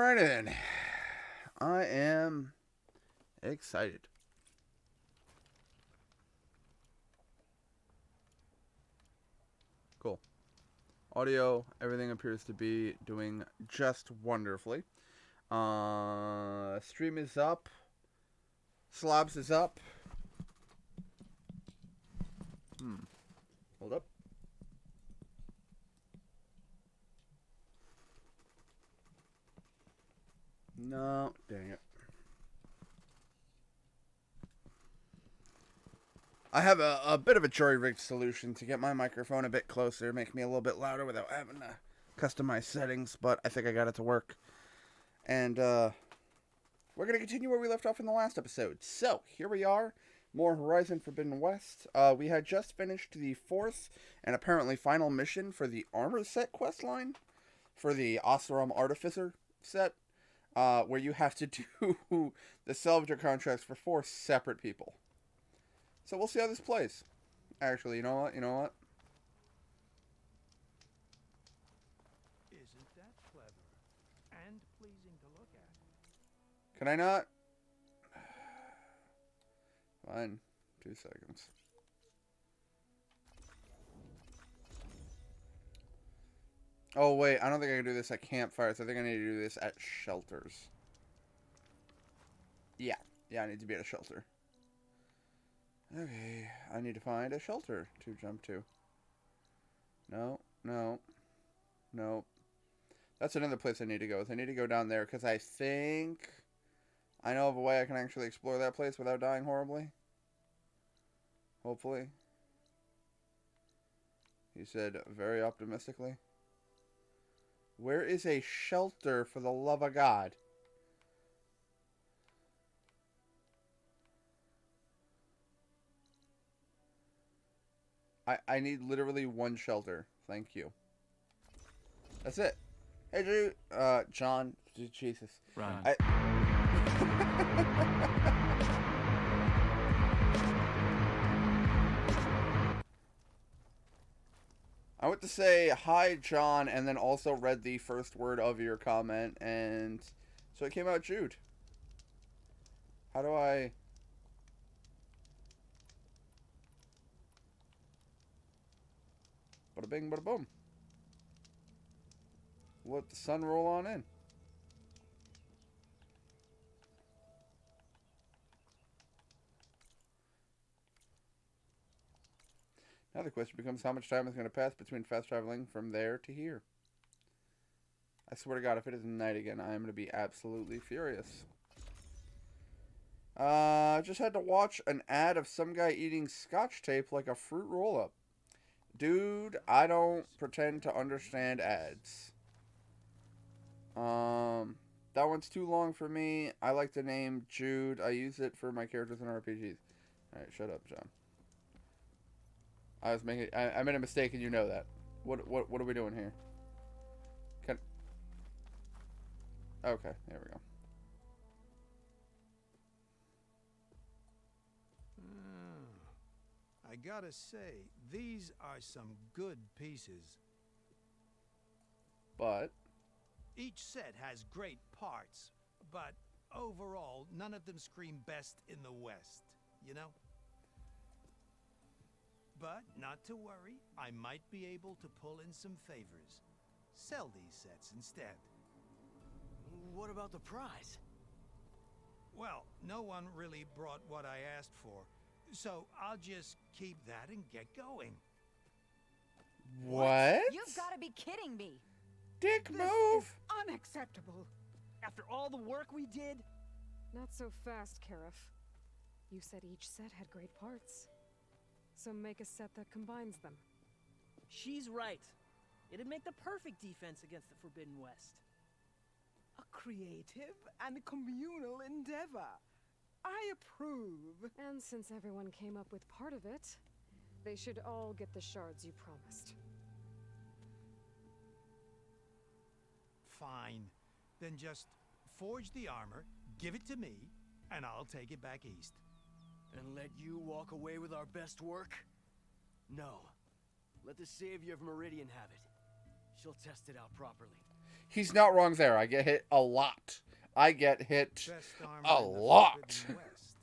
Alrighty then. I am excited. Cool. Audio, everything appears to be doing just wonderfully. Stream is up. Slobs is up. Hold up. No, dang it. I have a bit of a jury-rigged solution to get my microphone a bit closer, make me a little bit louder without having to customize settings, but I think I got it to work. And we're going to continue where we left off in the last episode. So, here we are. More Horizon Forbidden West. We had just finished the fourth and apparently final mission for the armor set questline for the Oseram Artificer set, where you have to do the salvager contracts for 4 separate people. So we'll see how this plays. Actually, you know what? Isn't that clever and pleasing to look at? Can I not? Fine. 2 seconds. Oh, wait. I don't think I can do this at campfires. I think I need to do this at shelters. Yeah. Yeah, I need to be at a shelter. Okay. I need to find a shelter to jump to. No. That's another place I need to go. I need to go down there because I think I know of a way I can actually explore that place without dying horribly. Hopefully. He said very optimistically. Where is a shelter, for the love of God? I need literally 1 shelter. Thank you. That's it. Hey, dude. John. Jesus. Run. I went to say hi, John, and then also read the first word of your comment, and so it came out Jude. How do I... Bada bing, bada boom. Let the sun roll on in. Now the question becomes how much time is going to pass between fast traveling from there to here. I swear to God, if it is night again, I am going to be absolutely furious. Just had to watch an ad of some guy eating scotch tape like a fruit roll-up. Dude, I don't pretend to understand ads. That one's too long for me. I like the name Jude. I use it for my characters in RPGs. Alright, shut up, John. I made a mistake and you know that. What are we doing here? Okay, there we go. I gotta say, these are some good pieces. But each set has great parts, but overall, none of them scream best in the West, you know? But not to worry, I might be able to pull in some favors. Sell these sets instead. What about the prize? Well, no one really brought what I asked for, so I'll just keep that and get going. what? You've got to be kidding me. Dick This move. is unacceptable. After all the work we did? Not so fast, Karif. You said each set had great parts. So make a set that combines them. She's right. It'd make the perfect defense against the Forbidden West. A creative and communal endeavor. I approve. And since everyone came up with part of it, they should all get the shards you promised. Fine. Then just forge the armor, give it to me, and I'll take it back east. And let you walk away with our best work? No. Let the Savior of Meridian have it. She'll test it out properly. He's not wrong there. I get hit a lot. I get hit Best armor a in the lot. Forbidden West.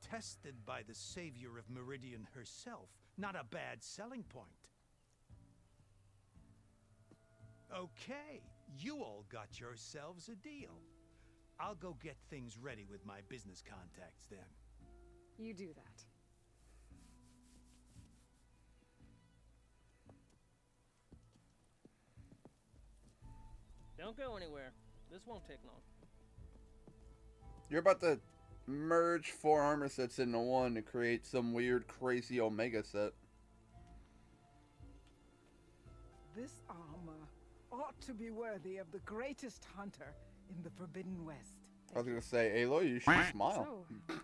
Tested by the savior of Meridian herself. Not a bad selling point. Okay, you all got yourselves a deal. I'll go get things ready with my business contacts then. You do that. Don't go anywhere. This won't take long. You're about to merge 4 armor sets into one to create some weird, crazy Omega set. This armor ought to be worthy of the greatest hunter in the Forbidden West. I was gonna say, Aloy, you should smile. So,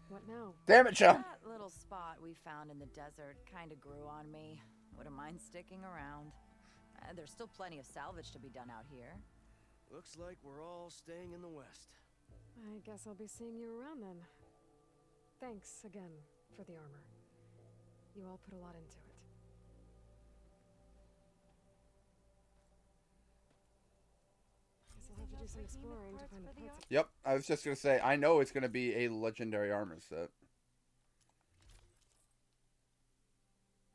what now? Damn it, chum! That little spot we found in the desert kind of grew on me. Wouldn't mind sticking around. There's still plenty of salvage to be done out here. Looks like we're all staying in the West. I guess I'll be seeing you around then. Thanks again for the armor. You all put a lot into it. Guess I'll have to do some exploring to find the parts. Yep, I was just gonna say, I know it's gonna be a legendary armor set.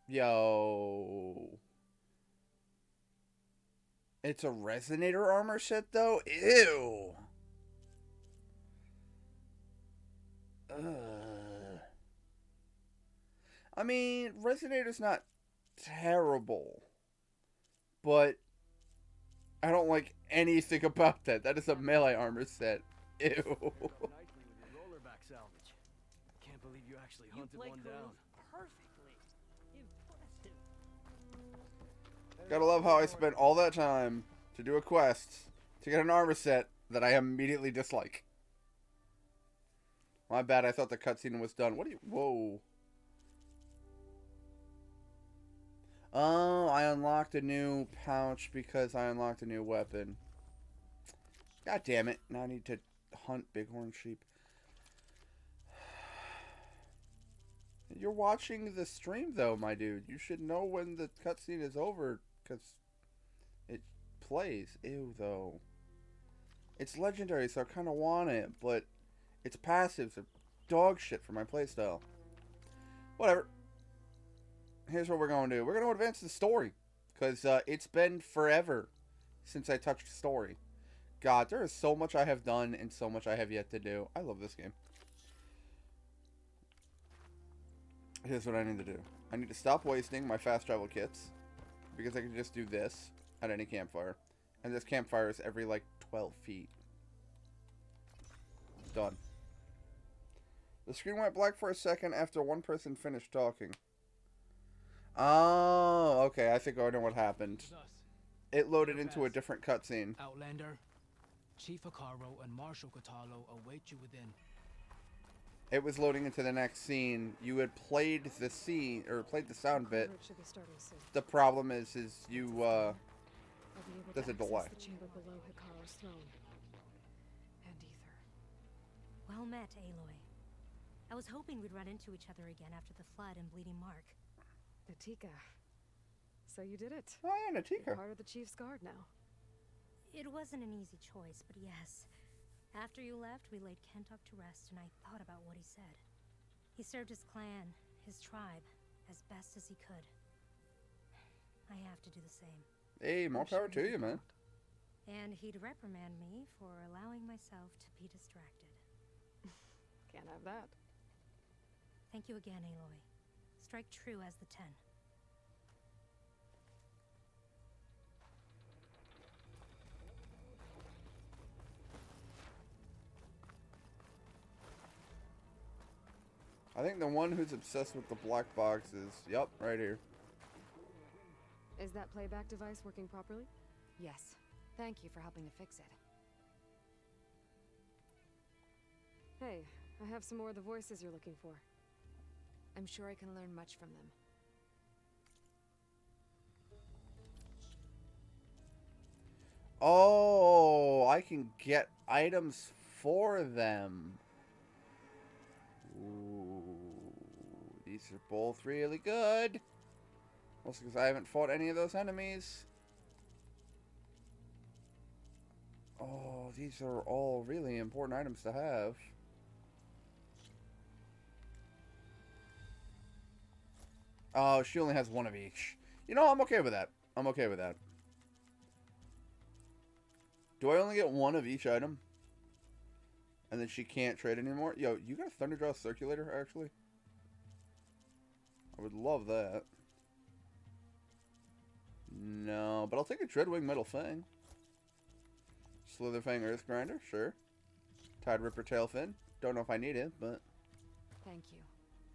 Yo. It's a resonator armor set, though? Ew. I mean, resonator's not terrible, but I don't like anything about that. That is a melee armor set. Ew. Nicely with your rollerback salvage. Can't believe you actually You hunted play one cool down. perfectly. Impressive. Gotta love how I spent all that time to do a quest to get an armor set that I immediately dislike. My bad, I thought the cutscene was done. What do you... Whoa. Oh, I unlocked a new pouch because I unlocked a new weapon. God damn it. Now I need to hunt bighorn sheep. You're watching the stream, though, my dude. You should know when the cutscene is over, because it plays. Ew, though. It's legendary, so I kind of want it, but its passives are dog shit for my playstyle. Whatever. Here's what we're going to do. We're going to advance the story, because it's been forever since I touched the story. God, there is so much I have done and so much I have yet to do. I love this game. Here's what I need to do. I need to stop wasting my fast travel kits, because I can just do this at any campfire. And this campfire is every, like, 12 feet. Done. The screen went black for a second after one person finished talking. Oh, okay. I think I know what happened. It loaded into a different cutscene. Outlander, Chief Akaro and Marshal Katalo await you within. It was loading into the next scene. You had played the scene, or played the sound bit. It should be starting soon. The problem is you, I'll be able there's to a delay. access the chamber below Hikaru's throne. And Ether. Well met, Aloy. I was hoping we'd run into each other again after the flood and Bleeding Mark. Natika. So you did it. Oh yeah, Natika. You're part of the Chief's Guard now. It wasn't an easy choice, but yes. After you left, we laid Kentuck to rest, and I thought about what he said. He served his clan, his tribe, as best as he could. I have to do the same. Hey, more power to you, man. And he'd reprimand me for allowing myself to be distracted. Can't have that. Thank you again, Aloy. Strike true as the 10. I think the one who's obsessed with the black box is, yep, right here. Is that playback device working properly? Yes. Thank you for helping to fix it. Hey, I have some more of the voices you're looking for. I'm sure I can learn much from them. Oh, I can get items for them. Ooh, these are both really good. Also because I haven't fought any of those enemies. Oh, these are all really important items to have. Oh, she only has one of each. You know, I'm okay with that. I'm okay with that. Do I only get one of each item? And then she can't trade anymore? Yo, you got a Thunderjaw Circulator, actually? I would love that. No, but I'll take a Dreadwing Metal Fang. Slitherfang Earth Grinder, sure. Tide Ripper Tailfin. Don't know if I need it, but... Thank you.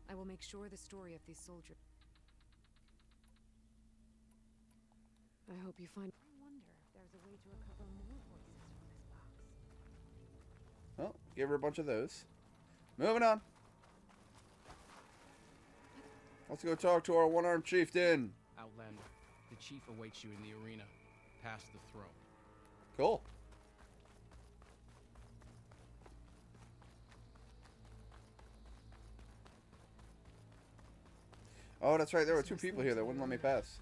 I will make sure the story of these soldiers... I hope you find... I wonder if there's a way to recover more voices from this box. Well, give her a bunch of those. Moving on. Let's go talk to our one-armed chieftain. Outlander, the chief awaits you in the arena, past the throne. Cool. Oh, that's right. There were two people here that wouldn't let me pass.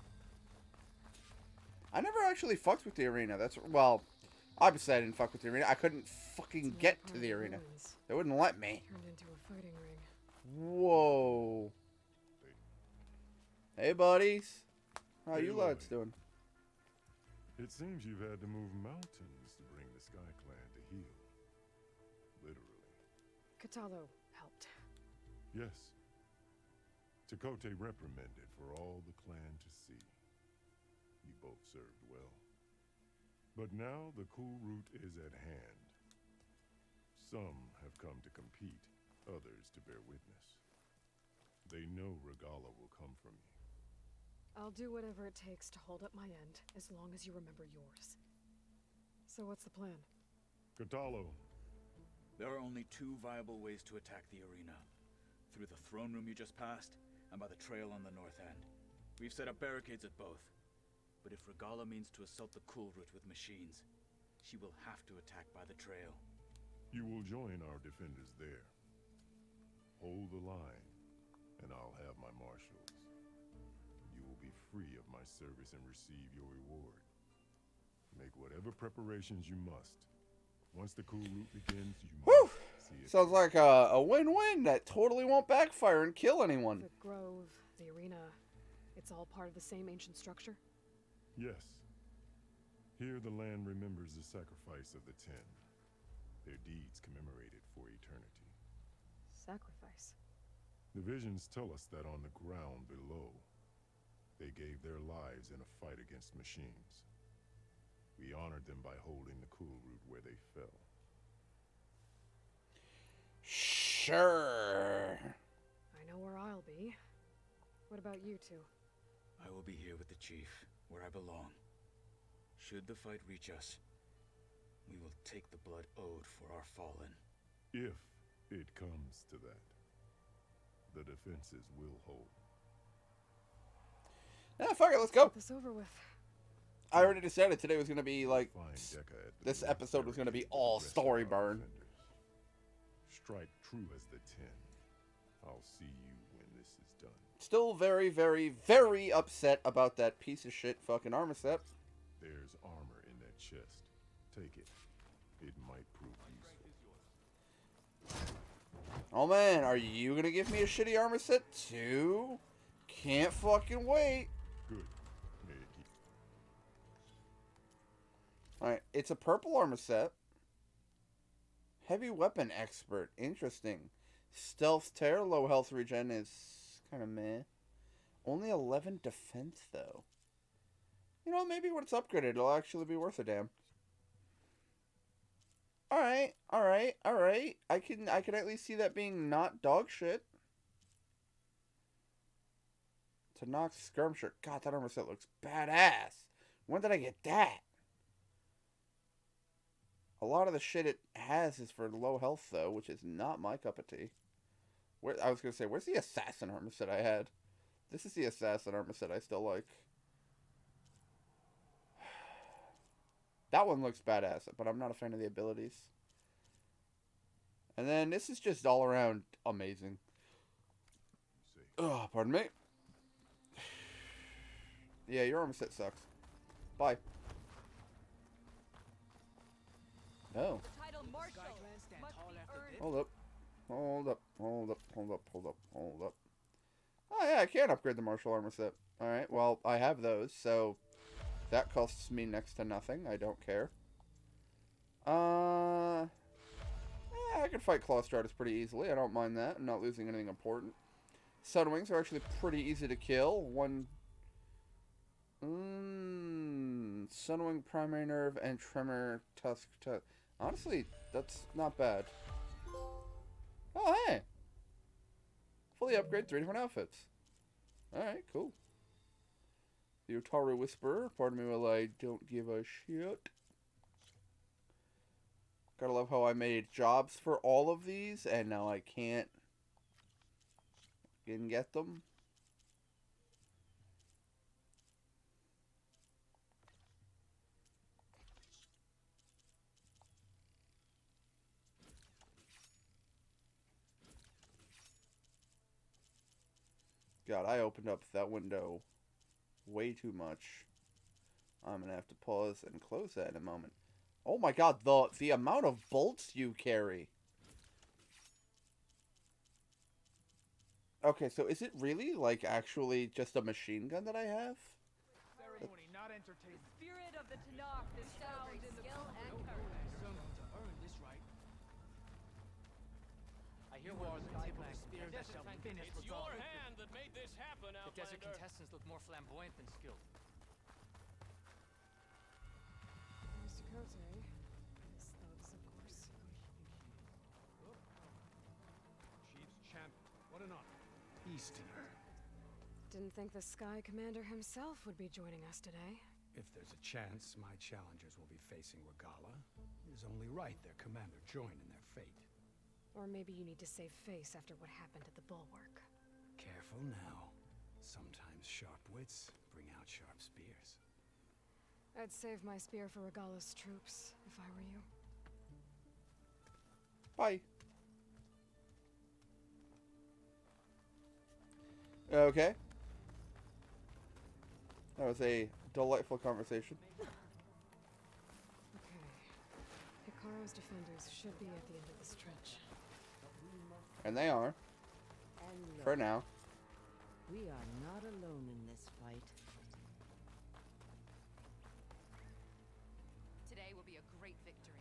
I never actually fucked with the arena. That's... Well, obviously I didn't fuck with the arena. I couldn't fucking get to the arena. They wouldn't let me. Turned into a fighting ring. Whoa. Hey, buddies. How you lads doing? It seems you've had to move mountains to bring the Sky Clan to heel. Literally. Catalo helped. Yes. Chakotay reprimanded for all the clan to see. You both served well. But now the cool route is at hand. Some have come to compete, others to bear witness. They know Regala will come for me. I'll do whatever it takes to hold up my end, as long as you remember yours. So what's the plan? Catalo. There are only two viable ways to attack the arena. Through the throne room you just passed, and by the trail on the north end. We've set up barricades at both. But if Regala means to assault the cool route with machines, she will have to attack by the trail. You will join our defenders there. Hold the line, and I'll have my marshals. You will be free of my service and receive your reward. Make whatever preparations you must. Once the cool route begins, you must see it. Sounds like a win-win that totally won't backfire and kill anyone. The grove, the arena, it's all part of the same ancient structure? Yes. Here the land remembers the sacrifice of the 10. Their deeds commemorated for eternity. Sacrifice? The visions tell us that on the ground below, they gave their lives in a fight against machines. We honored them by holding the cool route where they fell. Sure. I know where I'll be. What about you two? I will be here with the chief, where I belong. Should the fight reach us, we will take the blood owed for our fallen. If it comes to that, the defenses will hold. Yeah, fuck it, let's go. Get this over with. I already decided today was going to be like... This episode was going to be all story burn. Strike true as the 10. I'll see you when this is done. Still very, very, very upset about that piece of shit fucking armor set. There's armor in that chest. Take it. It might prove useful. Oh man, are you going to give me a shitty armor set too? Can't fucking wait. Good. May it keep... Alright, it's a purple armor set. Heavy weapon expert. Interesting. Stealth tear, low health regen is kind of meh. Only 11 defense though. You know, maybe when it's upgraded, it'll actually be worth a damn. Alright, alright, alright. I can at least see that being not dog shit. To knock skirmisher. God, that armor set looks badass. When did I get that? A lot of the shit it has is for low health, though, which is not my cup of tea. I was going to say, where's the assassin armor set I had? This is the assassin armor set I still like. That one looks badass, but I'm not a fan of the abilities. And then this is just all around amazing. Oh, pardon me. Yeah, your armor set sucks. Bye. Oh. Title Marshal Skyclan stand must tall be after earned. this. Hold up. Hold up. Hold up. Hold up. Hold up. Hold up. Oh, yeah, I can upgrade the martial armor set. Alright, well, I have those, so that costs me next to nothing. I don't care. I can fight Clawstratus pretty easily. I don't mind that. I'm not losing anything important. Sunwings are actually pretty easy to kill. Sunwing, Primary Nerve, and Tremor, Tusk. Honestly, that's not bad. Oh, hey! Fully upgrade 3 different outfits. Alright, cool. The Otaru Whisperer. Pardon me while I don't give a shit. Gotta love how I made jobs for all of these, and now I can't get them. God, I opened up that window way too much. I'm gonna have to pause and close that in a moment. Oh my god, the amount of bolts you carry. Okay, so is it really, like, actually just a machine gun that I have? Ceremony not entertainment. The spirit of the Tanakh is found in the skill and courage. Someone to earn this right. I hear war is the tip of the spear that shall finish It's with your all. hand that made this happen, The desert Outlander. contestants look more flamboyant than skilled. There's Dakota. His thugs, of course. Chief's champion. What an honor. Easterner. Didn't think the Sky Commander himself would be joining us today. If there's a chance my challengers will be facing Regala, it is only right their commander join in their fate. Or maybe you need to save face after what happened at the Bulwark. Careful now. Sometimes sharp wits bring out sharp spears. I'd save my spear for Regala's troops, if I were you. Bye. Okay. That was a delightful conversation. Okay. Hikaru's defenders should be at the end of the stretch. And they are. And For look, now. we are not alone in this fight. Today will be a great victory.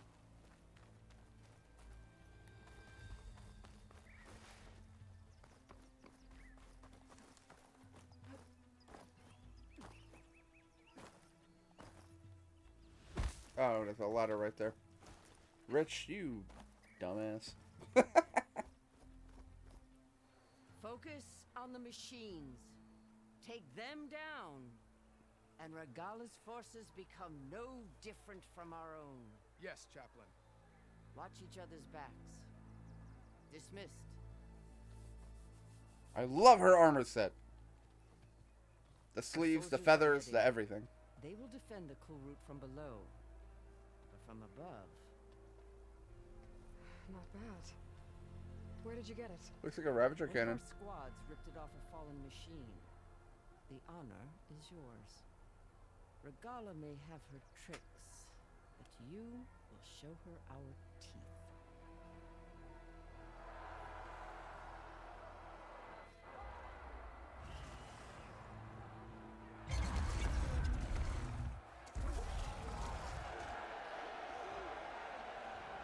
Oh, there's a ladder right there. Rich, you dumbass. Focus on the machines. Take them down. And Regala's forces become no different from our own. Yes, Chaplain. Watch each other's backs. Dismissed. I love her armor set. The Our sleeves, the soldiers are feathers, ready. the everything. They will defend the cool route from below. But from above, Not bad. Where did you get it? Looks like a Ravager one cannon. of our squads ripped it off a fallen machine. The honor is yours. Regala may have her tricks, but you will show her our teeth.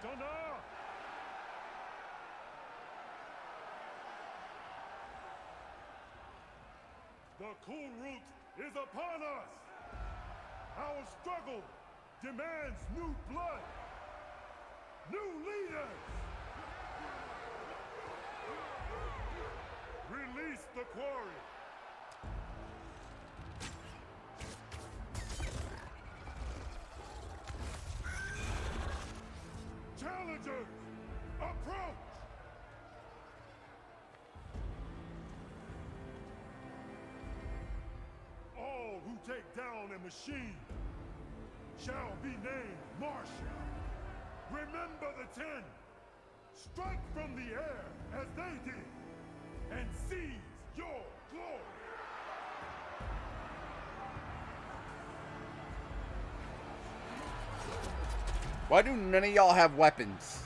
Thunder! The cool route is upon us! Our struggle demands new blood! New leaders! Release the quarry! Challengers, approach! All who take down a machine shall be named Marshal. Remember the 10. Strike from the air as they did, and seize your glory. Why do none of y'all have weapons?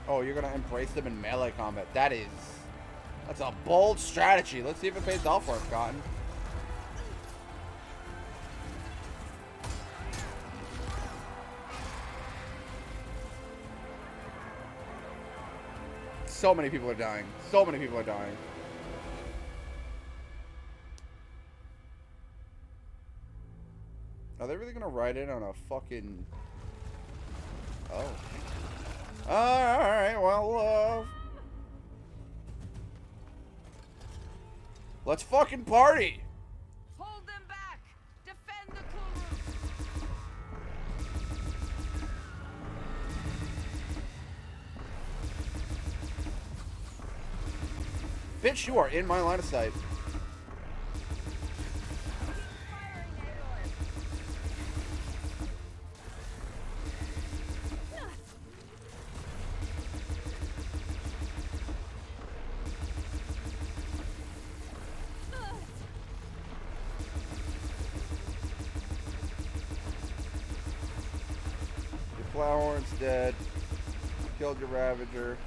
Oh, you're gonna embrace them in melee combat. That's a bold strategy. Let's see if it pays off for us, Cotton. So many people are dying. So many people are dying. Are they really gonna ride in on a fucking... Oh. Alright, well, let's fucking party! Hold them back! Defend the cool room! Bitch, you are in my line of sight. Flowerhorn's dead. Killed your Ravager.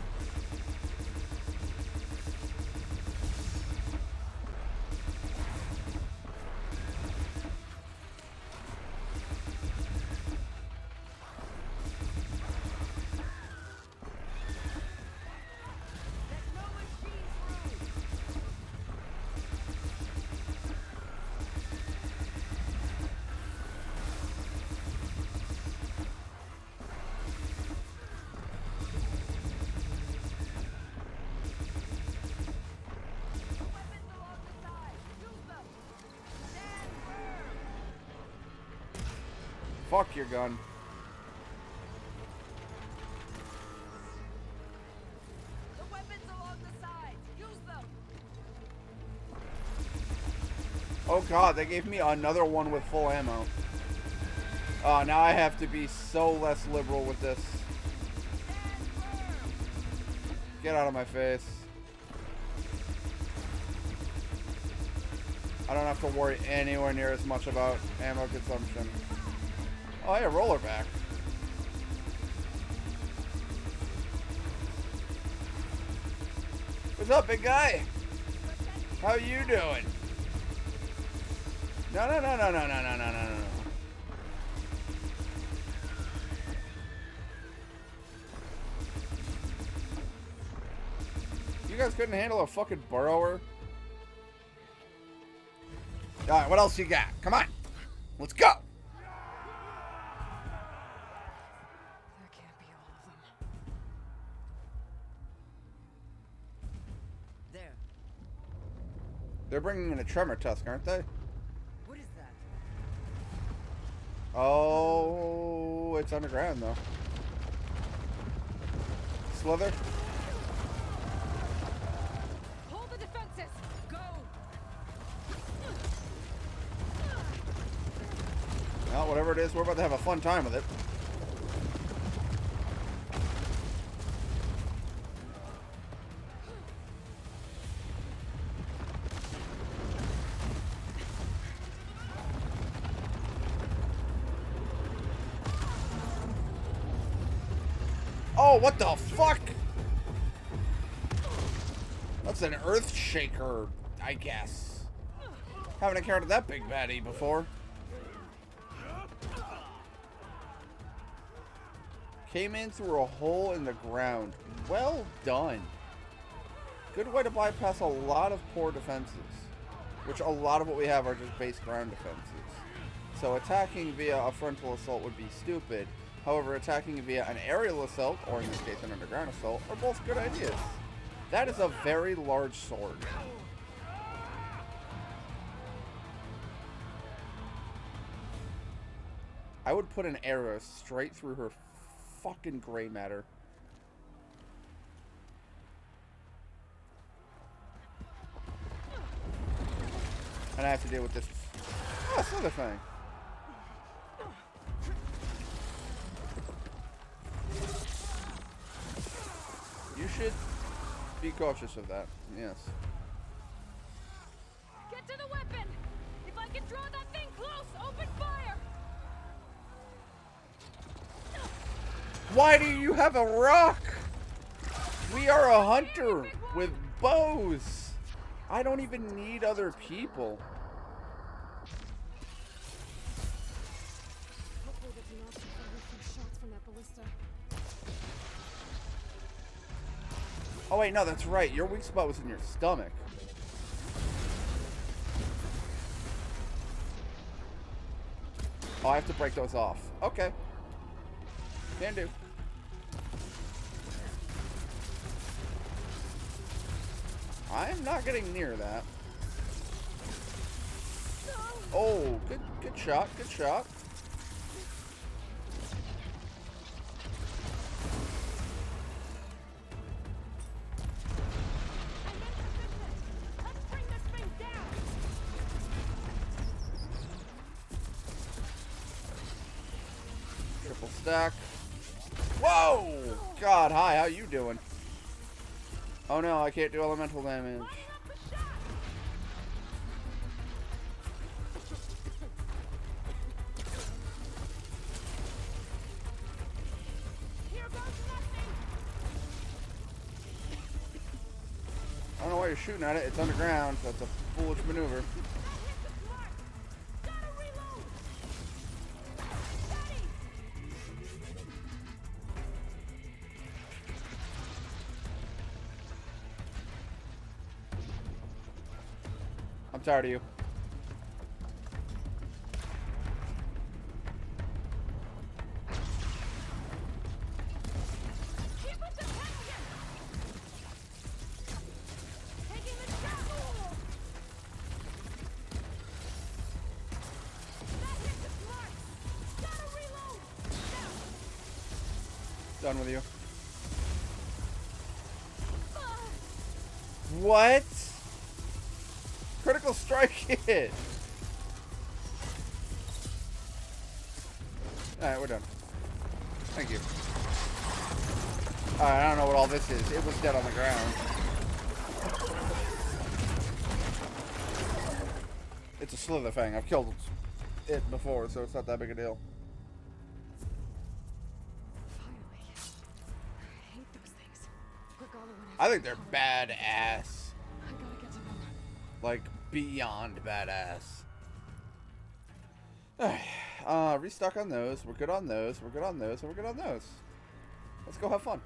Fuck your gun. The weapons along the sides. Use them. Oh god, they gave me another one with full ammo. Oh, now I have to be so less liberal with this. Get out of my face. I don't have to worry anywhere near as much about ammo consumption. Oh, yeah, rollerback. What's up, big guy? How you doing? No. You guys couldn't handle a fucking burrower? Alright, what else you got? Come on. Let's go. They're bringing in a tremor tusk, aren't they? What is that? Oh, it's underground though. Slither. Hold the defenses. Go. Well, whatever it is, we're about to have a fun time with it. Oh, what the fuck? That's an earth shaker, I guess. Haven't encountered that big baddie before. Came in through a hole in the ground. Well done. Good way to bypass a lot of poor defenses. Which a lot of what we have are just base ground defenses. So attacking via a frontal assault would be stupid. However, attacking via an aerial assault, or in this case an underground assault, are both good ideas. That is a very large sword. I would put an arrow straight through her fucking gray matter. And I have to deal with this. Oh, this other thing. You should be cautious of that. Yes. Get to the weapon. If I can Draw that thing close! Open fire! Why do you have a rock? We are a hunter with bows. I don't even need other people. Hopefully they do not fire a few shots from that ballista. Oh wait, no, that's right. Your weak spot was in your stomach. Oh, I have to break those off. Okay. Can do. I'm not getting near that. Oh, good shot, good shot. Triple stack. Whoa! God, hi, how you doing? Oh no, I can't do elemental damage. I don't know why you're shooting at it. It's underground. That's a foolish maneuver. I'm tired of you. Done with you. What? Critical strike hit. Alright, we're done. Thank you. Alright, I don't know what all this is. It was dead on the ground. It's a slither fang. I've killed it before, so it's not that big a deal. I think they're badass. Like, beyond badass. Alright. Restock on those. We're good on those. We're good on those. And we're good on those. Let's go have fun.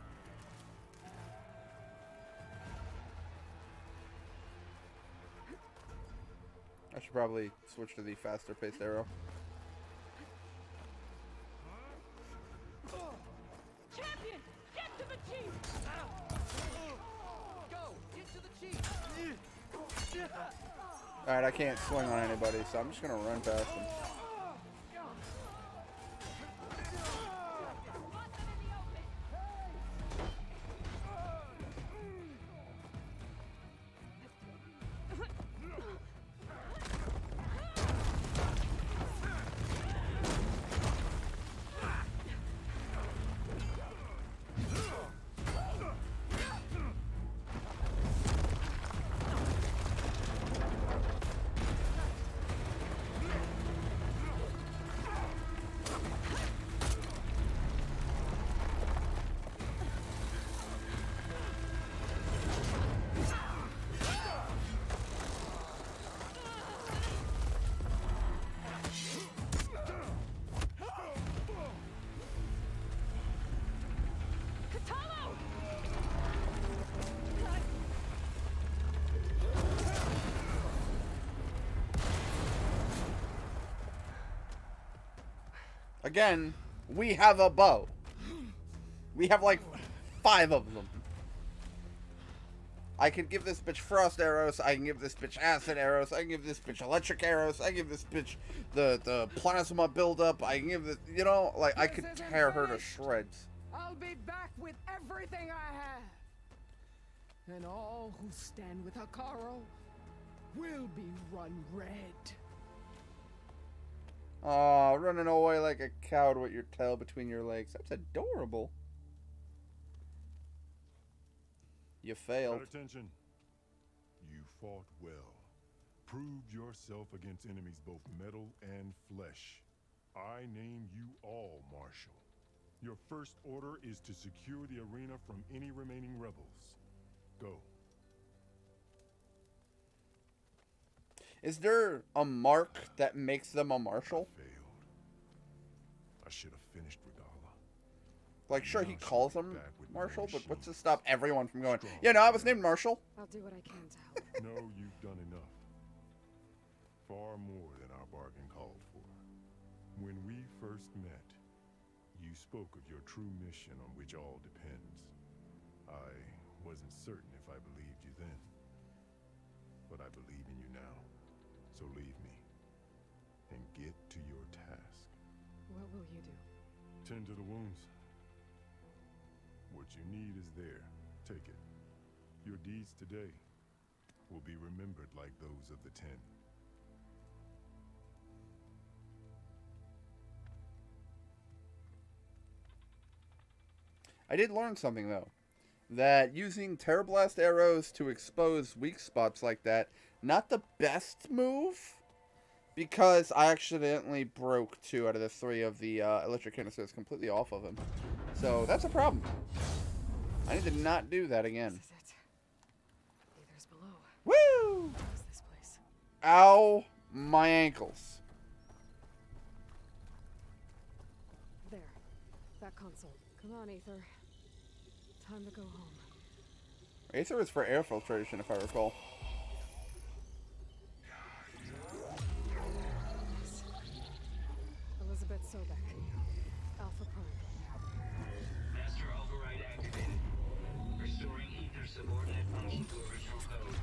I should probably switch to the faster paced arrow. Champion, get to the chief! Go, get to the chief! Alright, I can't swing on anybody, so I'm just gonna run past them. Again, we have a bow. We have like 5 of them. I can give this bitch frost arrows. I can give this bitch acid arrows. I can give this bitch electric arrows. I can give this bitch the plasma buildup. I can give this, you know, like I could tear her to shreds. I'll be back with everything I have. And all who stand with Hikaru will be run red. Aw, running away like a coward with your tail between your legs. That's adorable. You failed. Pay attention. You fought well. proved yourself against enemies both metal and flesh. I name you all Marshal. Your first order is to secure the arena from any remaining rebels. Go. Is there a mark that makes them a marshal? Failed. I should have finished Regala. Like, sure, he Now calls she'll be him back with Marshal, more but what's to machines. stop everyone from going, Strong. yeah, no, I was named Marshal? I'll do what I can to help. No, you've done enough. Far more than our bargain called for. When we first met, you spoke of your true mission on which all depends. I wasn't certain if I believed you then, but I believe in you now. So leave me, and get to your task. What will you do? Tend to the wounds. What you need is there. Take it. Your deeds today will be remembered like those of the 10. I did learn something, though. That using Terror Blast arrows to expose weak spots like that, not the best move, because I accidentally broke 2 out of the 3 of the electric canisters completely off of him. So that's a problem. I need to not do that again. This is it. Aether's below. Woo! What is this place? Ow, my ankles. There. That console. Come on, Aether. Time to go home. Aether is for air filtration, if I recall. Elizabeth Sobek. Alpha Prime. Master override activated. Restoring ether subordinate function to original code.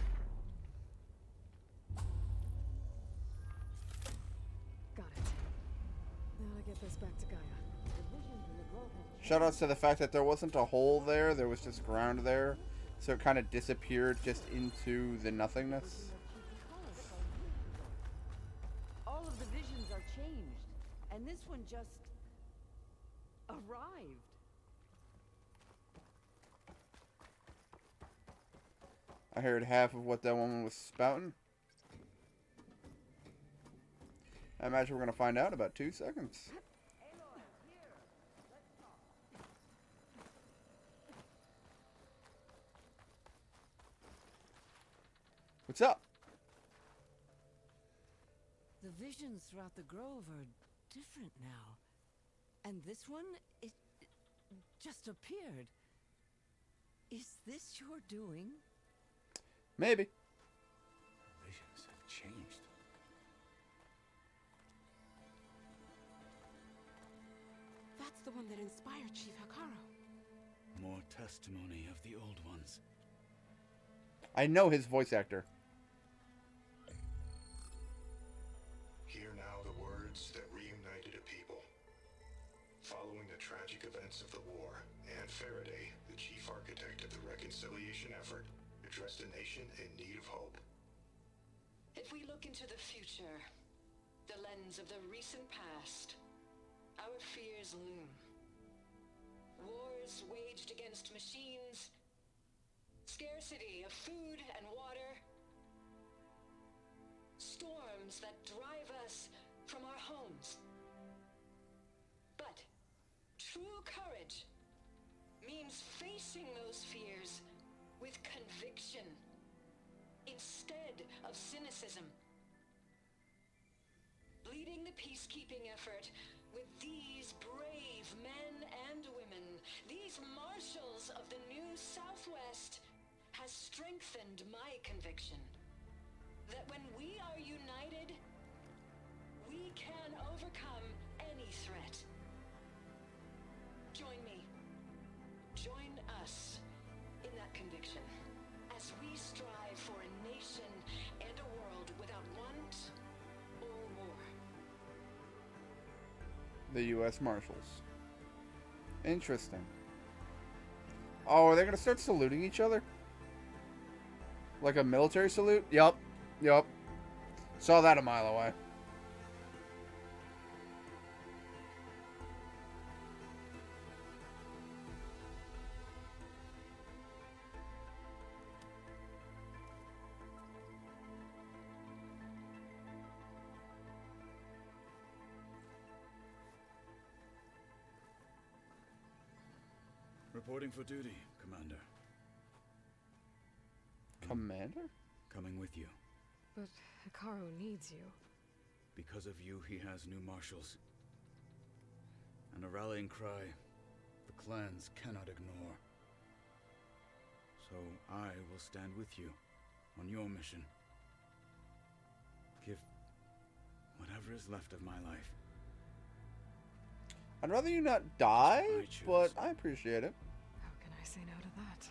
Got it. Now to get this back to Gaia. Shoutouts to the fact that there wasn't a hole there, there was just ground there. So it kind of disappeared just into the nothingness. All of the visions are changed, and this one just arrived. I heard half of what that woman was spouting. I imagine we're going to find out in about 2 seconds. What's up? The visions throughout the grove are different now. And this one, it just appeared. Is this your doing? Maybe. Visions have changed. That's the one that inspired Chief Hakaro. More testimony of the old ones. I know his voice actor. Hear now the words that reunited a people. Following the tragic events of the war, Anne Faraday, the chief architect of the reconciliation effort, addressed a nation in need of hope. If we look into the future, the lens of the recent past, our fears loom. Wars waged against machines, scarcity of food and water, storms that drive us from our homes. But true courage means facing those fears with conviction instead of cynicism. Leading the peacekeeping effort with these brave men and women, these marshals of the new Southwest, has strengthened my conviction that when we are united, we can overcome any threat. Join me. Join us in that conviction as we strive for a nation and a world without want or war. The U.S. Marshals. Interesting. Oh, are they going to start saluting each other? Like a military salute? Yup. Yup. Saw that a mile away. Reporting for duty, Commander. Commander? Coming with you. But Hikaru needs you. Because of you, he has new marshals. And a rallying cry the clans cannot ignore. So I will stand with you on your mission. Give whatever is left of my life. I'd rather you not die, but I appreciate it. How can I say no to that?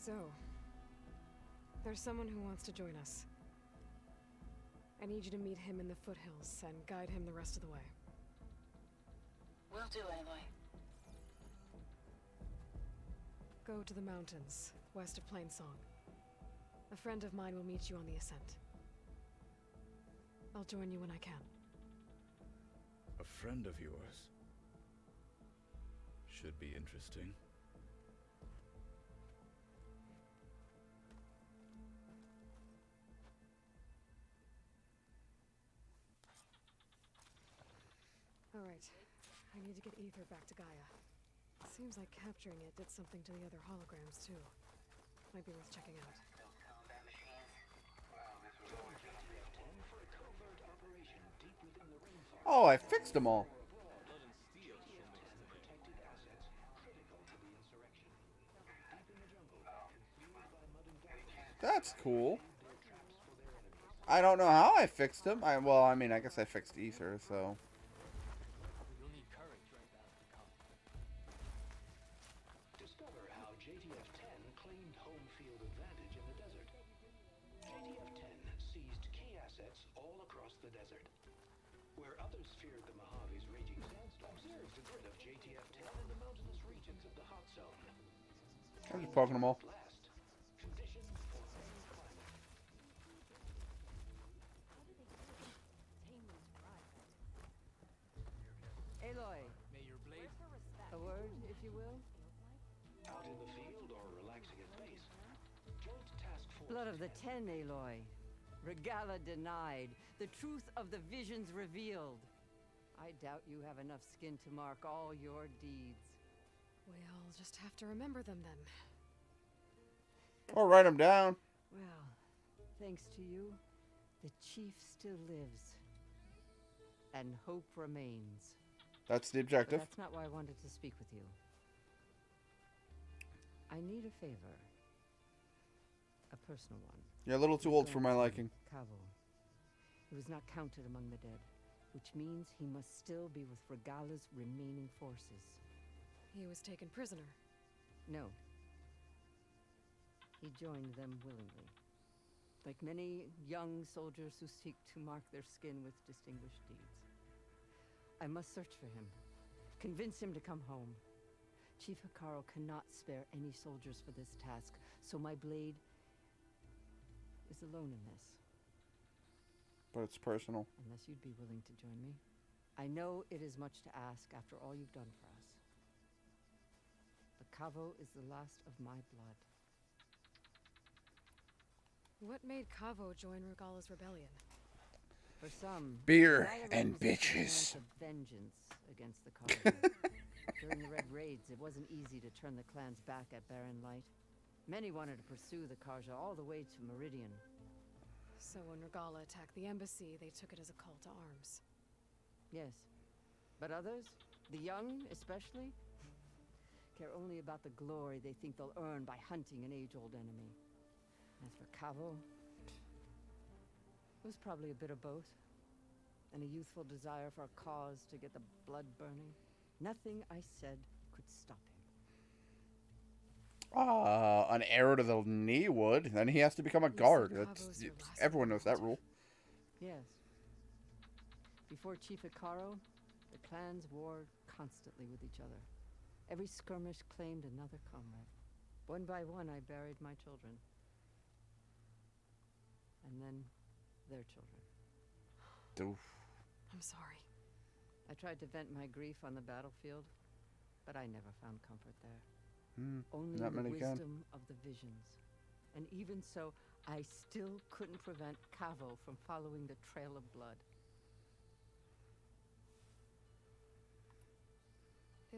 Zoe, there's someone who wants to join us. I need you to meet him in the foothills and guide him the rest of the way. Will do, Aloy. Go to the mountains, west of Plainsong. A friend of mine will meet you on the ascent. I'll join you when I can. A friend of yours? Should be interesting. All right. I need to get Ether back to Gaia. Seems like capturing it did something to the other holograms, too. Might be worth checking out. Oh, I fixed them all. That's cool. I don't know how I fixed them. Well, I mean, I guess I fixed Ether, so. Discover how JTF-10 claimed home field advantage in the desert. JTF-10 seized key assets all across the desert. Where others feared the Mojave's raging sandstorm, observe the grid of JTF-10 in the mountainous regions of the hot zone. I'm just poking them all. Conditions for home climate. Aloy, May your blade... a word, if you will? Out in the field or relaxing at base. Joint Task Force. Blood of the Ten, Aloy. Regala denied. The truth of the visions revealed. I doubt you have enough skin to mark all your deeds. We'll just have to remember them then. Or write them down. Well, thanks to you, the chief still lives. And hope remains. That's the objective. But that's not why I wanted to speak with you. I need a favor. A personal one. You're a little too old for my liking. Cavo. He was not counted among the dead, which means he must still be with Regala's remaining forces. He was taken prisoner. No. He joined them willingly. Like many young soldiers who seek to mark their skin with distinguished deeds. I must search for him. Convince him to come home. Chief Hikaru cannot spare any soldiers for this task, so my blade is alone in this. But it's personal. Unless you'd be willing to join me. I know it is much to ask after all you've done for us. But Cavo is the last of my blood. What made Cavo join Regala's rebellion? For some, beer Regala and represents bitches. a vengeance against the Cauldron. During the Red Raids, it wasn't easy to turn the clans back at Barren Light. Many wanted to pursue the Karja all the way to Meridian. So when Regala attacked the embassy, they took it as a call to arms. Yes. But others, the young especially, care only about the glory they think they'll earn by hunting an age-old enemy. As for Cavo, it was probably a bit of both. And a youthful desire for a cause to get the blood burning. Nothing I said could stop him. An arrow to the knee would. Then he has to become a guard. Everyone knows that rule. Yes. Before Chief Hikaru, the clans warred constantly with each other. Every skirmish claimed another comrade. One by one, I buried my children. And then their children. Oof. I'm sorry. I tried to vent my grief on the battlefield, but I never found comfort there. Only Not the many can. wisdom of the visions. And even so, I still couldn't prevent Cavo from following the trail of blood.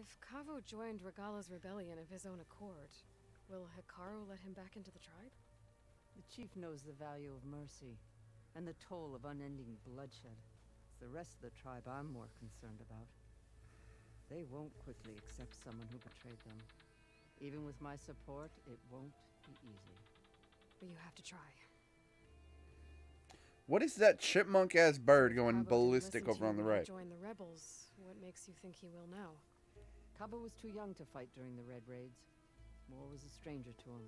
If Kavo joined Regala's rebellion of his own accord, will Hikaru let him back into the tribe? The chief knows the value of mercy, and the toll of unending bloodshed. It's the rest of the tribe I'm more concerned about. They won't quickly accept someone who betrayed them. Even with my support, it won't be easy. But you have to try. What is that chipmunk-ass bird going Kavo didn't ballistic listen to over on you the when he right? joined the rebels. What makes you think he will now? Kabo was too young to fight during the Red Raids. War was a stranger to him.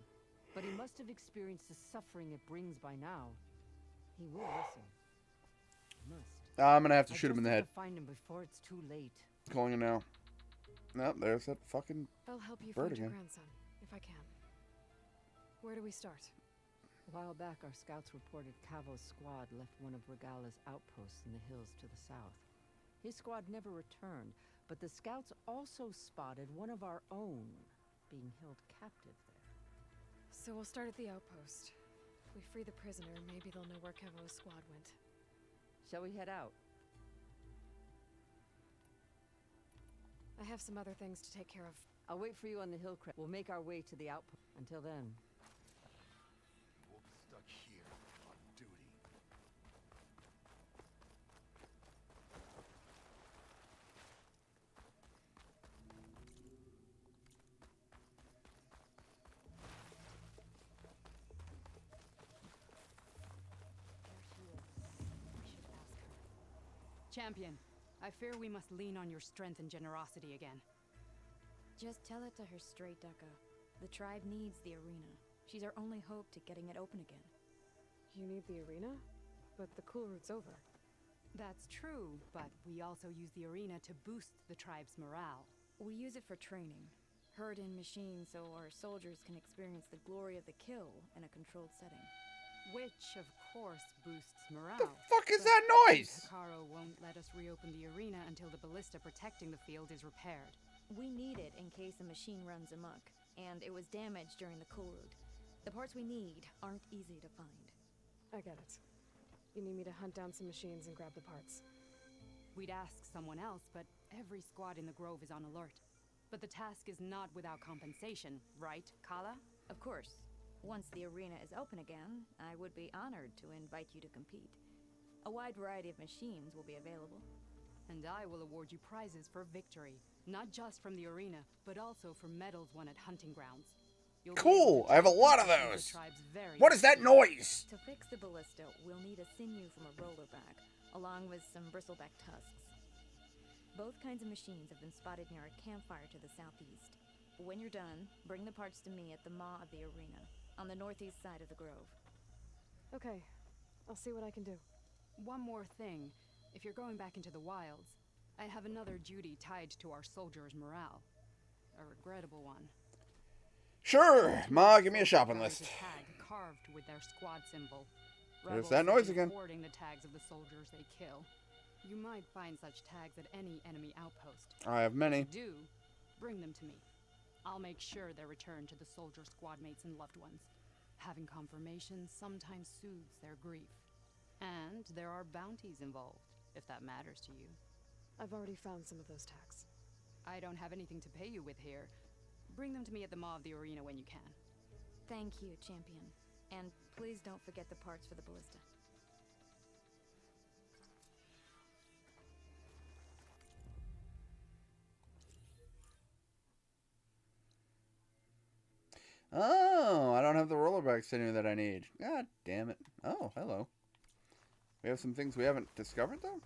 But he must have experienced the suffering it brings by now. He will listen. Must. I'm gonna have to shoot him in the head. To find him before it's too late. Calling him now. Nope, there's that fucking I'll help you bird find your again. grandson, if I can. Where do we start? A while back, our scouts reported Kavo's squad left one of Regala's outposts in the hills to the south. His squad never returned, but the scouts also spotted one of our own being held captive there. So we'll start at the outpost. If we free the prisoner, maybe they'll know where Kavo's squad went. Shall we head out? I have some other things to take care of. I'll wait for you on the hill crest. We'll make our way to the outpost. Until then. We'll be stuck here on duty. Champion, I fear we must lean on your strength and generosity again. Just tell it to her straight, Ducka. The tribe needs the arena. She's our only hope to getting it open again. You need the arena? But the cool route's over. That's true, but we also use the arena to boost the tribe's morale. We use it for training. Herd in machines so our soldiers can experience the glory of the kill in a controlled setting. Which, of course, boosts morale. The fuck is But that noise? Hikaru won't let us reopen the arena until the ballista protecting the field is repaired. We need it in case a machine runs amok, and it was damaged during the cool route. The parts we need aren't easy to find. I get it. You need me to hunt down some machines and grab the parts. We'd ask someone else, but every squad in the Grove is on alert. But the task is not without compensation, right, Kala? Of course. Once the arena is open again, I would be honored to invite you to compete. A wide variety of machines will be available. And I will award you prizes for victory, not just from the arena, but also for medals won at hunting grounds. Cool! I have a lot of those! What is that noise? To fix the ballista, we'll need a sinew from a rollerback, along with some bristleback tusks. Both kinds of machines have been spotted near a campfire to the southeast. When you're done, bring the parts to me at the maw of the arena, on the northeast side of the Grove. Okay, I'll see what I can do. One more thing. If you're going back into the wilds, I have another duty tied to our soldiers' morale. A regrettable one. Sure! Ma, give me a shopping There's list. a tag carved with their squad symbol. There's that noise have been again. hoarding the tags of the soldiers they kill. You might find such tags at any enemy outpost. I have many. If you do, bring them to me. I'll make sure they're returned to the soldier squad mates and loved ones. Having confirmation sometimes soothes their grief. And there are bounties involved, if that matters to you. I've already found some of those tags. I don't have anything to pay you with here. Bring them to me at the maw of the arena when you can. Thank you, Champion. And please don't forget the parts for the ballista. Oh, I don't have the rollerback sinew that I need. God damn it. Oh, hello. We have some things we haven't discovered, though?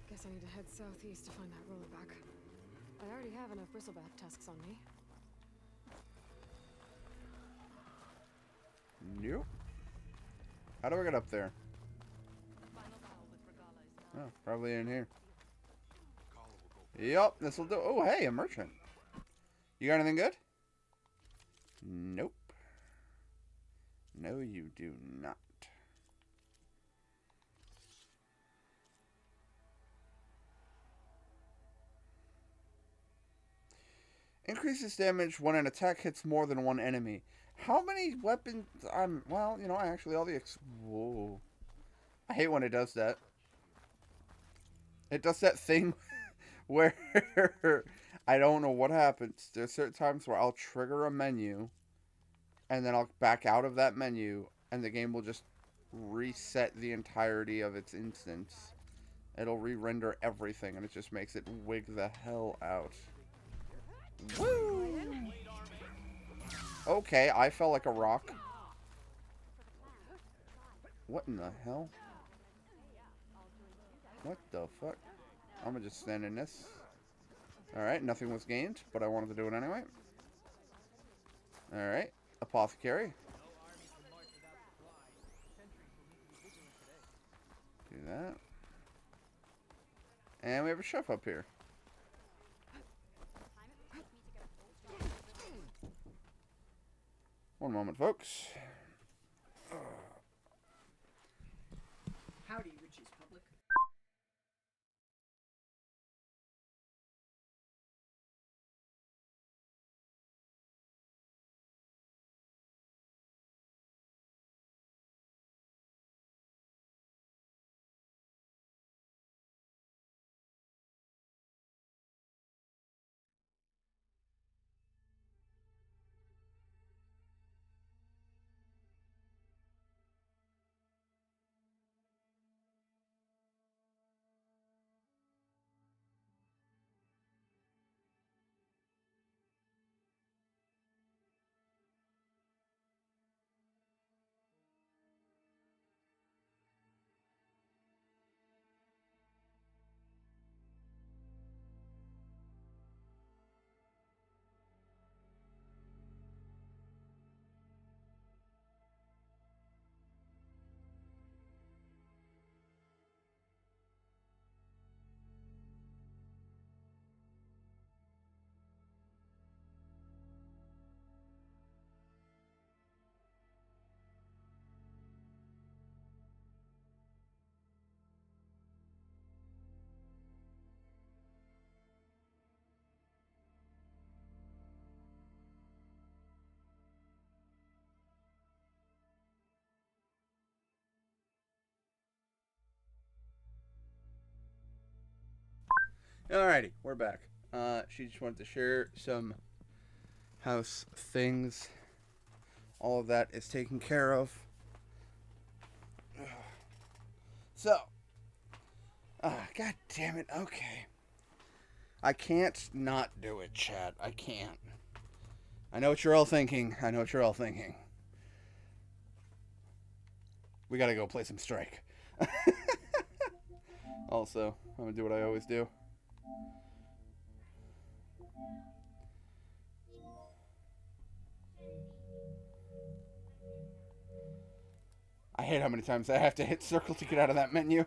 Guess I need to head southeast to find that rollerback. I already have enough bristleback tusks on me. Nope. How do I get up there? Oh, probably in here. Yup, this'll do. Oh, hey, a merchant. You got anything good? Nope. No, you do not. Increases damage when an attack hits more than one enemy. How many weapons? Well, you know, actually all the whoa. I hate when it does that. It does that thing where I don't know what happens. There's certain times where I'll trigger a menu, and then I'll back out of that menu, and the game will just reset the entirety of its instance. It'll re-render everything, and it just makes it wig the hell out. Woo! Okay, I fell like a rock. What in the hell? What the fuck? I'm gonna just stand in this. Alright, nothing was gained, but I wanted to do it anyway. Alright, apothecary. Do that. And we have a chef up here. One moment, folks. Howdy, Richie's Public. Alrighty, we're back. She just wanted to share some house things. All of that is taken care of. So, god damn it, okay. I can't not do it, chat. I can't. I know what you're all thinking. I know what you're all thinking. We gotta go play some Strike. Also, I'm gonna do what I always do. I hate how many times I have to hit circle to get out of that menu.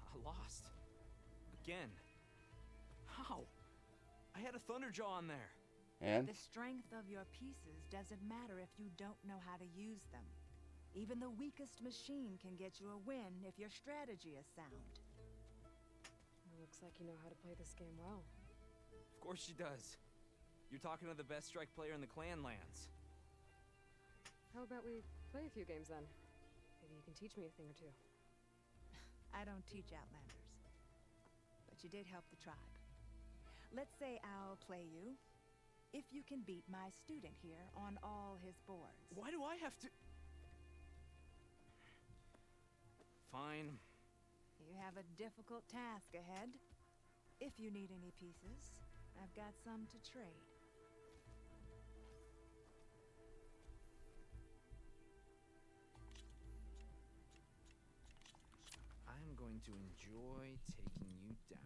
I lost. Again. How? I had a Thunderjaw on there. And? The strength of your pieces doesn't matter if you don't know how to use them. Even the weakest machine can get you a win if your strategy is sound. It looks like you know how to play this game well. Of course she does. You're talking to the best strike player in the clan lands. How about we play a few games then? Maybe you can teach me a thing or two. I don't teach Outlanders, but you did help the tribe. Let's say I'll play you if you can beat my student here on all his boards. Why do I have to... Fine. You have a difficult task ahead. If you need any pieces, I've got some to trade. I'm going to enjoy taking you down.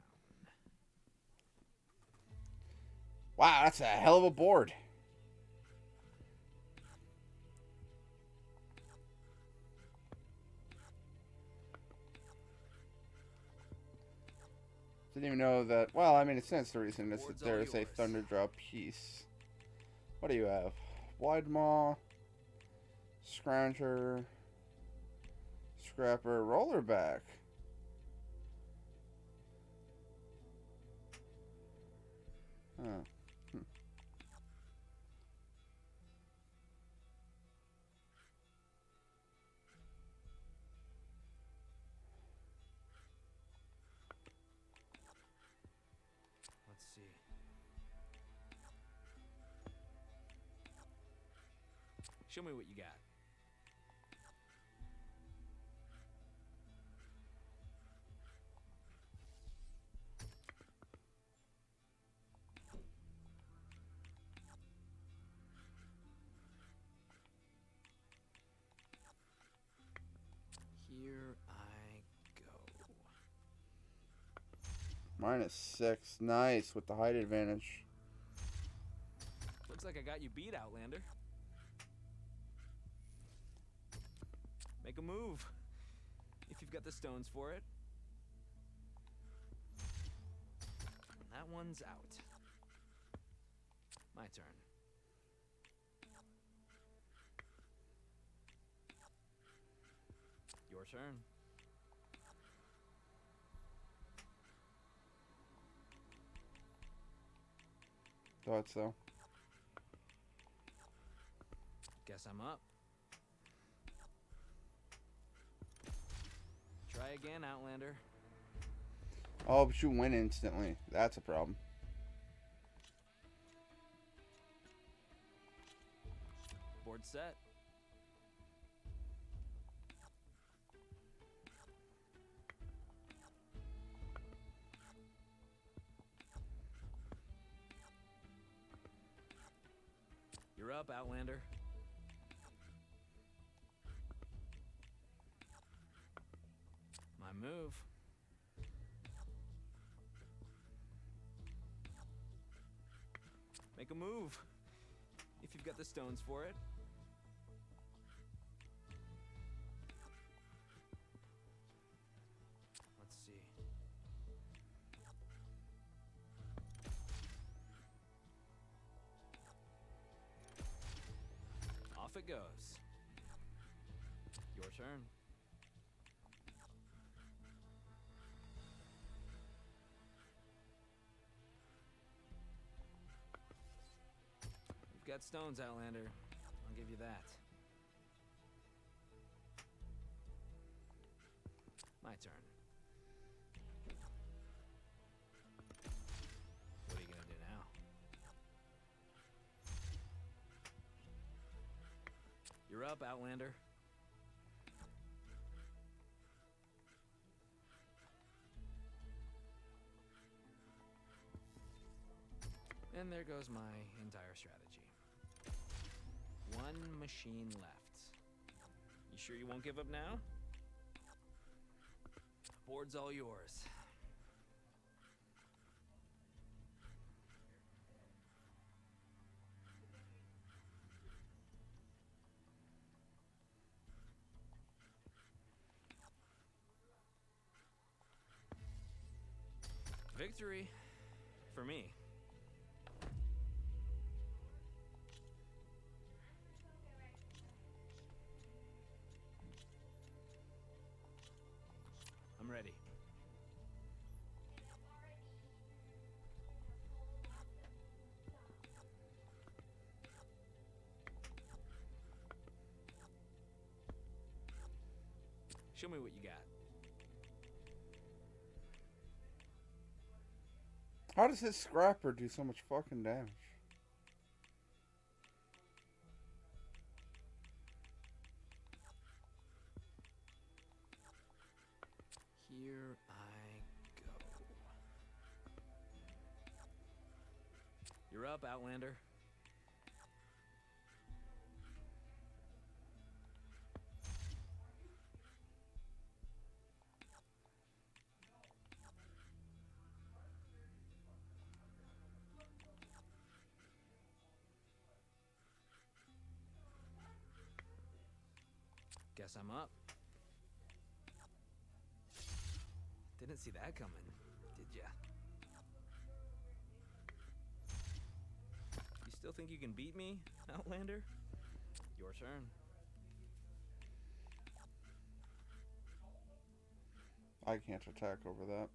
Wow, that's a hell of a board. Didn't even know that. Well, I mean, it stands to reason is that there is a Thunderjaw piece. What do you have? Wide Maw, Scrounger, Scrapper, Rollerback. Huh. Show me what you got. Here I go. -6. Nice, with the height advantage. Looks like I got you beat, Outlander. Make a move, if you've got the stones for it. That one's out. My turn. Your turn. Thought so. Guess I'm up. Try again, Outlander. Oh, but you win instantly. That's a problem. Board set. You're up, Outlander. My move. Make a move, if you've got the stones for it. Let's see. Off it goes. Your turn. You've got stones, Outlander. I'll give you that. My turn. What are you gonna do now? You're up, Outlander. And there goes my entire strategy. One machine left. You sure you won't give up now? Board's all yours. Victory for me. I'm ready. Show me what you got. How does his scrapper do so much fucking damage? Here I go. You're up, Outlander. Guess I'm up. Didn't see that coming, did ya? You still think you can beat me, Outlander? Your turn. I can't attack over that.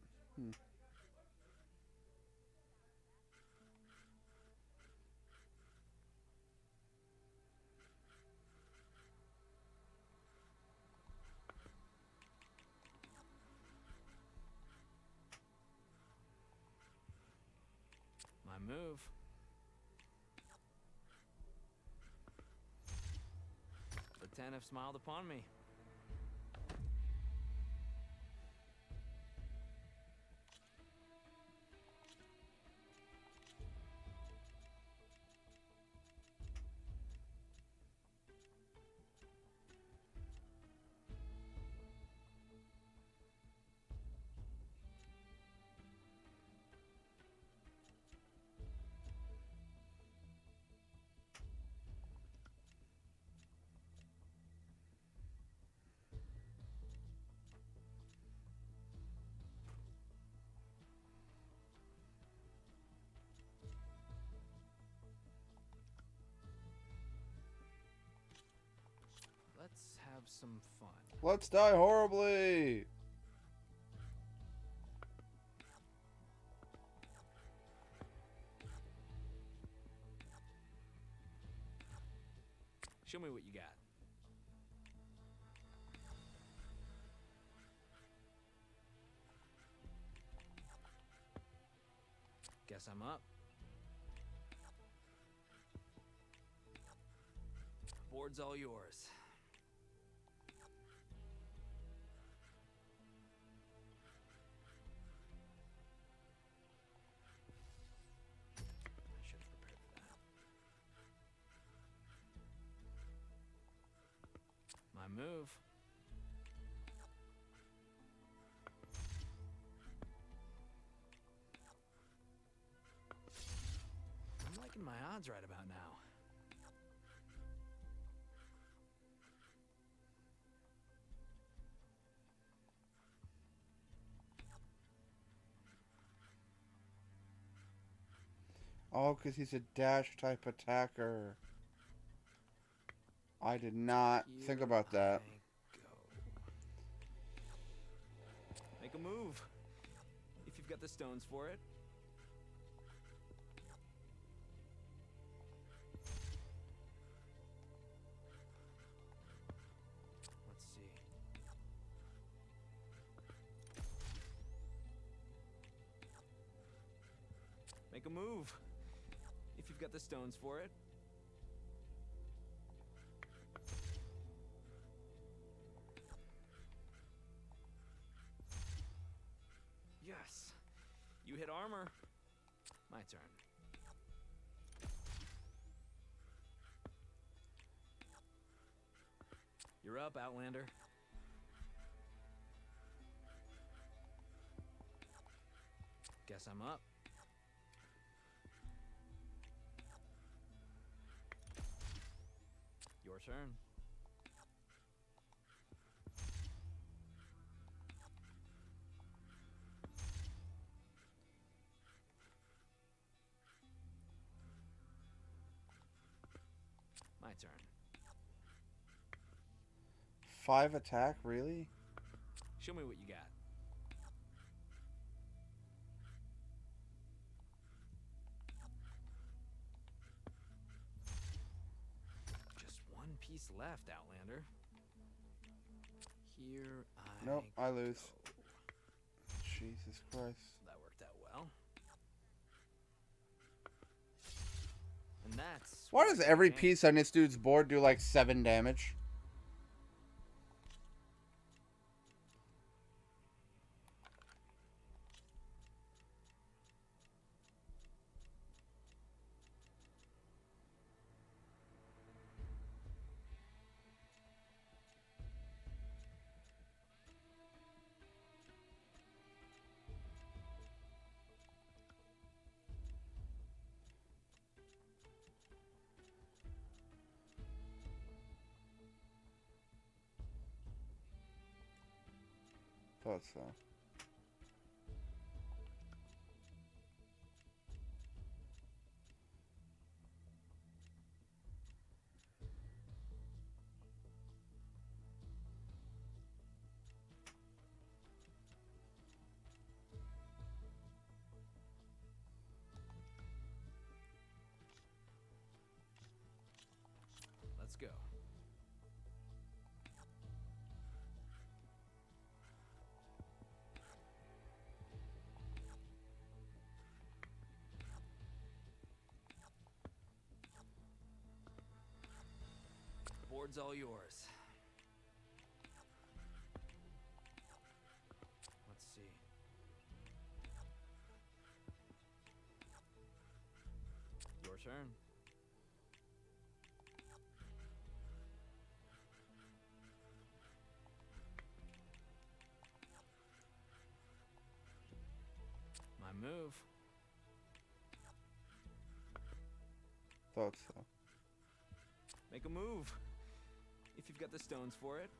My move. 10 have smiled upon me. Let's have some fun. Let's die horribly. Show me what you got. Guess I'm up. Board's all yours. I should have prepared for that. My move. I'm liking my odds right about now. Oh, because he's a dash type attacker. I did not think about that. Make a move. If you've got the stones for it. Let's see. Make a move. If you've got the stones for it. Yes. You hit armor. My turn. You're up, Outlander. Guess I'm up. Your turn. My turn. 5 attack, really? Show me what you got. Just one piece left, Outlander. Here I Nope, I lose. go. Jesus Christ. That worked out well. And that's Why does every piece on this dude's board do like 7 damage? Thought so. Let's go. Board's all yours. My move. Thought so. Make a move. If you've got the stones for it.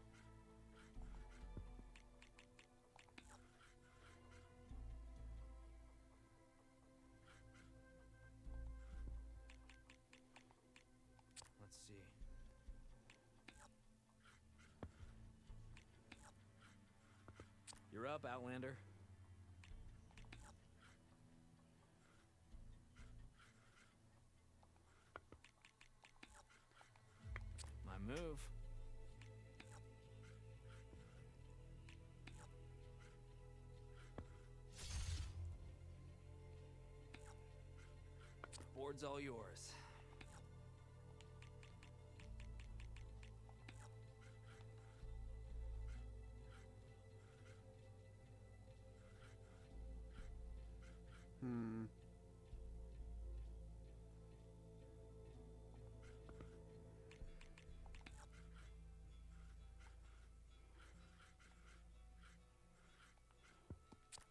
Let's see. You're up, Outlander. My move. Board's all yours.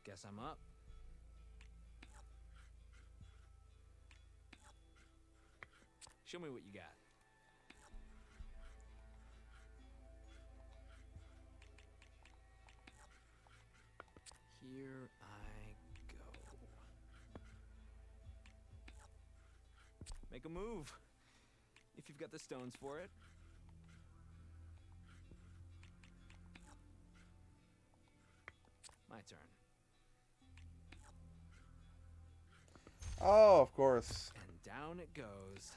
Guess I'm up. Show me what you got. Here I go. Make a move. If you've got the stones for it. My turn. Oh, of course. And down it goes.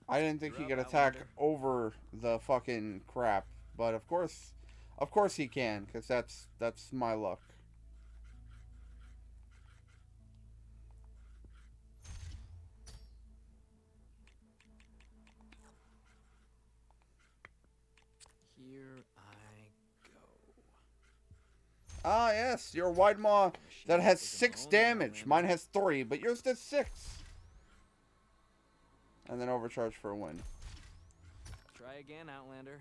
I didn't think he You're could up, attack Outlander. over the fucking crap, but of course he can, because that's my luck. Here I go. Ah, yes, your wide maw that has 6 damage. Mine has 3, but yours does 6. And then overcharge for a win. Try again, Outlander.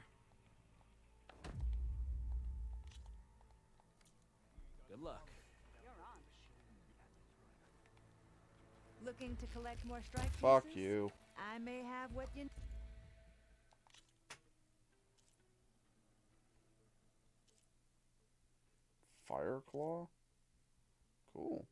Good luck. Looking to collect more strike pieces? Fuck you. I may have what you... Fire Claw? Cool.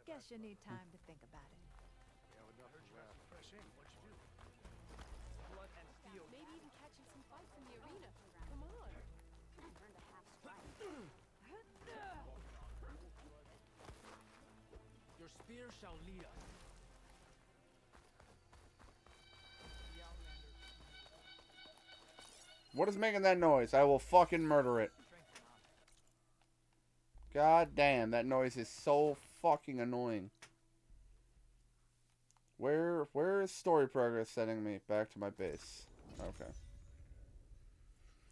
Guess you need time to think about it. Blood and steel. Maybe even catching some fights in the arena. Come on. Turn to half strike. Your spear shall lead us. What is making that noise? I will fucking murder it. God damn, that noise is so fucking annoying. Where is story progress sending me? Back to my base. Okay.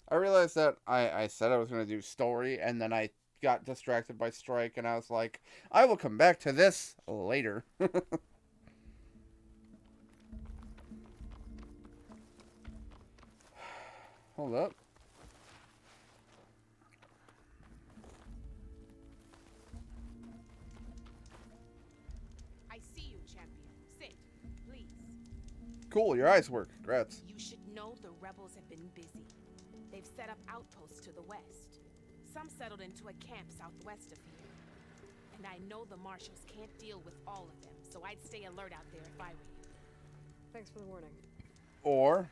I realized that I said I was going to do story, and then I got distracted by strike, and I was like, I will come back to this later. Hold up. I see you, champion. Sit, please. Cool, your eyes work. Congrats. You should know the rebels have been busy. They've set up outposts to the west. Some settled into a camp southwest of here. And I know the marshals can't deal with all of them, so I'd stay alert out there if I were you. Thanks for the warning. Or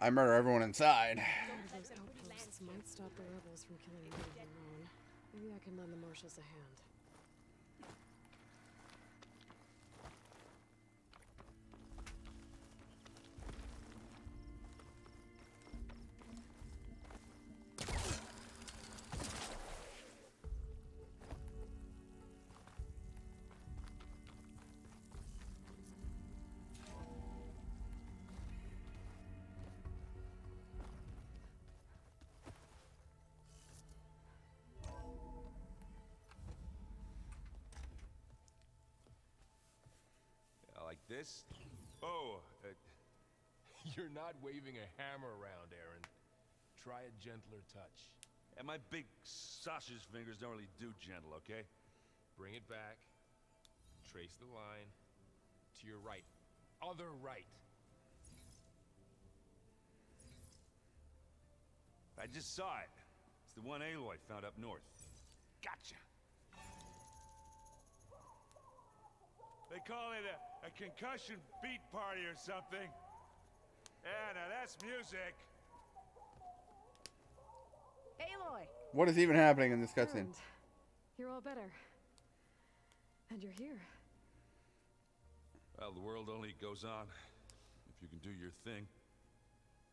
I murder everyone inside. One of those outposts might stop the rebels from killing me alone. Maybe I can lend the marshals a hand. Like this? Oh, you're not waving a hammer around, Aaron. Try a gentler touch. And my big sausage fingers don't really do gentle, okay? Bring it back. Trace the line. To your right. Other right. I just saw it. It's the one Aloy found up north. Gotcha. They call it a concussion beat party or something. Yeah, now that's music. Aloy! What is even happening in this cutscene? You're all better. And you're here. Well, the world only goes on if you can do your thing.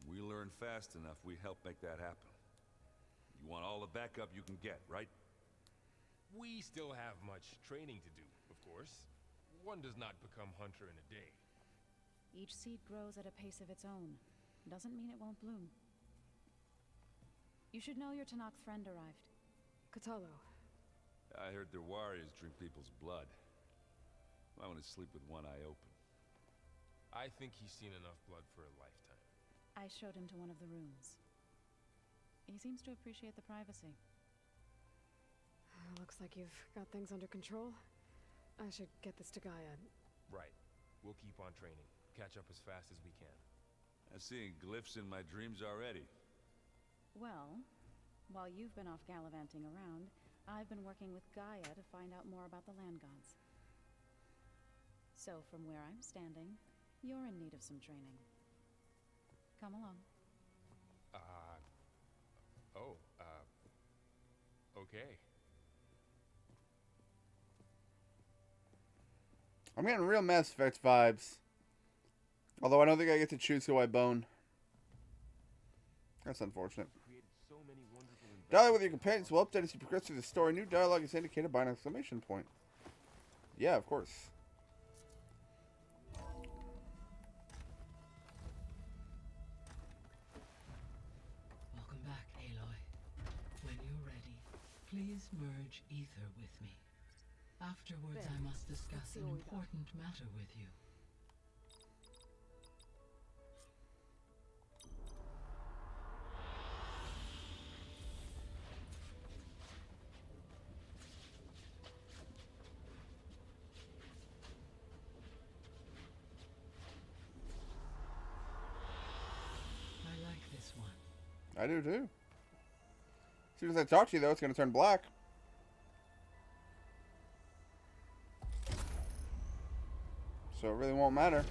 We learn fast enough, we help make that happen. You want all the backup you can get, right? We still have much training to do, of course. One does not become hunter in a day. Each seed grows at a pace of its own. Doesn't mean it won't bloom. You should know your Tanakh friend arrived. Katalo. I heard their warriors drink people's blood. I want to sleep with one eye open. I think he's seen enough blood for a lifetime. I showed him to one of the rooms. He seems to appreciate the privacy. Looks like you've got things under control. I should get this to Gaia. Right. We'll keep on training. Catch up as fast as we can. I'm seeing glyphs in my dreams already. Well, while you've been off gallivanting around, I've been working with Gaia to find out more about the land gods. So from where I'm standing, you're in need of some training. Come along. Okay. I'm getting real Mass Effect vibes. Although I don't think I get to choose who I bone. That's unfortunate. Dialogue with your companions will update as you progress through the story. New dialogue is indicated by an exclamation point. Yeah, of course. Welcome back, Aloy. When you're ready, please merge ether with me. Afterwards, I must discuss an important matter with you. I like this one. I do too. As soon as I talk to you, though, it's going to turn black. So it really won't matter.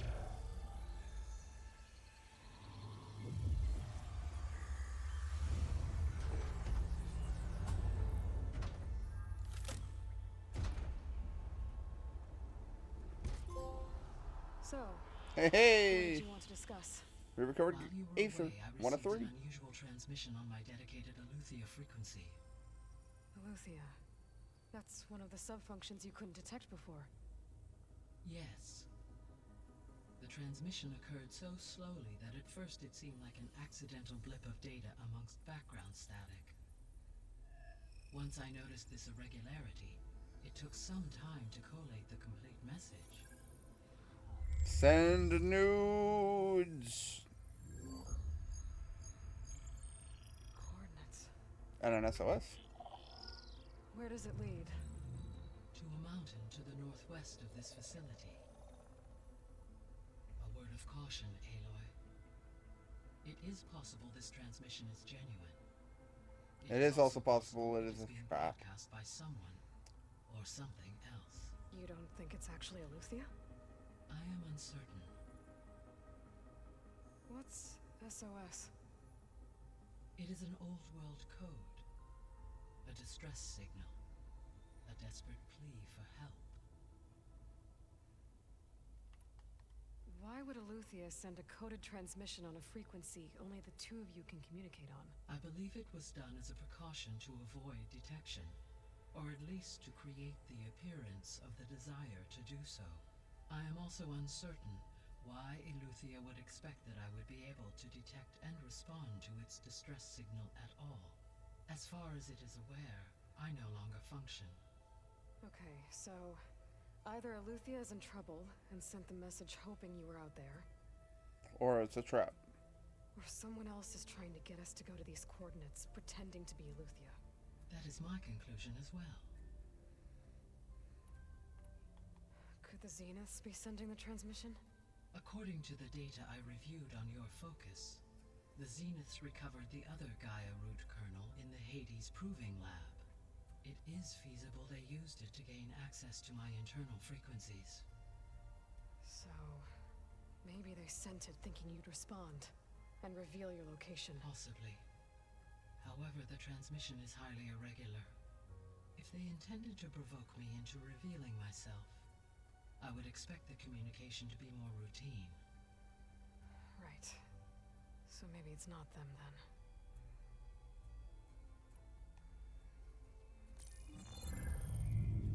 So, Hey, what hey! did you want to discuss? We recovered While you were Aether. away, I 1 of received 3. an unusual transmission on my dedicated Aletheia frequency. Aletheia. That's one of the sub-functions you couldn't detect before. Yes. The transmission occurred so slowly that at first it seemed like an accidental blip of data amongst background static. Once I noticed this irregularity, it took some time to collate the complete message. Send nudes. Coordinates. And an SOS. Where does it lead? To a mountain to the northwest of this facility. A word of caution, Aloy. It is possible this transmission is genuine. It is also possible it is a trap. Broadcast by someone or something else. You don't think it's actually Aletheia? I am uncertain. What's SOS. It is an old world code. A distress signal. A desperate plea for help. Why would Eleuthia send a coded transmission on a frequency only the two of you can communicate on? I believe it was done as a precaution to avoid detection, or at least to create the appearance of the desire to do so. I am also uncertain why Eleuthia would expect that I would be able to detect and respond to its distress signal at all. As far as it is aware, I no longer function. Okay, so either Eleuthia is in trouble and sent the message hoping you were out there, Or it's a trap. or someone else is trying to get us to go to these coordinates, pretending to be Eleuthia. That is my conclusion as well. Could the Zeniths be sending the transmission? According to the data I reviewed on your focus, the Zeniths recovered the other Gaia root kernel in the Hades Proving Lab. It is feasible they used it to gain access to my internal frequencies. So, maybe they sent it thinking you'd respond and reveal your location. Possibly. However, the transmission is highly irregular. If they intended to provoke me into revealing myself, I would expect the communication to be more routine. Right. So maybe it's not them then.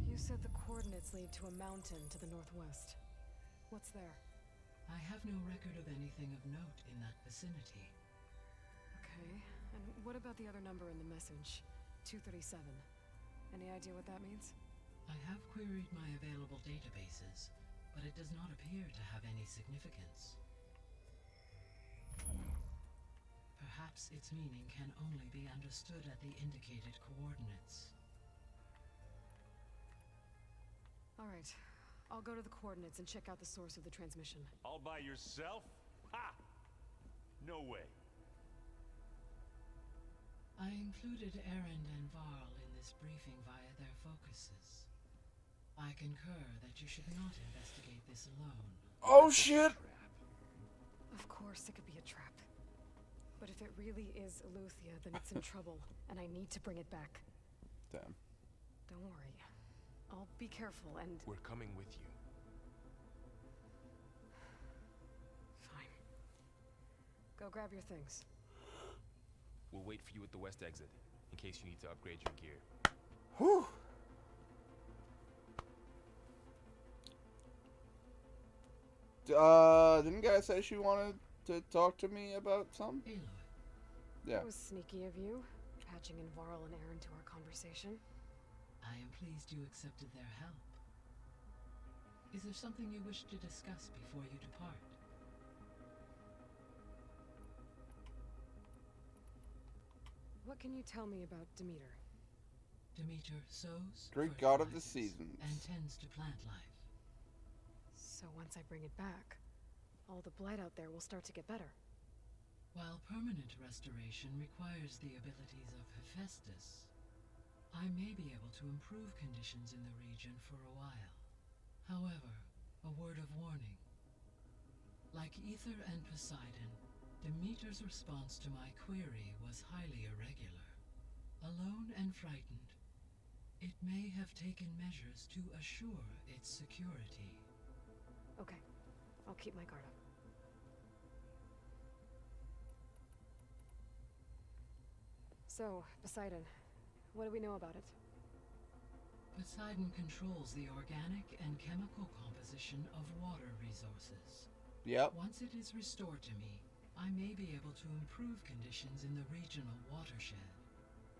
You said the coordinates lead to a mountain to the northwest. What's there? I have no record of anything of note in that vicinity. Okay, and what about the other number in the message? 237. Any idea what that means? I have queried my available databases, but it does not appear to have any significance. Perhaps its meaning can only be understood at the indicated coordinates. All right, I'll go to the coordinates and check out the source of the transmission. All by yourself? Ha! No way. I included Erend and Varl in this briefing via their focuses. I concur that you should not investigate this alone. Oh shit! Of course it could be a trap. But if it really is Eleuthia, then it's in trouble, and I need to bring it back. Damn. Don't worry. I'll be careful and... We're coming with you. Fine. Go grab your things. We'll wait for you at the west exit, in case you need to upgrade your gear. Whew! Didn't Gaia say she wanted to talk to me about something? Yeah. That was sneaky of you, patching in Varl and Aaron to our conversation. I am pleased you accepted their help. Is there something you wish to discuss before you depart? What can you tell me about Demeter? Demeter sows, Great god of the fertilizes, seasons. and tends to plant life. So once I bring it back, all the blight out there will start to get better. While permanent restoration requires the abilities of Hephaestus, I may be able to improve conditions in the region for a while. However, a word of warning. Like Ether and Poseidon, Demeter's response to my query was highly irregular. Alone and frightened, it may have taken measures to assure its security. Okay, I'll keep my guard up. So, Poseidon, what do we know about it? Poseidon controls the organic and chemical composition of water resources. Yep. Once it is restored to me, I may be able to improve conditions in the regional watershed.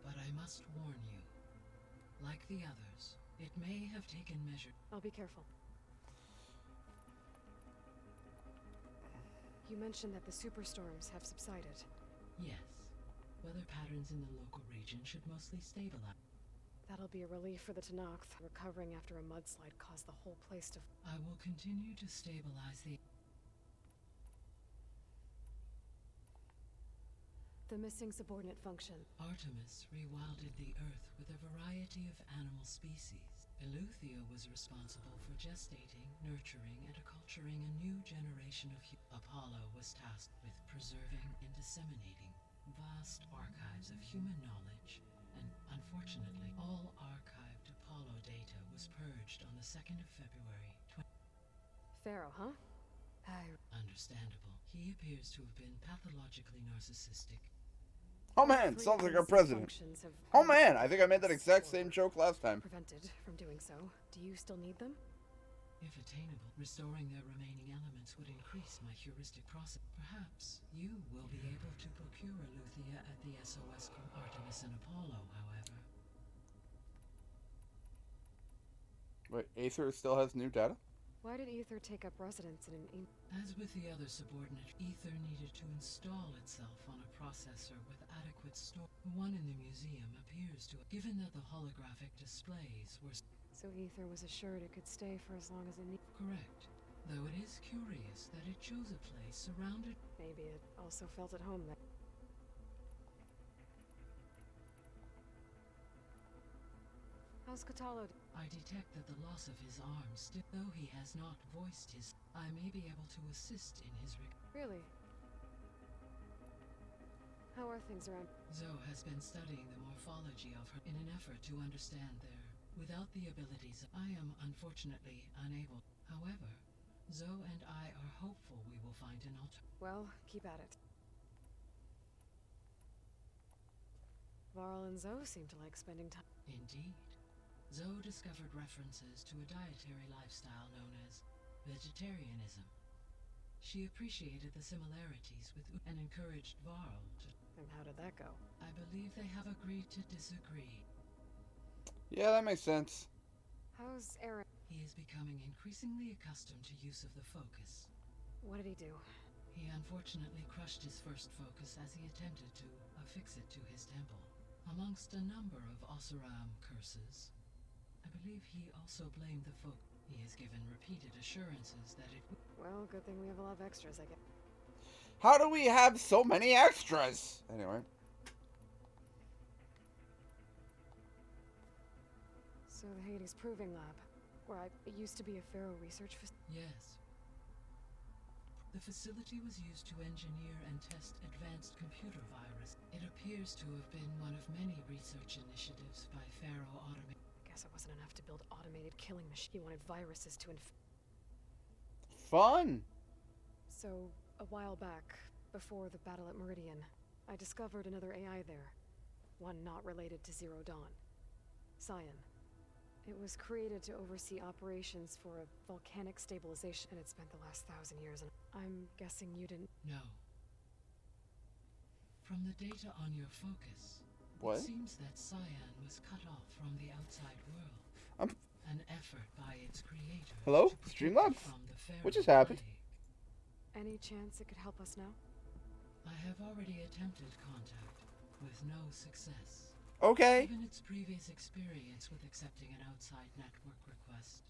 But I must warn you, like the others, it may have taken measure. I'll be careful. You mentioned that the superstorms have subsided. Yes. Weather patterns in the local region should mostly stabilize. That'll be a relief for the Tenakth. Recovering after a mudslide caused the whole place to... I will continue to stabilize the... The missing subordinate function. Artemis rewilded the Earth with a variety of animal species. Eleuthia was responsible for gestating, nurturing, and acculturating a new generation of Apollo was tasked with preserving and disseminating vast archives of human knowledge, and unfortunately, all archived Apollo data was purged on the 2nd of February. Pharaoh, huh? Understandable. He appears to have been pathologically narcissistic. Oh man, sounds like our president. Oh man, I think I made that exact same joke last time. Prevented from doing so. Do you still need them? If attainable, restoring their remaining elements would increase my heuristic process. Perhaps you will be able to procure Eleuthia at the SOS Artemis and Apollo, however. Wait, Aether still has new data? Why did Aether take up residence in an... As with the other subordinate, Aether needed to install itself on a processor with adequate storage. The one in the museum appears to have, given that the holographic displays were... So Aether was assured it could stay for as long as it needed. Correct. Though it is curious that it chose a place surrounded... Maybe it also felt at home then. How's Catalo? I detect that the loss of his arm still... Though he has not voiced his... I may be able to assist in his... Really? How are things around? Zoe has been studying the morphology of her in an effort to understand their... Without the abilities, I am unfortunately unable. However, Zoe and I are hopeful we will find an alternative. Well, keep at it. Varl and Zoe seem to like spending time. Indeed. Zoe discovered references to a dietary lifestyle known as vegetarianism. She appreciated the similarities with and encouraged Varl to... And how did that go? I believe they have agreed to disagree. Yeah, that makes sense. How's Aaron? He is becoming increasingly accustomed to use of the focus. What did he do? He unfortunately crushed his first focus as he attempted to affix it to his temple. Amongst a number of Oseram curses, I believe he also blamed the folk. He has given repeated assurances that it would... Well, good thing we have a lot of extras, I guess. How do we have so many extras? Anyway. So the Hades Proving Lab, where it used to be a Pharaoh research facility? Yes. The facility was used to engineer and test advanced computer virus. It appears to have been one of many research initiatives by Pharaoh Automate. Guess it wasn't enough to build automated killing machines. He wanted viruses to Fun! So, a while back, before the battle at Meridian, I discovered another AI there. One not related to Zero Dawn. Cyan. It was created to oversee operations for a volcanic stabilization, and it spent the last 1,000 years, and I'm guessing you didn't... No. From the data on your focus, what? It seems that Cyan was cut off from the outside world. An effort by its creator. Hello? Streamlabs? What just happened? Any chance it could help us now? I have already attempted contact, with no success. Okay. Given its previous experience with accepting an outside network request,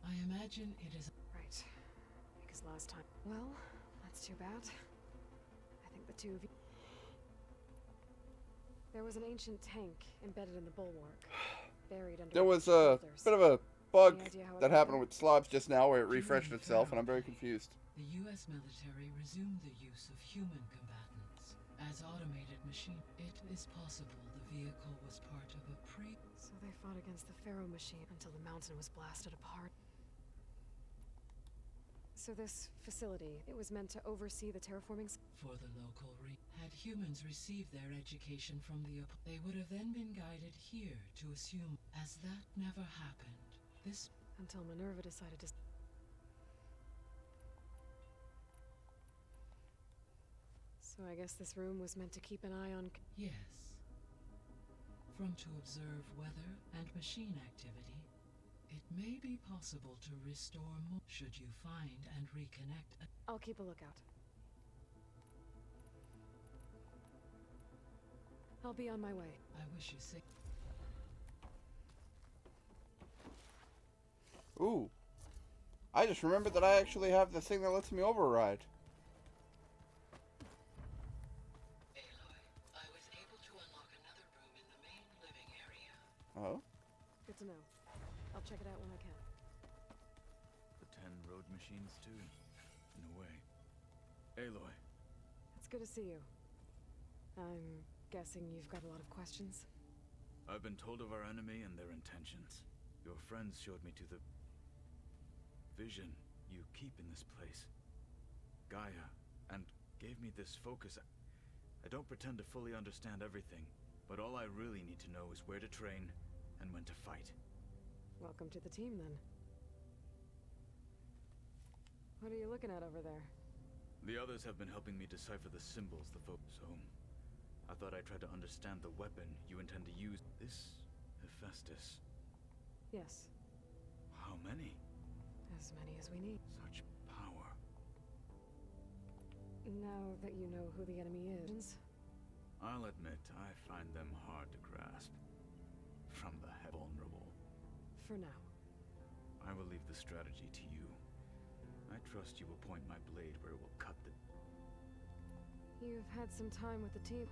I imagine it is... Right. Because last time... Well, that's too bad. I think the two of you... There was an ancient tank embedded in the bulwark, buried under... There was a bit of a bug that happened with Slobs just now where it refreshed itself, and I'm very confused. The U.S. military resumed the use of human combatants as automated machine. It is possible the vehicle was part of a So they fought against the Pharaoh machine until the mountain was blasted apart. So this facility, it was meant to oversee the terraforming... For the local had humans received their education from the... They would have then been guided here to assume... As that never happened, this... Until Minerva decided to... So I guess this room was meant to keep an eye on... Yes. From to observe weather and machine activity, it may be possible to restore more should you find and reconnect... I'll keep a lookout. I'll be on my way. I wish you safe. Ooh. I just remembered that I actually have the thing that lets me override. Aloy, I was able to unlock another room in the main living area. Oh? Good to know. check it out when I can. The 10 road machines, too, in a way. Aloy. It's good to see you. I'm guessing you've got a lot of questions? I've been told of our enemy and their intentions. Your friends showed me to the vision you keep in this place, Gaia, and gave me this focus. I don't pretend to fully understand everything, but all I really need to know is where to train and when to fight. Welcome to the team, then. What are you looking at over there? The others have been helping me decipher the symbols the so I thought I'd try to understand the weapon you intend to use. This Hephaestus. Yes. How many? As many as we need. Such power. Now that you know who the enemy is... I'll admit, I find them hard to grasp. From the vulnerable. For now. I will leave the strategy to you. I trust you will point my blade where it will cut the... You've had some time with the team.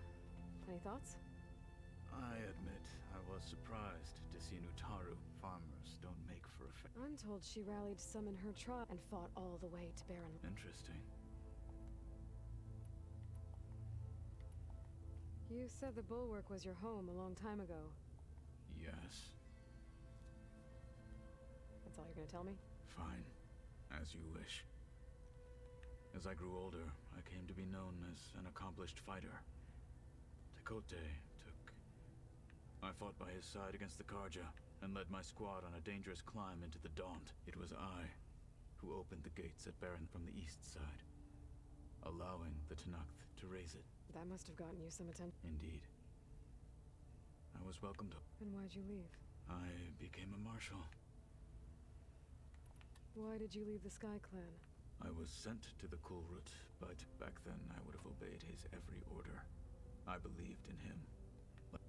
Any thoughts? I admit, I was surprised to see Nutaru. Farmers don't make for a I'm told she rallied some in her tribe and fought all the way to Baron. Interesting. You said the Bulwark was your home a long time ago. Yes. That's all you're gonna tell me? Fine. As you wish. As I grew older, I came to be known as an accomplished fighter. Tekote I fought by his side against the Karja, and led my squad on a dangerous climb into the Daunt. It was I who opened the gates at Baron from the east side, allowing the Tenakth to raise it. That must have gotten you some attention. Indeed. I was welcomed. And why'd you leave? I became a marshal. Why did you leave the Sky Clan? I was sent to the Kulrut, but back then I would have obeyed his every order. I believed in him.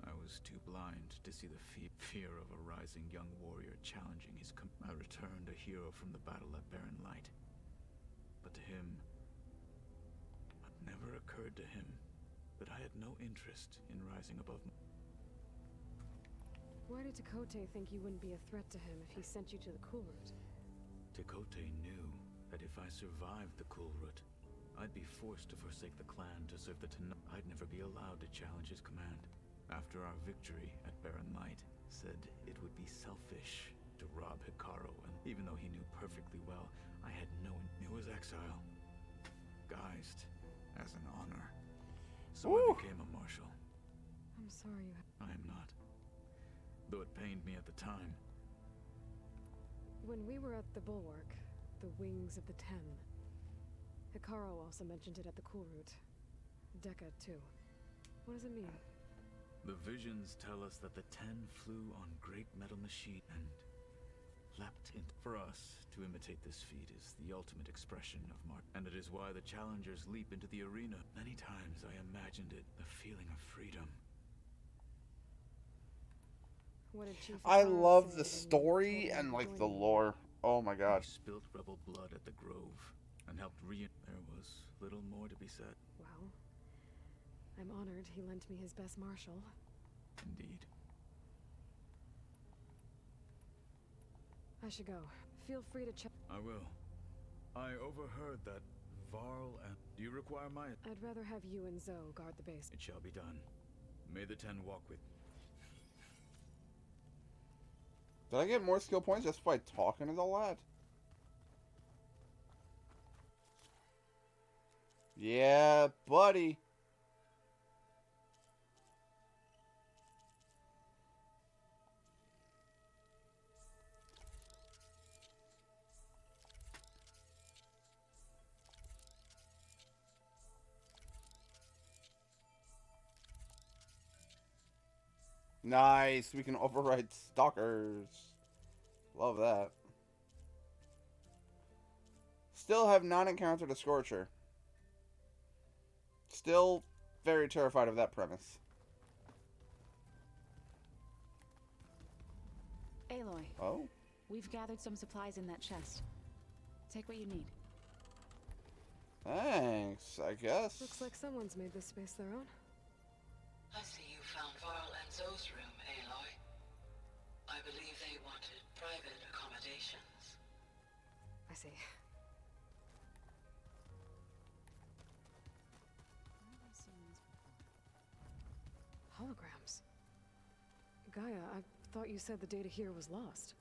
I was too blind to see the fear of a rising young warrior challenging his I returned a hero from the battle at Barren Light. But to him, it never occurred to him that I had no interest in rising above. Why did Tekote think you wouldn't be a threat to him if he sent you to the Kulrut? Tekote knew that if I survived the Kulrut, I'd be forced to forsake the clan to serve the Tenakth. I'd never be allowed to challenge his command. After our victory at Barren Light, said it would be selfish to rob Hikaru, and even though he knew perfectly well, I had no... It was exile, guised as an honor. So I became a marshal. I'm sorry you... I am not. Though it pained me at the time. When we were at the Bulwark, the Wings of the Ten, Hikaru also mentioned it at the Kulrut. Dekka, too. What does it mean? The visions tell us that the 10 flew on great metal machine and leapt in. For us, to imitate this feat is the ultimate expression of Mark, and it is why the challengers leap into the arena. Many times I imagined it, the feeling of freedom. What did Chief I love the story and like the lore. Oh my god. He spilled rebel blood at the Grove and helped There was little more to be said. Well, I'm honored he lent me his best marshal. Indeed. I should go. Feel free to check. I will. I overheard that Varl and... Do you require my... I'd rather have you and Zoe guard the base. It shall be done. May the 10 walk with... Did I get more skill points just by talking to the lad? Yeah, buddy. Nice. We can override stalkers. Love that. Still have not encountered a Scorcher. Still very terrified of that premise. Aloy. Oh? We've gathered some supplies in that chest. Take what you need. Thanks, I guess. Looks like someone's made this space their own. I see you found Varl and Zoe's room, Aloy. I believe they wanted private see. Where have I seen these before? Holograms. Gaia, I thought you said the data here was lost.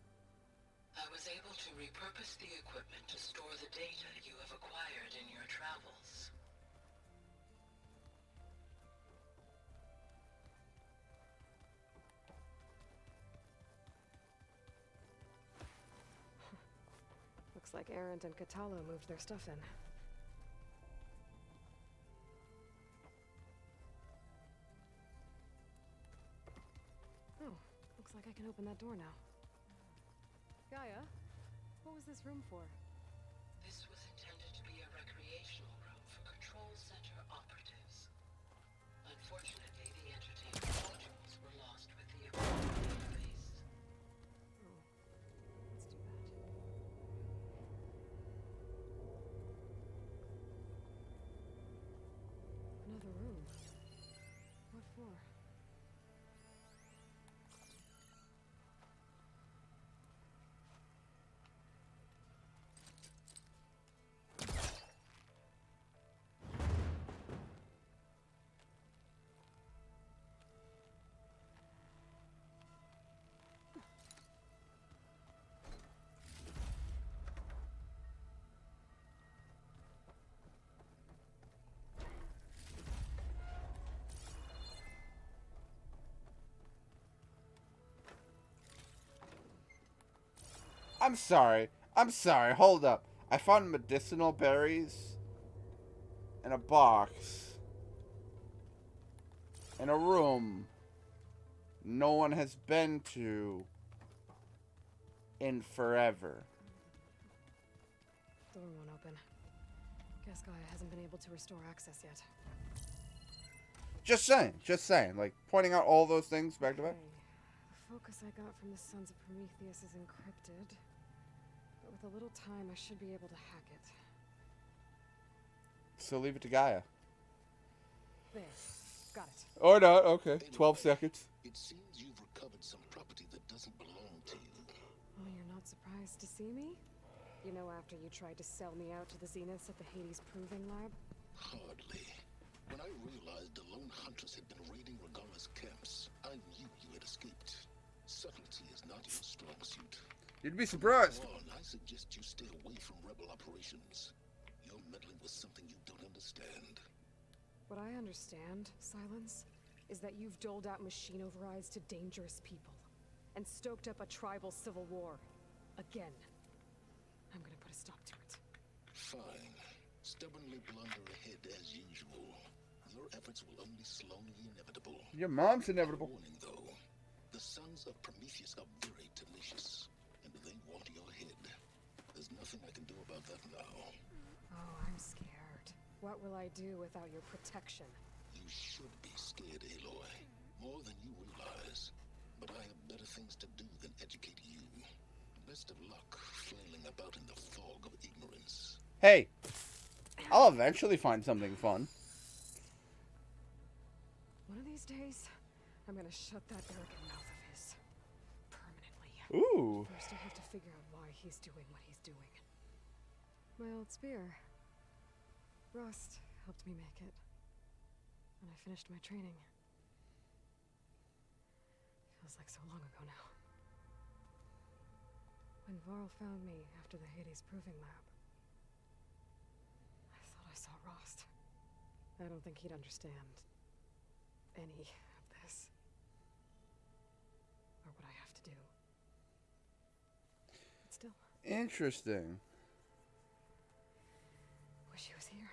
I was able to repurpose the equipment to store the data you have acquired in your travels. Looks like Arendt and Katalo moved their stuff in. Oh, looks like I can open that door now. Gaia, what was this room for? This was intended to be a recreational room for Control Center operatives. Unfortunately, the entertainment modules were lost with the equipment database. Oh, let's do that. Another room. What for? I'm sorry. I'm sorry. Hold up. I found medicinal berries in a box in a room no one has been to in forever. Door won't open. Guess Gaia hasn't been able to restore access yet. Just saying. Like, pointing out all those things back to back. The focus I got from the Sons of Prometheus is encrypted. But with a little time, I should be able to hack it. So leave it to Gaia. There. Got it. Or not. Okay. 12 seconds. It seems you've recovered some property that doesn't belong to you. Oh, you're not surprised to see me? You know, after you tried to sell me out to the Zeniths at the Hades Proving Lab? Hardly. When I realized the lone huntress had been raiding Regala's camps, I knew you had escaped. Subtlety is not your strong suit. You'd be surprised. From now on, I suggest you stay away from rebel operations. You're meddling with something you don't understand. What I understand, Silence, is that you've doled out machine overrides to dangerous people and stoked up a tribal civil war. Again. I'm gonna put a stop to it. Fine. Stubbornly blunder ahead as usual. Your efforts will only slow the inevitable. Your mom's inevitable. Warning, though. The Sons of Prometheus are very tenacious, and they want your head. There's nothing I can do about that now. Oh, I'm scared. What will I do without your protection? You should be scared, Aloy. More than you realize. But I have better things to do than educate you. Best of luck flailing about in the fog of ignorance. Hey, I'll eventually find something fun. One of these days, I'm gonna shut that arrogant mouth of his. Permanently. Ooh. First, I have to figure out why he's doing what he's doing. My old spear. Rust helped me make it. And I finished my training. Feels like so long ago now. When Varl found me after the Hades Proving Lab, I thought I saw Rost. I don't think he'd understand any of this. Or what I have to do. But still. Interesting. Wish he was here.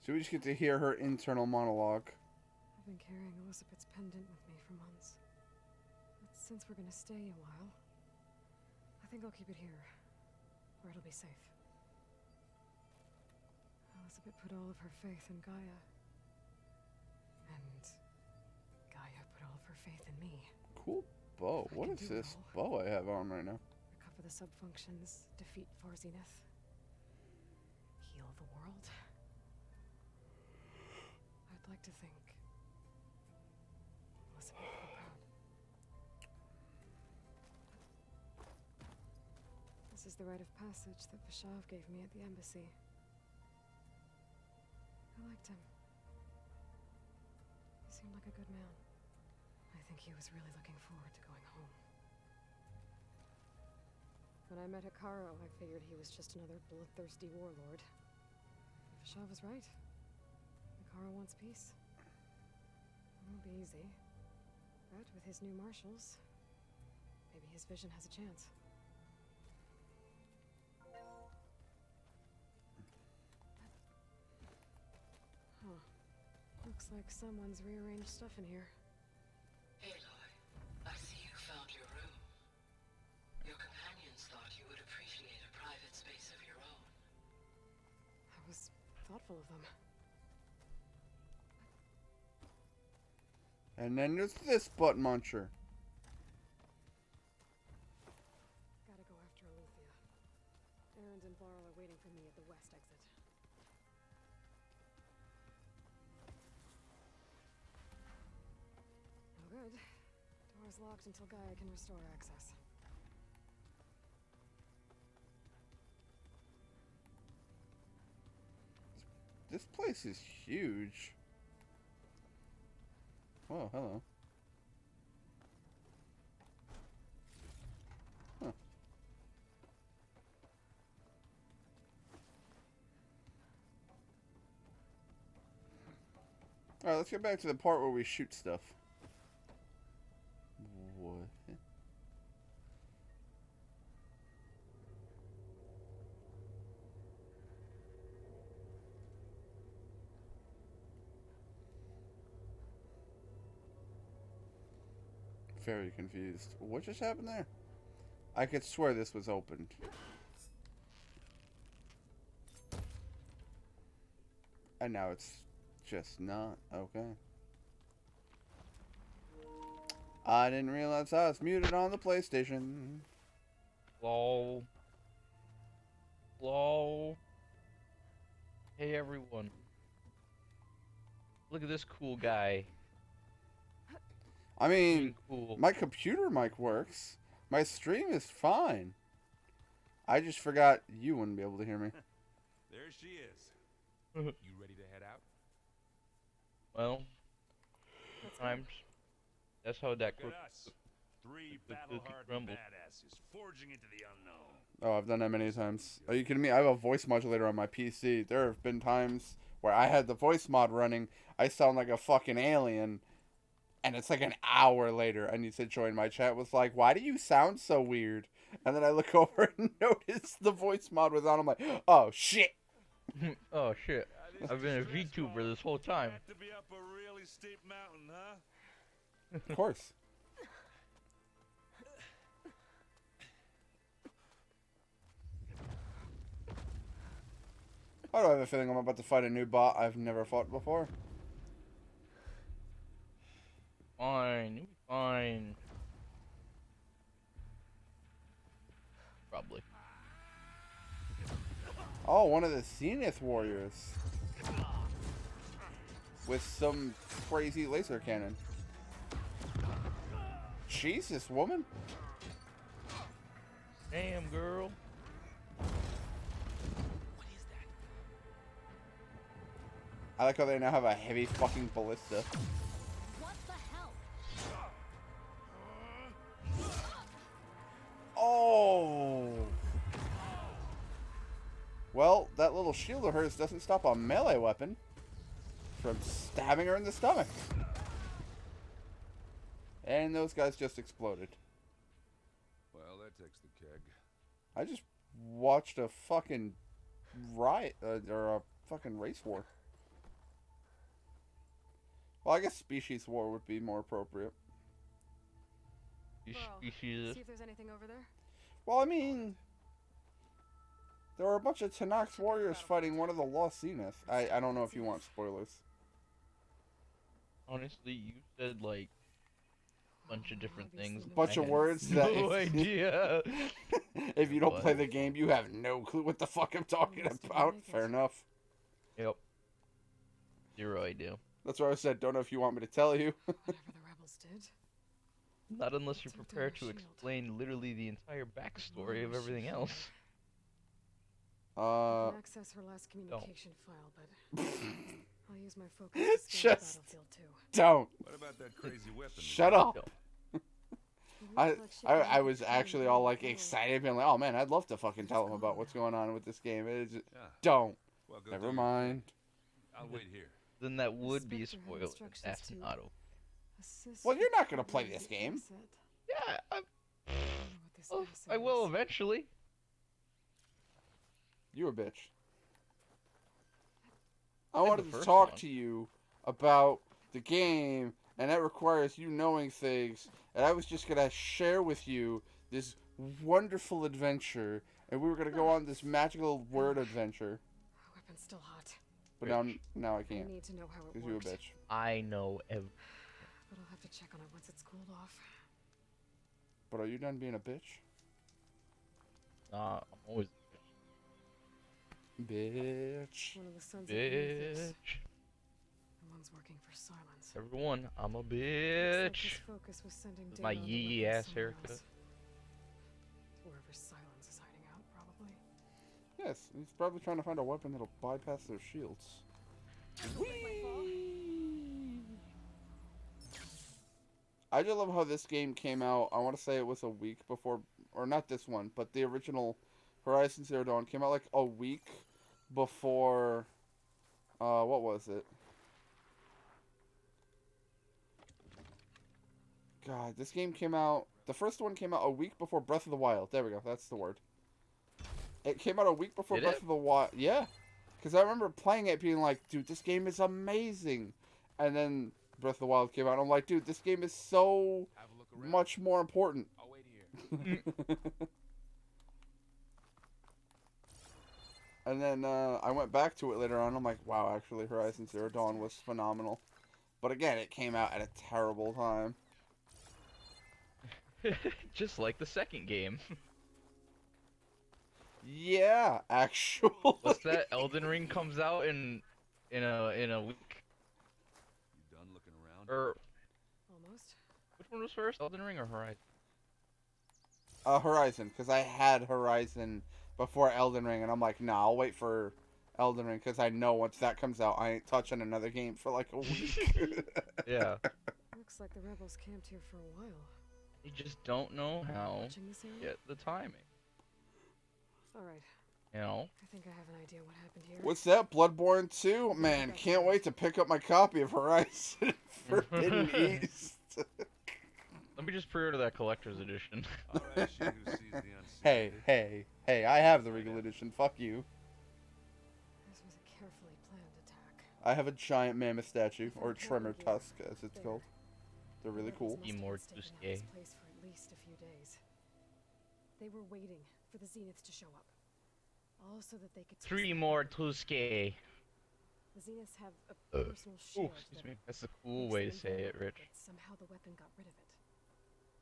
So we just get to hear her internal monologue. I've been carrying Elizabeth's pendant with me for months. But since we're gonna stay a while, I think I'll keep it here, where it'll be safe. Elizabeth put all of her faith in Gaia. And Gaia put all of her faith in me. Cool bow. What is this bow I have on right now? Recover the subfunctions, defeat Far Zenith, heal the world. I'd like to think Elizabeth would be proud. This is the rite of passage that Vashav gave me at the embassy. I liked him. He seemed like a good man. I think he was really looking forward to going home. When I met Hikaru, I figured he was just another bloodthirsty warlord. Vashav was right. Hikaru wants peace. It won't be easy. But with his new marshals, maybe his vision has a chance. Huh. Looks like someone's rearranged stuff in here. Aloy, I see you found your room. Your companions thought you would appreciate a private space of your own. That was thoughtful of them. And then there's this butt muncher. Gotta go after Aletheia. Erend and Varl are waiting for me at the west exit. No good. Door's locked until Gaia can restore access. This place is huge. Oh, hello. Huh. Alright, let's get back to the part where we shoot stuff. What? Very confused. What just happened there? I could swear this was opened. And now it's just not. Okay. I didn't realize I was muted on the PlayStation. Lol. Lol. Hey everyone. Look at this cool guy. I mean, cool. My computer mic works. My stream is fine. I just forgot you wouldn't be able to hear me. There she is. You ready to head out? Well, sometimes that's how that Look at us. Three battle-hardened grumbles. badasses forging into the unknown. Oh, I've done that many times. Are you kidding me? I have a voice modulator on my PC. There have been times where I had the voice mod running. I sound like a fucking alien. And it's like an hour later, and you said join my chat was like, why do you sound so weird? And then I look over and notice the voice mod was on. I'm like, oh shit. Oh shit. I've been a VTuber this whole time. Had to be up a really steep mountain, huh? Of course. Why do I have a feeling I'm about to fight a new bot I've never fought before? Fine, you'll be fine. Probably. Oh, one of the Zenith warriors. With some crazy laser cannon. Jesus, woman. Damn, girl. I like how they now have a heavy fucking ballista. What the hell? Oh! Well, that little shield of hers doesn't stop a melee weapon from stabbing her in the stomach. And those guys just exploded. Well, that takes the keg. I just watched a fucking riot, or a fucking race war. Well, I guess species war would be more appropriate. Species. See if there's anything over there. Well, I mean, there were a bunch of Tanakh warriors fighting one of the Lost Zenith. I don't know if you want spoilers. Honestly, you said like a bunch of different things. Bunch of words that No idea. If you don't play the game, you have no clue what the fuck I'm talking about. Fair enough. Yep. Zero idea. That's why I said, don't know if you want me to tell you. Whatever the rebels did, Not unless you're It's within prepared her to shield. explain literally the entire backstory of everything else. I can access her last communication file, but I'll use my focus to scan the Just battlefield too. don't. What about that crazy weapon? Shut up. I was actually all like excited, being like, oh man, I'd love to fucking tell him about what's going on with this game. It's just, don't. Well, go Never do your mind. thing. I'll wait here. Then that would be a spoiler. That's an auto. Well, you're not gonna play this game. Yeah, I will eventually. You a bitch. I Played wanted the to first talk one. to you about the game, and that requires you knowing things, and I was just gonna share with you this wonderful adventure, and we were gonna go on this magical word adventure. Weapon's still hot. But now I can't. I need to know how it Because you a works. bitch. I know But I'll have to check on it once it's cooled off. But are you done being a bitch? I'm always Bitch. One of the sons of bitch. The one's working for Silence. Everyone, I'm a Looks like bitch. his focus was sending With data my on the yee weapon ass somewhere haircut. else. Wherever Silence is hiding out, probably. Yes, he's probably trying to find a weapon that'll bypass their shields. I just love how this game came out. I want to say it was a week before, or not this one, but the original Horizon Zero Dawn came out like a week before. What was it? God, this game came out. The first one came out a week before Breath of the Wild. There we go. That's the word. It came out a week before Did Breath it? of the Wild. Yeah. Because I remember playing it being like, dude, this game is amazing. And then Breath of the Wild came out. And I'm like, dude, this game is so much more important. I'll wait here. And then I went back to it later on. I'm like, wow, actually, Horizon Zero Dawn was phenomenal. But again, it came out at a terrible time. Just like the second game. Yeah, actually. What's that? Elden Ring comes out in a week. You done looking around? Or Almost. which one was first? Elden Ring or Horizon? Horizon, because I had Horizon before Elden Ring, and I'm like, nah, I'll wait for Elden Ring, because I know once that comes out, I ain't touching another game for like a week. Yeah. Looks like the rebels camped here for a while. You just don't know how Watching this to area? get the timing. Alright. You know? I think I have an idea what happened here. What's that, Bloodborne 2? Man, can't wait to pick up my copy of Horizon Forbidden East. Let me just pre-order that collector's edition. Alright, she who sees the unseen. Hey, I have the Regal Edition, fuck you. This was a carefully planned attack. I have a giant mammoth statue, or tremor tusk, as it's called. They're really cool. This place for at least a few days. They were waiting for the Zeniths to show up. All so that they could 3 more Tuesday. The Zeniths have a personal shield. Excuse me. That's a cool way to say it, Rich. But somehow the weapon got rid of it.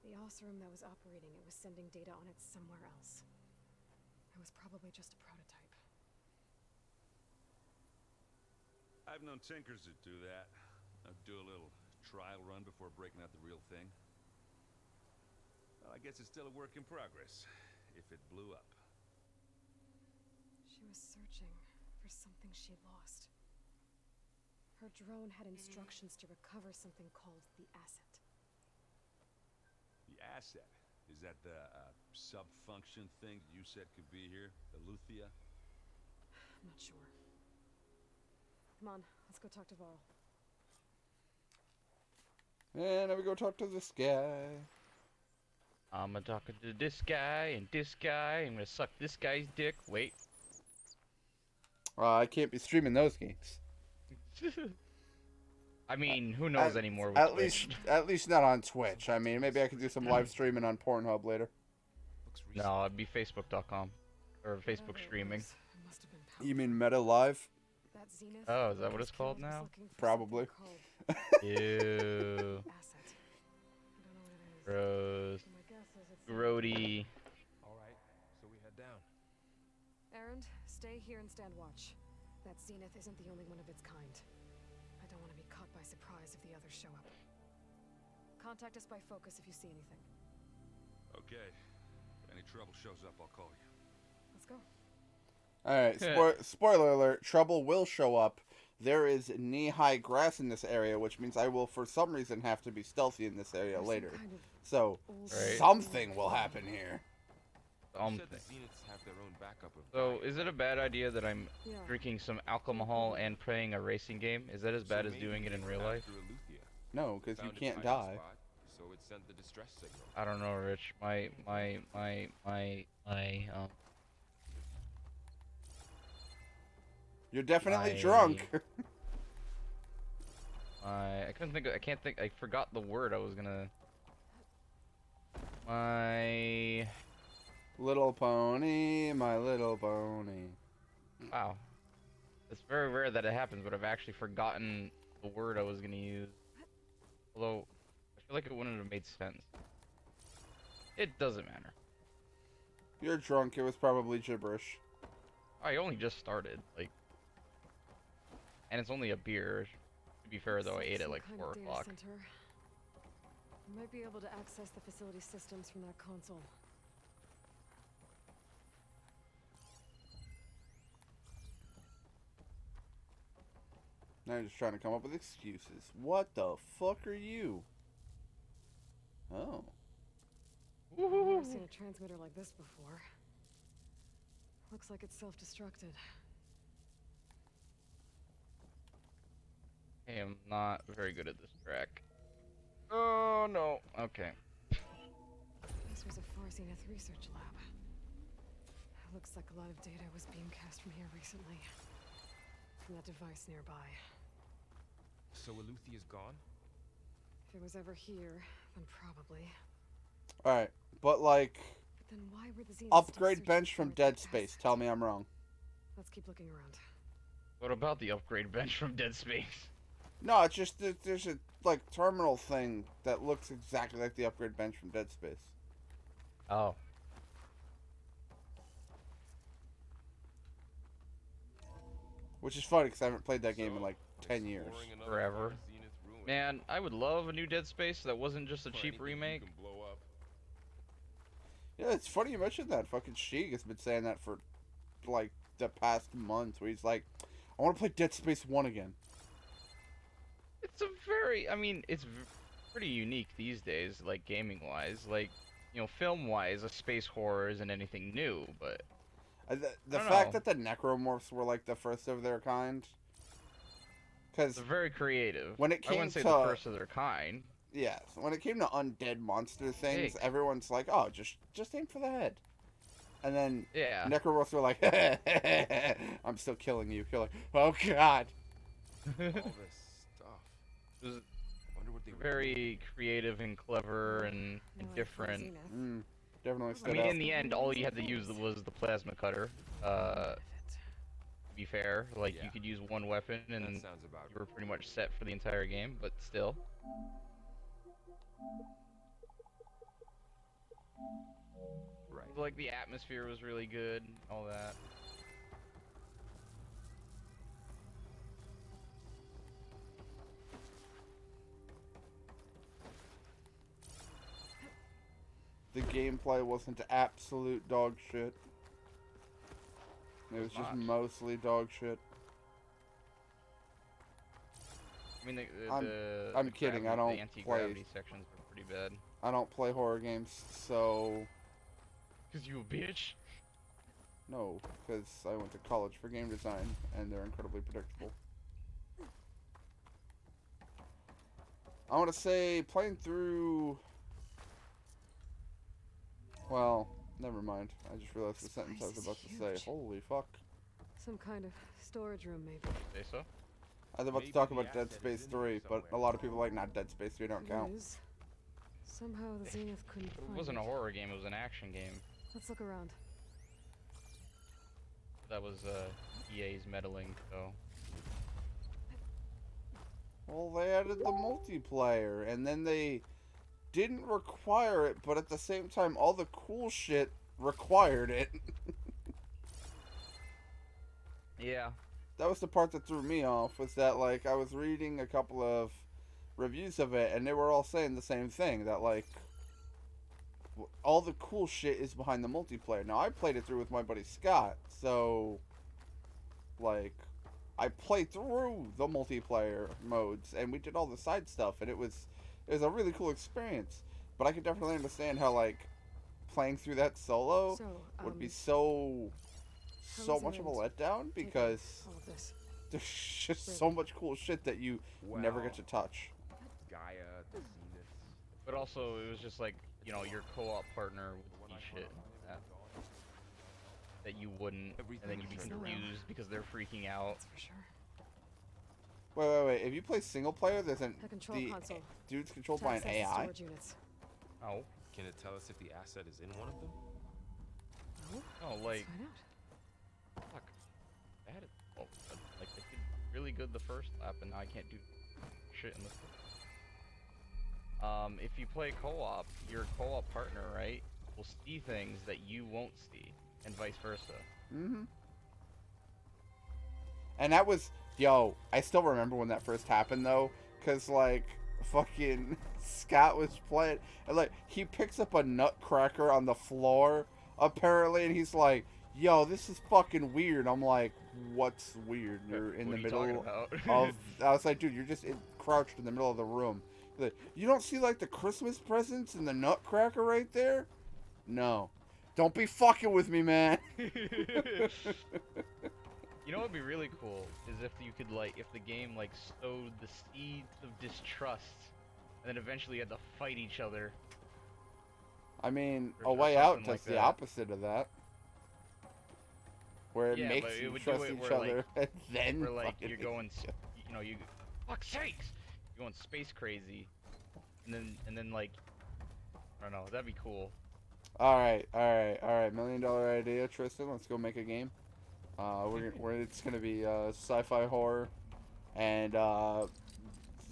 The Osram that was operating it was sending data on it somewhere else. It was probably just a prototype. I've known tinkers that do that. I'd do a little trial run before breaking out the real thing. Well, I guess it's still a work in progress, if it blew up. She was searching for something she lost. Her drone had instructions to recover something called the asset. The asset? Is that the sub-function thing you said could be here? The Luthia? I'm not sure. Come on, let's go talk to Varl. And now we go talk to this guy. I'm gonna talk to this guy and this guy. I'm gonna suck this guy's dick. Wait. I can't be streaming those games. I mean, who knows anymore with at Twitch. least not on Twitch. I mean, maybe I could do some live streaming on Pornhub later. No, it'd be Facebook.com. Or Facebook streaming. You mean Meta Live? Oh, is that what it's called now? Probably. Ew. Gross. Grody. Alright, so we head down. Erend, stay here and stand watch. That Zenith isn't the only one of its kind. I don't want to be caught by surprise if the others show up. Contact us by focus if you see anything. Okay. If any trouble shows up, I'll call you. Let's go. Alright, spoiler alert, trouble will show up. There is knee-high grass in this area, which means I will, for some reason, have to be stealthy in this area later. So, something will happen here. Something. So, is it a bad idea that I'm drinking some alcohol and playing a racing game? Is that as bad as doing it in real life? No, because you can't die. So it sent the distress signal. I don't know, Rich. You're definitely drunk. I couldn't think. I can't think. I forgot the word I was gonna. My little pony, my little pony. Wow, it's very rare that it happens, but I've actually forgotten the word I was gonna use. Although I feel like it wouldn't have made sense. It doesn't matter. You're drunk. It was probably gibberish. I only just started, like, and it's only a beer. To be fair, though, I ate at like 4 o'clock. You might be able to access the facility systems from that console. Now you're just trying to come up with excuses. What the fuck are you? Oh. I've never seen a transmitter like this before. Looks like it's self-destructed. I am not very good at this track. Oh no. Okay. This was a Far Zenith research lab. Looks like a lot of data was beamcast from here recently. From that device nearby. So Eleuthea's gone? If it was ever here, then probably. Alright, but like... But then why were the Zeniths upgrade bench from Dead Space. Tell me I'm wrong. Let's keep looking around. What about the upgrade bench from Dead Space? No, it's just that there's a like terminal thing that looks exactly like the upgrade bench from Dead Space. Oh. Which is funny because I haven't played that game in like 10 years. Forever. Man, I would love a new Dead Space that wasn't just a cheap remake. Yeah, it's funny you mentioned that. Fucking Sheik has been saying that for like the past month, where he's like, I want to play Dead Space 1 again. It's a very, I mean, it's pretty unique these days, like gaming-wise. Like, you know, film-wise, a space horror isn't anything new, but... The fact that the necromorphs were like the first of their kind, because they're very creative. When it came I wouldn't say to the first of their kind. Yes, when it came to undead monster things, everyone's like, "Oh, just aim for the head," and then necromorphs were like, "I'm still killing you." You're like, "Oh God." All this stuff. It was very creative and clever and different. Definitely. I mean, in the end, all you had to use was the plasma cutter. To be fair, like you could use one weapon and you were pretty much set for the entire game. But still. Right. Like the atmosphere was really good, all that. The gameplay wasn't absolute dog shit. It was just mostly dog shit. I mean, I'm kidding. I don't the anti-gravity sections were pretty bad. I don't play horror games, so. Cause you a bitch. No, because I went to college for game design, and they're incredibly predictable. I want to say playing through. Well, never mind. I just realized the sentence I was about to say. Holy fuck. Some kind of storage room, maybe. Say so? I was about to talk about Dead Space 3, but a lot of people are like, not Dead Space 3 don't count. Somehow the Zenith couldn't find it. It wasn't a horror game, it was an action game. Let's look around. That was EA's meddling, so. Well, they added the multiplayer, and then they didn't require it, but at the same time, all the cool shit required it. Yeah. That was the part that threw me off, was that, like, I was reading a couple of reviews of it, and they were all saying the same thing, that like all the cool shit is behind the multiplayer. Now I played it through with my buddy Scott, so like I played through the multiplayer modes and we did all the side stuff, and it was a really cool experience. But I could definitely understand how like playing through that solo would be so much of a letdown, because there's just so much cool shit that you never get to touch. Gaia, the Zenith. But also, it was just like, you know, your co-op partner would see shit that you wouldn't, and then you'd be confused because they're freaking out. That's for sure. Wait. If you play single player, there's the console. Dude's controlled by an AI. Oh. Can it tell us if the asset is in one of them? Oh, like. Fuck. I had it. Well, like, they did really good the first lap, and now I can't do shit in this. If you play co-op, your co-op partner, right, will see things that you won't see, and vice versa. Mm-hmm. And that was, yo, I still remember when that first happened, though, because, like, fucking Scott was playing, and, like, he picks up a nutcracker on the floor, apparently, and he's like, yo, this is fucking weird. I'm like, what's weird? You're in the middle of... I was like, dude, you're just crouched in the middle of the room. Like, you don't see, like, the Christmas presents and the nutcracker right there? No. Don't be fucking with me, man. You know what would be really cool is if you could, like, if the game, like, sowed the seeds of distrust, and then eventually you had to fight each other. I mean, A Way Out does like the that. opposite of that. Where it Yeah, makes but it you would trust do it each where, other, like, and then where, like, fucking you're hate going, each other. you know, you, fuck's sakes! You're going space crazy, and then, like, I don't know, that'd be cool. Alright, $1 million idea, Tristan, let's go make a game. It's gonna be sci-fi horror, and I'm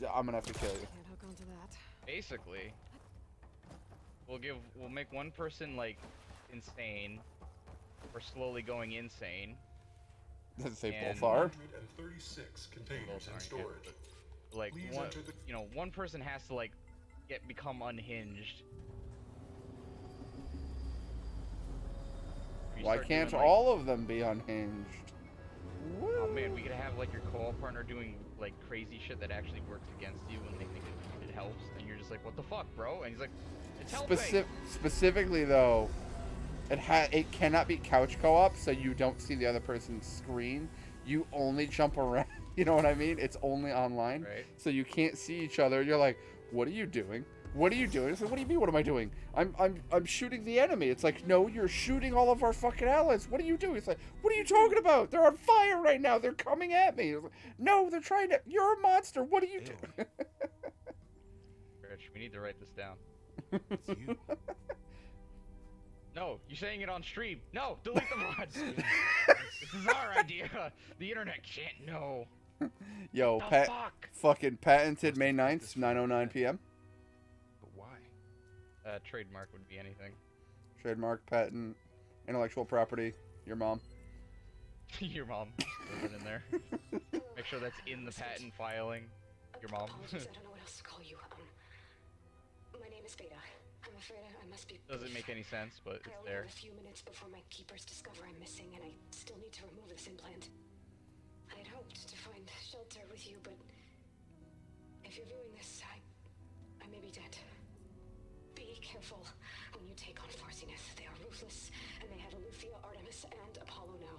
gonna have to kill you. Can't hook onto that. Basically, we'll make one person, like, insane, or slowly going insane. Doesn't say and both are. 136 containers in storage. Like, Please one, enter the... you know, one person has to, like, become unhinged. Why can't all of them be unhinged? Oh man, we could have, like, your co-op partner doing, like, crazy shit that actually works against you when they think it helps, and you're just like, what the fuck, bro? And he's like, it's helping! Specifically, though, it cannot be couch co-op, so you don't see the other person's screen. You only jump around, you know what I mean? It's only online, right. So you can't see each other. You're like, what are you doing? What are you doing? It's like, what do you mean, what am I doing? I'm shooting the enemy. It's like, no, you're shooting all of our fucking allies. What are you doing? It's like, what are you talking about? They're on fire right now. They're coming at me. It's like, no, they're trying to... You're a monster. What are you doing? Rich, we need to write this down. It's you. No, you're saying it on stream. No, delete the mods. This is our idea. The internet can't know. Yo, fucking patented May 9th, 9:09 p.m. But why? Trademark would be anything. Trademark, patent, intellectual property, your mom. Your mom. Put it in there. Make sure that's in the patent filing. Your mom. Apologies, I don't know what else to call you. My name is Beta. I'm afraid I must be... Doesn't make any sense, but it's there. I only have a few minutes before my keepers discover I'm missing, and I still need to remove this implant. I had hoped to find shelter with you, but if you're viewing this, I may be dead. Be careful when you take on Farsineth. They are ruthless, and they have Aletheia, Artemis, and Apollo now.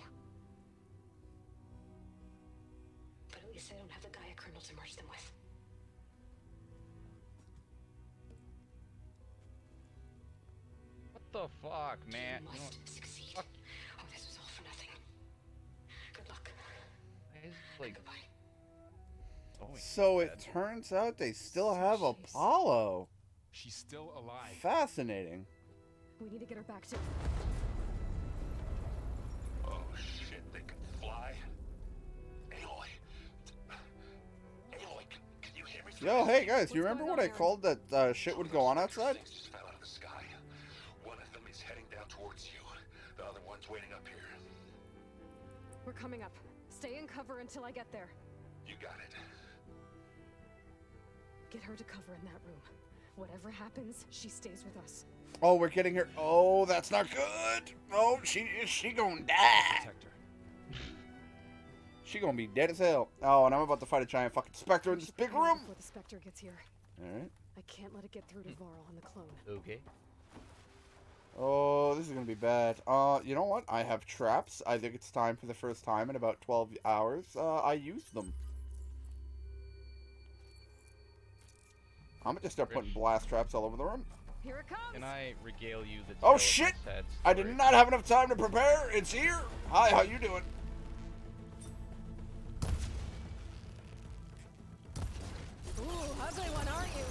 But at least I don't have the Gaia kernel to merge them with. What the fuck, man? You must succeed. Fuck. Oh, this was all for nothing. Good luck. Like, so it turns out they still have Apollo. She's still alive. Fascinating. We need to get her back to... Oh shit, they can fly? Aloy, can you hear me? Yo, hey guys, you remember what I called that shit would go on outside? Things just fell out of the sky. One of them is heading down towards you. The other one's waiting up here. We're coming up. Stay in cover until I get there. You got it. Get her to cover in that room. Whatever happens, she stays with us. Oh, we're getting her. Oh, that's not good. Oh, she gonna die. She gonna be dead as hell. Oh, and I'm about to fight a giant fucking Spectre in this big room. Before the Spectre gets here. Alright. I can't let it get through to Varl and the clone. Okay. Oh, this is gonna be bad. You know what? I have traps. I think it's time for the first time in about 12 hours. I used them. I'm gonna just start putting blast traps all over the room. Here it comes. Can I regale you the Oh shit! I did not have enough time to prepare. It's here. Hi, how you doing? Ooh, ugly one, aren't you?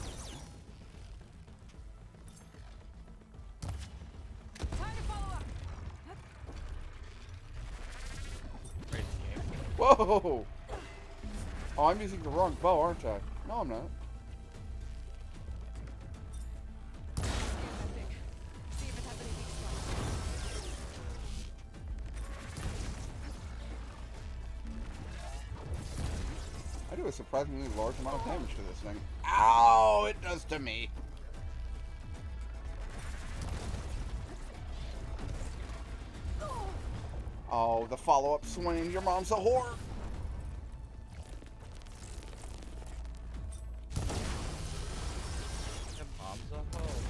Time to follow up. Whoa! Oh, I'm using the wrong bow, aren't I? No, I'm not. I do a surprisingly large amount of damage to this thing. Ow! It does to me. Oh, the follow-up swing. Your mom's a whore. Your mom's a hoe.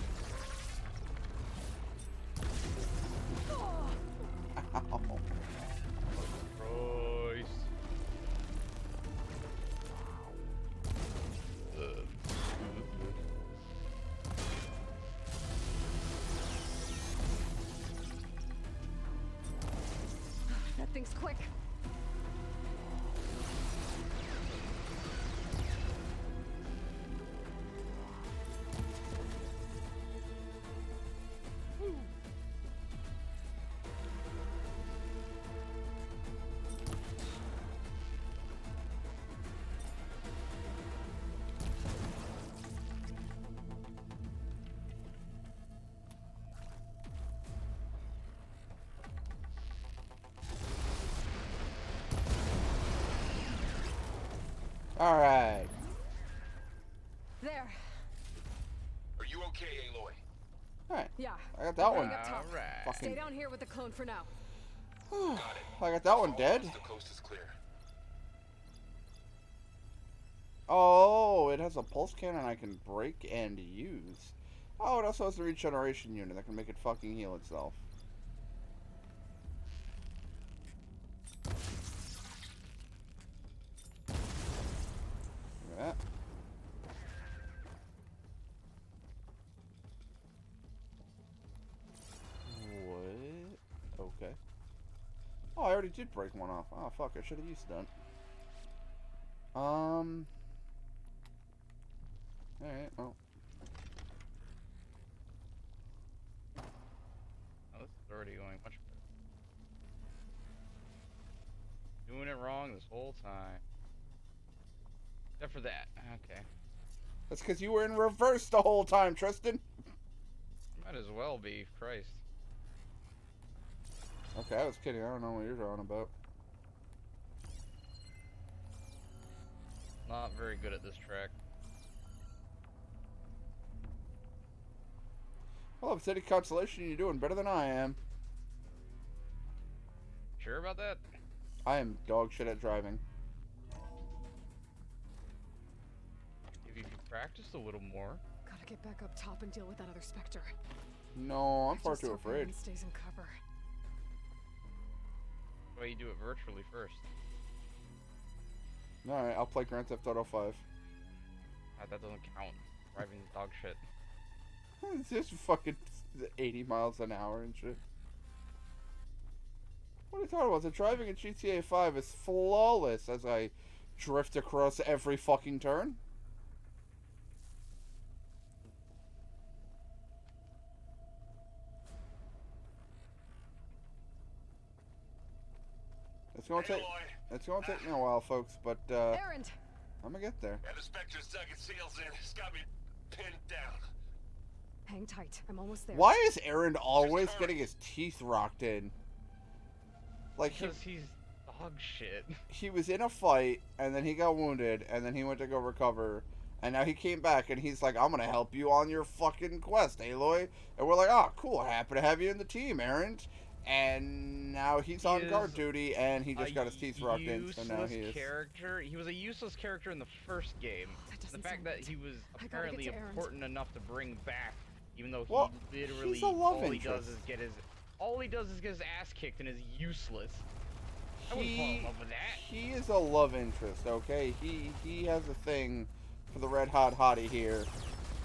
Ow. Christ. That thing's quick. Alright. There. Are you okay, Aloy? Alright. Yeah. I got that one. Up top. Fucking- Stay down here with the clone for now. I got that one dead. The coast is clear. Oh, it has a pulse cannon I can break and use. Oh, it also has the regeneration unit that can make it fucking heal itself. Look at that. What? Okay. Oh, I already did break one off. Oh, fuck. I should have used that. Alright, well. Oh, this is already going much better. Doing it wrong this whole time. Except for that. Okay. That's because you were in reverse the whole time, Tristan. Might as well be. Christ. Okay, I was kidding. I don't know what you're talking about. Not very good at this track. Well, if it's any consolation, you're doing better than I am. Sure about that? I am dog shit at driving. If you practiced a little more. Gotta get back up top and deal with that other Spectre. No, I'm far Just too hope afraid. Aaron stays in cover. Why you do it virtually first? Alright, I'll play Grand Theft Auto 5. That doesn't count. Driving dog shit. It's just fucking 80 miles an hour and shit. What are you talking about? The driving in GTA 5 is flawless as I drift across every fucking turn. It's gonna take me a while, folks, but Aaron! I'm gonna get there. Yeah, the Spectre's dug its heels in. It's got me pinned down. Hang tight. I'm almost there. Why is Aaron always getting his teeth rocked in? Like Because he's dog shit. he was in a fight, and then he got wounded, and then he went to go recover, And now he came back and he's like, I'm gonna help you on your fucking quest, Aloy. And we're like, oh, cool, happy to have you in the team, Aaron. And now he's on guard duty and he just got his teeth rocked in, so now he is... He was a useless character in the first game. The fact that he was apparently important enough to bring back, even though he literally all he does is get his ass kicked and is useless. I wouldn't fall in love with that. He is a love interest, okay? He has a thing for the red hot hottie here.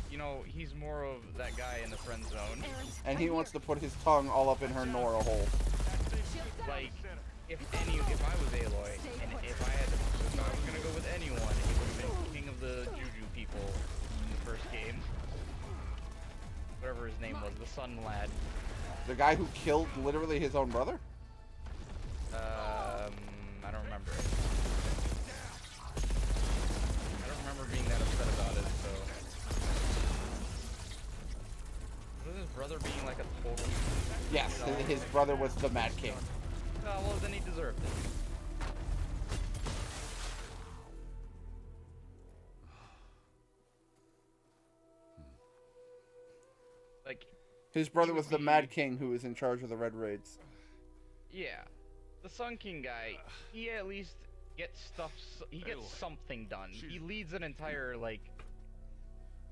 You know, he's more of that guy in the friend zone. And he wants to put his tongue all up in her Nora hole. Like, if I was Aloy, and if I was gonna go with anyone, it would have been King of the Juju people in the first game. Whatever his name was, the Sun Lad. The guy who killed literally his own brother? I don't remember. I don't remember being that upset about it, so... Was his brother being like a total... Yes, no. His brother was the Mad King. Oh, well, then he deserved it. Like... His brother was the Mad King who was in charge of the Red Raids. Yeah. The Sun King guy, he at least gets stuff, he gets something done. He leads an entire, like,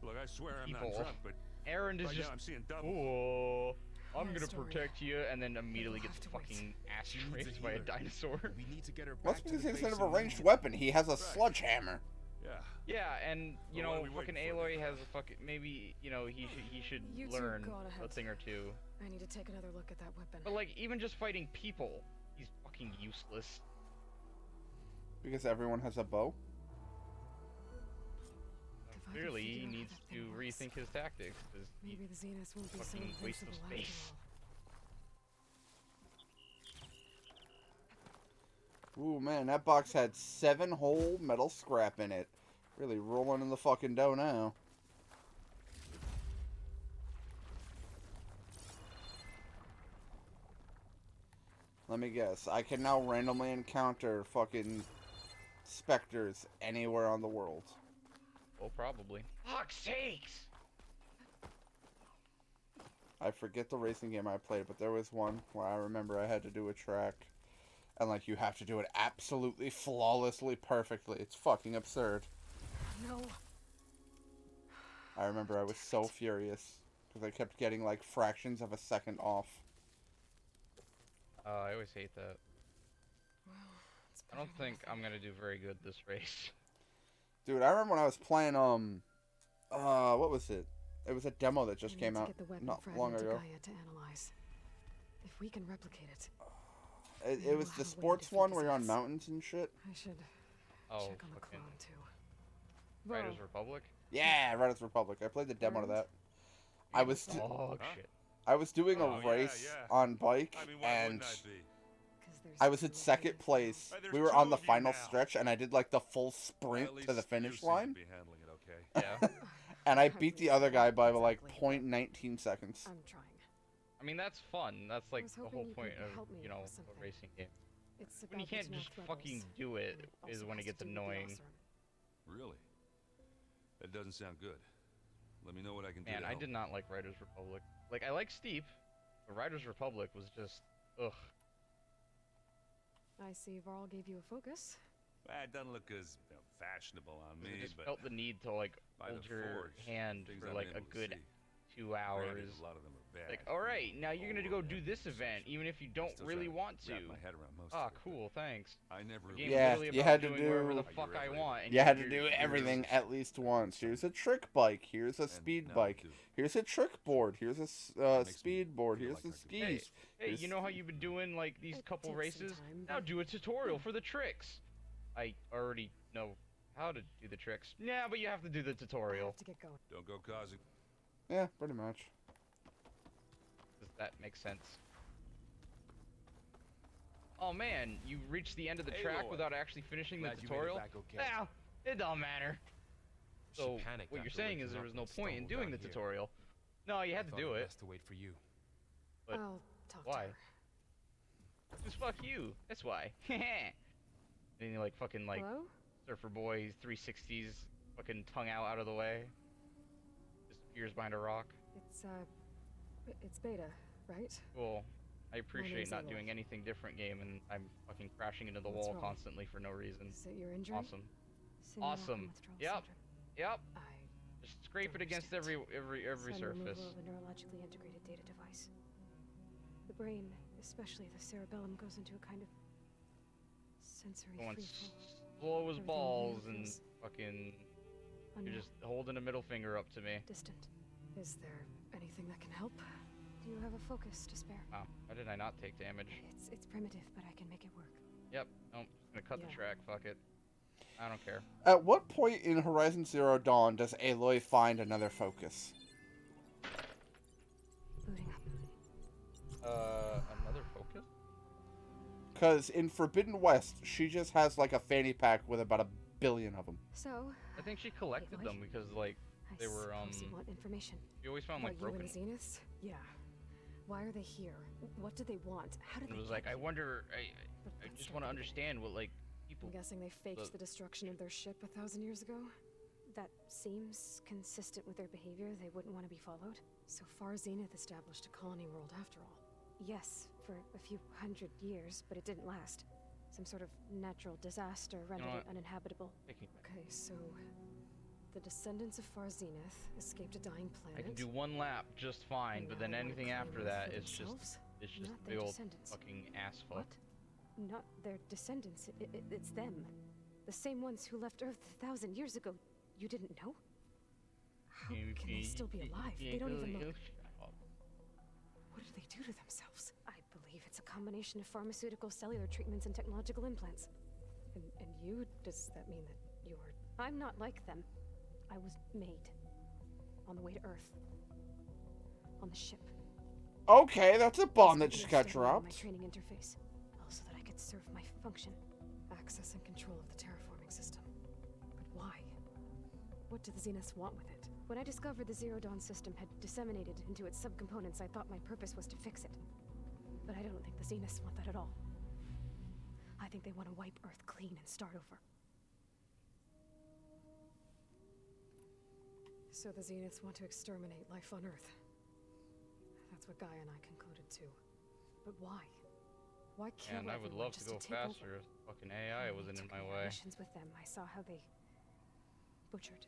Look, I swear I'm people. not drunk, but Aaron is right just, now I'm seeing double. oh, I'm gonna protect you, and then immediately gets fucking ass raped by a dinosaur. We need to get her That's because instead of a ranged weapon, he has a sledgehammer. Yeah. Yeah, and, you know, fucking Aloy has a fucking, maybe, you know, he should learn a thing or two. I need to take another look at that weapon. But, like, even just fighting people, he's fucking useless. Because everyone has a bow? Clearly, he needs to rethink his tactics, because maybe the Zenith won't be so fucking waste of invincible after space. Ooh, man, that box had 7 whole metal scrap in it. Really rolling in the fucking dough now. Let me guess. I can now randomly encounter fucking specters anywhere on the world. Well, probably. Fuck's sakes! I forget the racing game I played, but there was one where I remember I had to do a track. And, like, you have to do it absolutely flawlessly perfectly. It's fucking absurd. No. I remember I was so furious. Because I kept getting, like, fractions of a second off. I always hate that. I don't think I'm gonna do very good this race. Dude, I remember when I was playing, what was it? It was a demo that just came out not long ago. To analyze. If we can replicate it. It was the sports one where you're on mountains and shit. I should check on the clone too. Riders Republic? Yeah, Riders Republic. I played the demo to that. I was shit. I was doing a race on bike, and I was in second place. We were on the final stretch, and I did like the full sprint to the finish line. Yeah. And I beat the other guy by like 0.19 seconds. I'm trying. I mean, that's fun. That's like the whole point of, you know, a racing game. When you can't just fucking do it is when it gets annoying. Really? That doesn't sound good. Let me know what I can do. Man, I did not like Riders Republic. Like, I like Steep, but Riders Republic was just, ugh. I see Varl gave you a focus. It doesn't look as fashionable on me, I just but felt the need to, like, hold your hand for, like, a good 2 hours. Granted, a lot of them are bad. Like, alright, now you're gonna go do this event, even if you don't really want to. Wrap my head around most Ah, of it, cool, thanks. I never. Yeah, you had to doing whatever the do. fuck I want. And You had to do everything at least once. Here's a trick bike. Here's a speed bike. Here's a trick board. Here's a speed board. Here's the skis. Hey, you know how you've been doing, like, these couple races? Now do a tutorial for the tricks. I already know how to do the tricks. Yeah, but you have to do the tutorial. Don't go causing. Yeah, pretty much. Does that make sense? Oh man, you reached the end of the track without actually finishing the tutorial? Well, it don't matter. So, what you're saying is there was no point in doing the tutorial. No, you had to do it. Best to wait for you. But why? Just fuck you. That's why. And you like fucking like Surfer Boy 360s fucking tongue out of the way. Disappears behind a rock. It's Beta, right? Cool. I appreciate name's not Aloy. doing anything different, game, and I'm fucking crashing into the What's wall wrong? constantly for no reason. Is it your injury? Awesome. Simulacrum Awesome. withdrawal Yep. syndrome. Yep. I Just scrape it don't against understand. every Sudden surface. removal of a neurologically integrated data device. The brain, especially the cerebellum, goes into a kind of sensory Going freefall. slow as Everything balls here and feels fucking. unknown. You're just holding a middle finger up to me. Distant. Is there anything that can help? Do you have a focus to spare? Wow. Why did I not take damage? It's primitive, but I can make it work. Yep. Nope. Just gonna cut the Yeah. track. Fuck it. I don't care. At what point in Horizon Zero Dawn does Aloy find another focus? Booting up. Another focus? Because in Forbidden West, she just has like a fanny pack with about 1 billion of them. So, I think she collected Aloy? them because like they were suppose you want information. You always found like What, broken. you and the Zeniths? Yeah. Why are they here? What do they want? How did And they it was get like I here? wonder. I Let's just start want to at the beginning. understand what like people. I'm guessing they faked the destruction of their ship 1,000 years ago? That seems consistent with their behavior. They wouldn't want to be followed. So far, Zenith established a colony world after all. Yes, for a few hundred years, but it didn't last. Some sort of natural disaster rendered it what? uninhabitable. Taking- Okay, so the descendants of Far Zenith escaped a dying planet. I can do one lap just fine, And but now then they wanna anything claim after Earth that for is themselves? just Not big their old descendants. fucking ass fuck. What? Not their descendants. It's them. The same ones who left Earth 1,000 years ago. You didn't know? How can they still be alive? They don't even look... What do they do to themselves? I believe it's a combination of pharmaceutical, cellular treatments, and technological implants. And you, does that mean that you're... I'm not like them. I was made. On the way to Earth. On the ship. Okay, that's a bomb that Speaking just of got studying My dropped. training interface. Also that I could serve my function. Access and control of the terraforming system. But why? What do the Zeniths want with it? When I discovered the Zero Dawn system had disseminated into its subcomponents, I thought my purpose was to fix it. But I don't think the Zeniths want that at all. I think they want to wipe Earth clean and start over. So the Zeniths want to exterminate life on Earth. That's what Gaia and I concluded too. But why? Why kill And I would everyone love to just go take over? faster if fucking AI When we wasn't in took my our way. missions with them, I saw how they butchered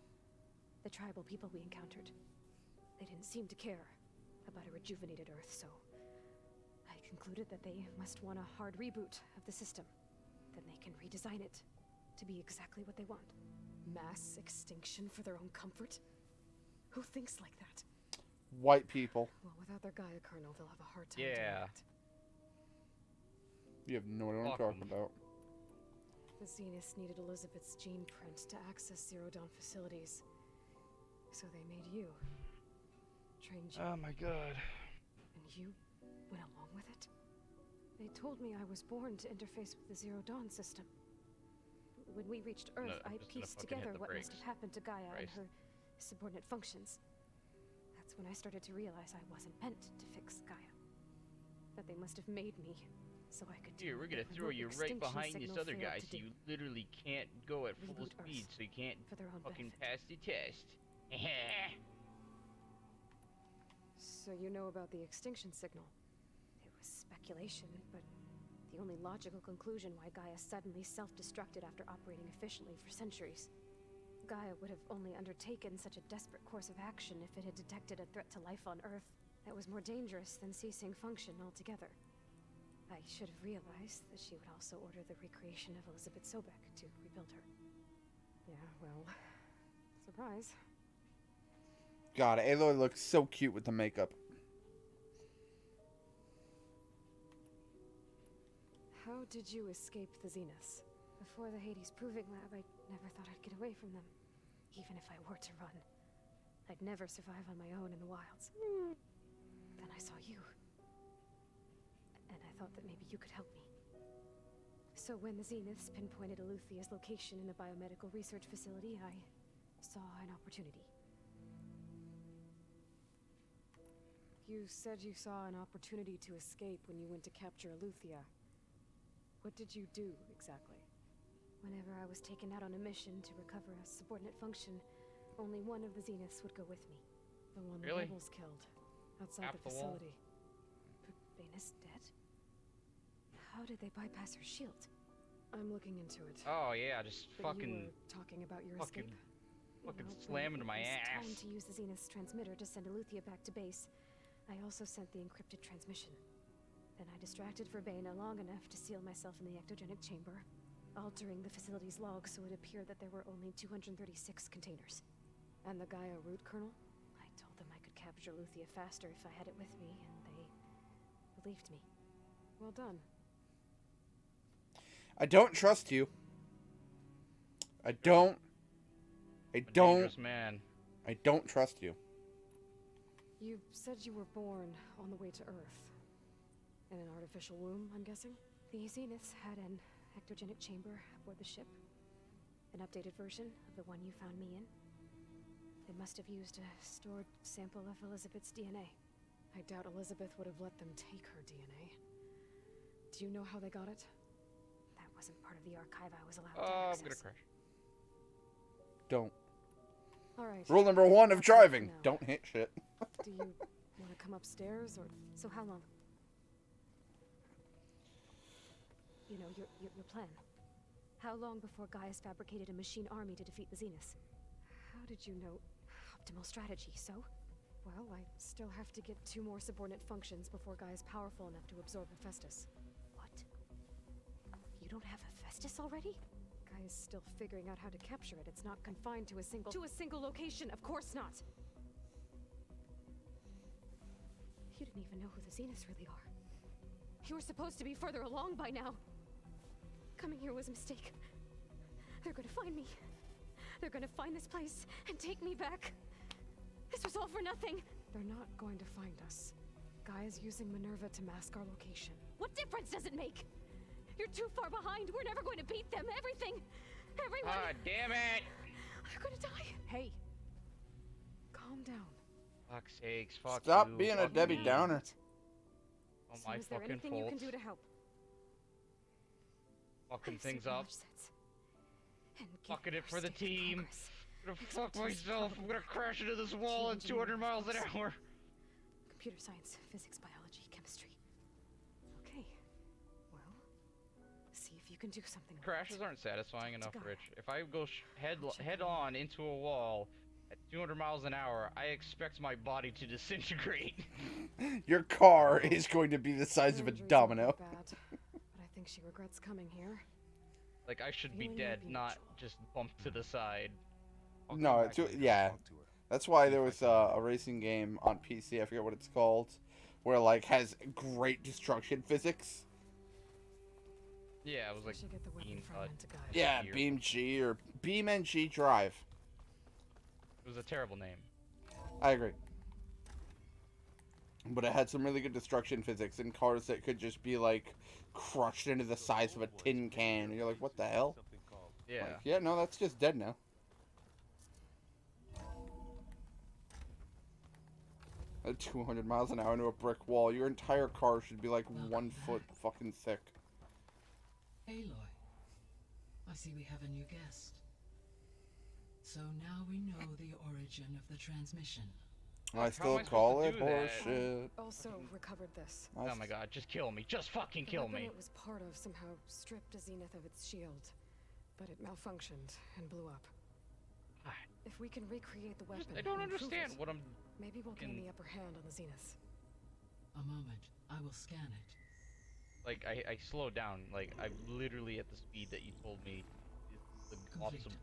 the tribal people we encountered. They didn't seem to care about a rejuvenated Earth, so I concluded that they must want a hard reboot of the system. Then they can redesign it to be exactly what they want. Mass extinction for their own comfort? Who thinks like that? White people. Well, without their Gaia kernel, they'll have a hard time doing Yeah. that. You have no idea what I'm Fuck talking 'em. about. The Zeniths needed Elizabeth's gene print to access Zero Dawn facilities. So they made you. Trained you. Oh my god. And you went along with it? They told me I was born to interface with the Zero Dawn system. When we reached Earth, No, I'm I just gonna pieced fucking hit together the what must brakes. have happened to Gaia and Christ. her subordinate functions. That's when I started to realize I wasn't meant to fix Gaia. That they must have made me so I could do Here, we're what gonna their throw remote you right extinction behind this signal other failed guy to so do. you literally can't go at full Reboot speed, Earth so you can't for their own fucking benefit. pass the test. So you know about the extinction signal. It was speculation, but the only logical conclusion why Gaia suddenly self-destructed after operating efficiently for centuries. Gaia would have only undertaken such a desperate course of action if it had detected a threat to life on Earth that was more dangerous than ceasing function altogether. I should have realized that she would also order the recreation of Elizabeth Sobek to rebuild her. Yeah, well, surprise. God, Aloy looks so cute with the makeup. How did you escape the Zeniths? Before the Hades Proving Lab, I never thought I'd get away from them. Even if I were to run. I'd never survive on my own in the wilds. Then I saw you. And I thought that maybe you could help me. So when the Zeniths pinpointed Eluthia's location in the biomedical research facility, I saw an opportunity. You said you saw an opportunity to escape when you went to capture Eluthia. What did you do, exactly? Whenever I was taken out on a mission to recover a subordinate function, only one of the Zeniths would go with me. The one the Really? rebels killed, outside Half the the wall? facility. But Baina's dead? How did they bypass her shield? I'm looking into it. Oh yeah, just But fucking you were talking about your fucking escape? fucking Well, slam when into my it was ass. time to use the Zenith's transmitter to send Aletheia back to base, I also sent the encrypted transmission. Then I distracted Verbaina long enough to seal myself in the ectogenic chamber, altering the facility's log so it appeared that there were only 236 containers. And the Gaia root kernel? I told them I could capture Aletheia faster if I had it with me, and they believed me. Well done. I don't trust you. I don't Dangerous man. I don't trust you. You said you were born on the way to Earth. In an artificial womb, I'm guessing? The Zeniths had an ectogenic chamber aboard the ship. An updated version of the one you found me in. They must have used a stored sample of Elizabeth's DNA. I doubt Elizabeth would have let them take her DNA. Do you know how they got it? That wasn't part of the archive I was allowed to Oh, access. I'm gonna crash. Don't. All right. Rule number 1 of That's enough for driving: now. don't hit shit. Do you want to come upstairs, or so? How long? You know, your plan. How long before Gaius fabricated a machine army to defeat the Zeniths? How did you know? Optimal strategy, so? Well, I still have to get 2 more subordinate functions before Gaia's powerful enough to absorb Hephaestus. What? You don't have Hephaestus already? Gaia's still figuring out how to capture it. It's not confined to a single location. Of course not. You didn't even know who the Zeniths really are. You were supposed to be further along by now. Coming here was a mistake. They're gonna find me. They're gonna find this place and take me back. This was all for nothing. They're not going to find us. Gaia's using Minerva to mask our location. What difference does it make? You're too far behind. We're never going to beat them. Everyone. Ah, damn it! They're gonna die. Hey. Calm down. Fuck's sakes, fuck Stop you, being a fuck Debbie me. Downer. Oh, So my is there fucking anything you can fault. do to help? Fucking I things see up. large sets. And give Fucking it our for the step in team. progress. I'm gonna fuck Expertise myself. I'm gonna crash into this wall at 200 miles an hour. Computer science, physics, biology, chemistry. Okay. Well, see if you can do something. with Crashes it. aren't satisfying enough, Gaia. Rich. If I go head on into a wall at 200 miles an hour, I expect my body to disintegrate. Your car is going to be the size of a Injuries domino. aren't bad, but I think she regrets coming here. Like, I should be Feeling dead, might be not just bumped to the side. No, it's, yeah. That's why there was a racing game on PC, I forget what it's called, where like has great destruction physics. Yeah, it was like should get the weapon Beam, fragment to Gaia. Yeah, G or Beam G or Beam and G Drive. It was a terrible name. I agree. But it had some really good destruction physics and cars that could just be like crushed into the size of a tin can. And you're like, what the hell? Yeah. Like, yeah, no, that's just dead now. At 200 miles an hour into a brick wall, your entire car should be like 1 foot fucking thick. Aloy, I see we have a new guest. So now we know the origin of the transmission. I still call it horseshit. Also recovered this. Oh my god, just kill me. Just fucking kill The weapon me. it was part of somehow stripped a Zenith of its shield, but it malfunctioned and blew up. If we can recreate the weapon, I don't and improve understand it, what I'm... maybe we'll gain the upper hand on the Zeniths. A moment, I will scan it. Like, I slowed down. Like, I'm literally at the speed that you told me is the awesome,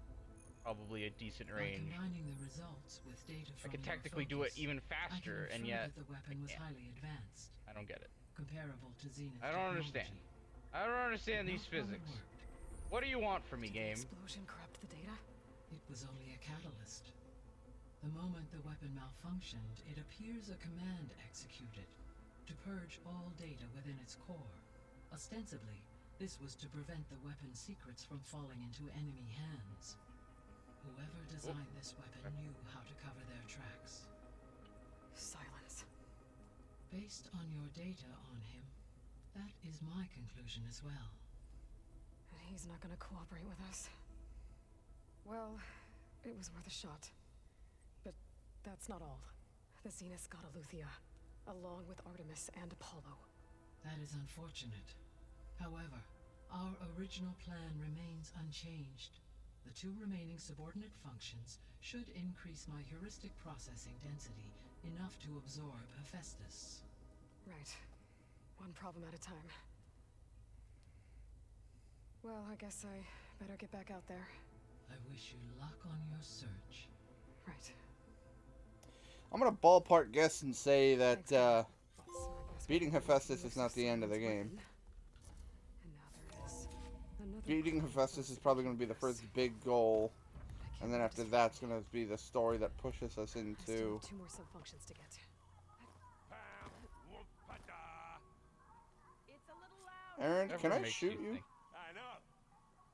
probably a decent By range. combining the results with data I from could your technically do it focus, even I faster, can and infer yet... that the weapon was highly advanced, I don't get it. comparable to Zenith I don't understand. I don't understand these physics. What do you want from me, game? Explosion corrupt the data? It was only a catalyst. The moment the weapon malfunctioned, it appears a command executed to purge all data within its core. Ostensibly, this was to prevent the weapon's secrets from falling into enemy hands. Whoever designed this weapon knew how to cover their tracks. Silence. Based on your data on him, that is my conclusion as well. He's not gonna cooperate with us. Well, it was worth a shot. But that's not all. The Zeniths got Aletheia, along with Artemis and Apollo. That is unfortunate. However, our original plan remains unchanged. The 2 remaining subordinate functions should increase my heuristic processing density enough to absorb Hephaestus. Right. One problem at a time. Well, I guess I better get back out there. I wish you luck on your search. Right. I'm gonna ballpark guess and say that beating Hephaestus is not the end of the game. Beating Hephaestus is probably going to be the first big goal, and then after that's going to be the story that pushes us into... 2 more sub-functions to get. Aaron, can I shoot you? I know.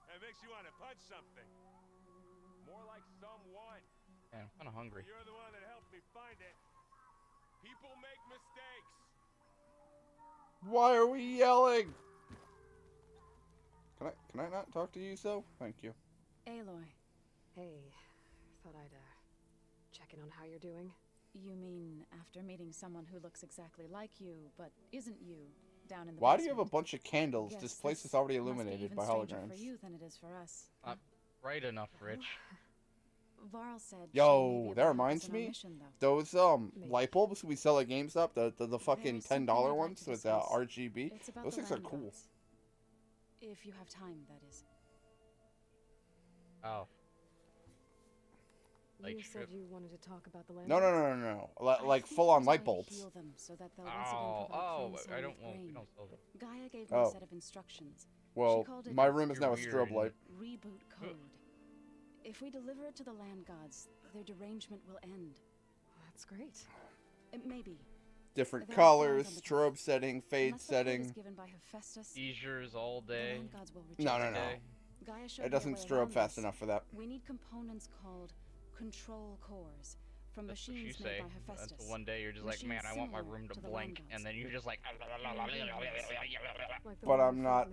That makes you want to punch something. More like someone. Yeah, I'm kind of hungry. You're the one that helped me find it. People make mistakes. Why are we yelling? Can I not talk to you, so? Thank you. Aloy. Hey, thought I'd, check in on how you're doing. You mean after meeting someone who looks exactly like you, but isn't you, down in the Why basement? do you have a bunch of candles? Guess This place is already illuminated by holograms. For you than it is for us. Bright enough, Rich. Varl said Yo, that reminds me. Those light bulbs we sell at GameStop, the fucking $10 ones with RGB. Those things are cool. If you have time, that is. Oh. You said you wanted to talk about the land. No. Like full on light bulbs. Heal them so that they'll I don't. Well, we don't sell them. Gaia gave me a set of instructions. Well, my room is now a strobe light. Reboot code. If we deliver it to the land gods, their derangement will end. That's great. Maybe. Different colors, strobe setting, fade setting. Seizures all day. No. It doesn't strobe fast enough for that. We need components called control cores from That's what you machines say. made by Hephaestus. Until one day you're just like, man, I want my room to blink, and then you're just like. But I'm not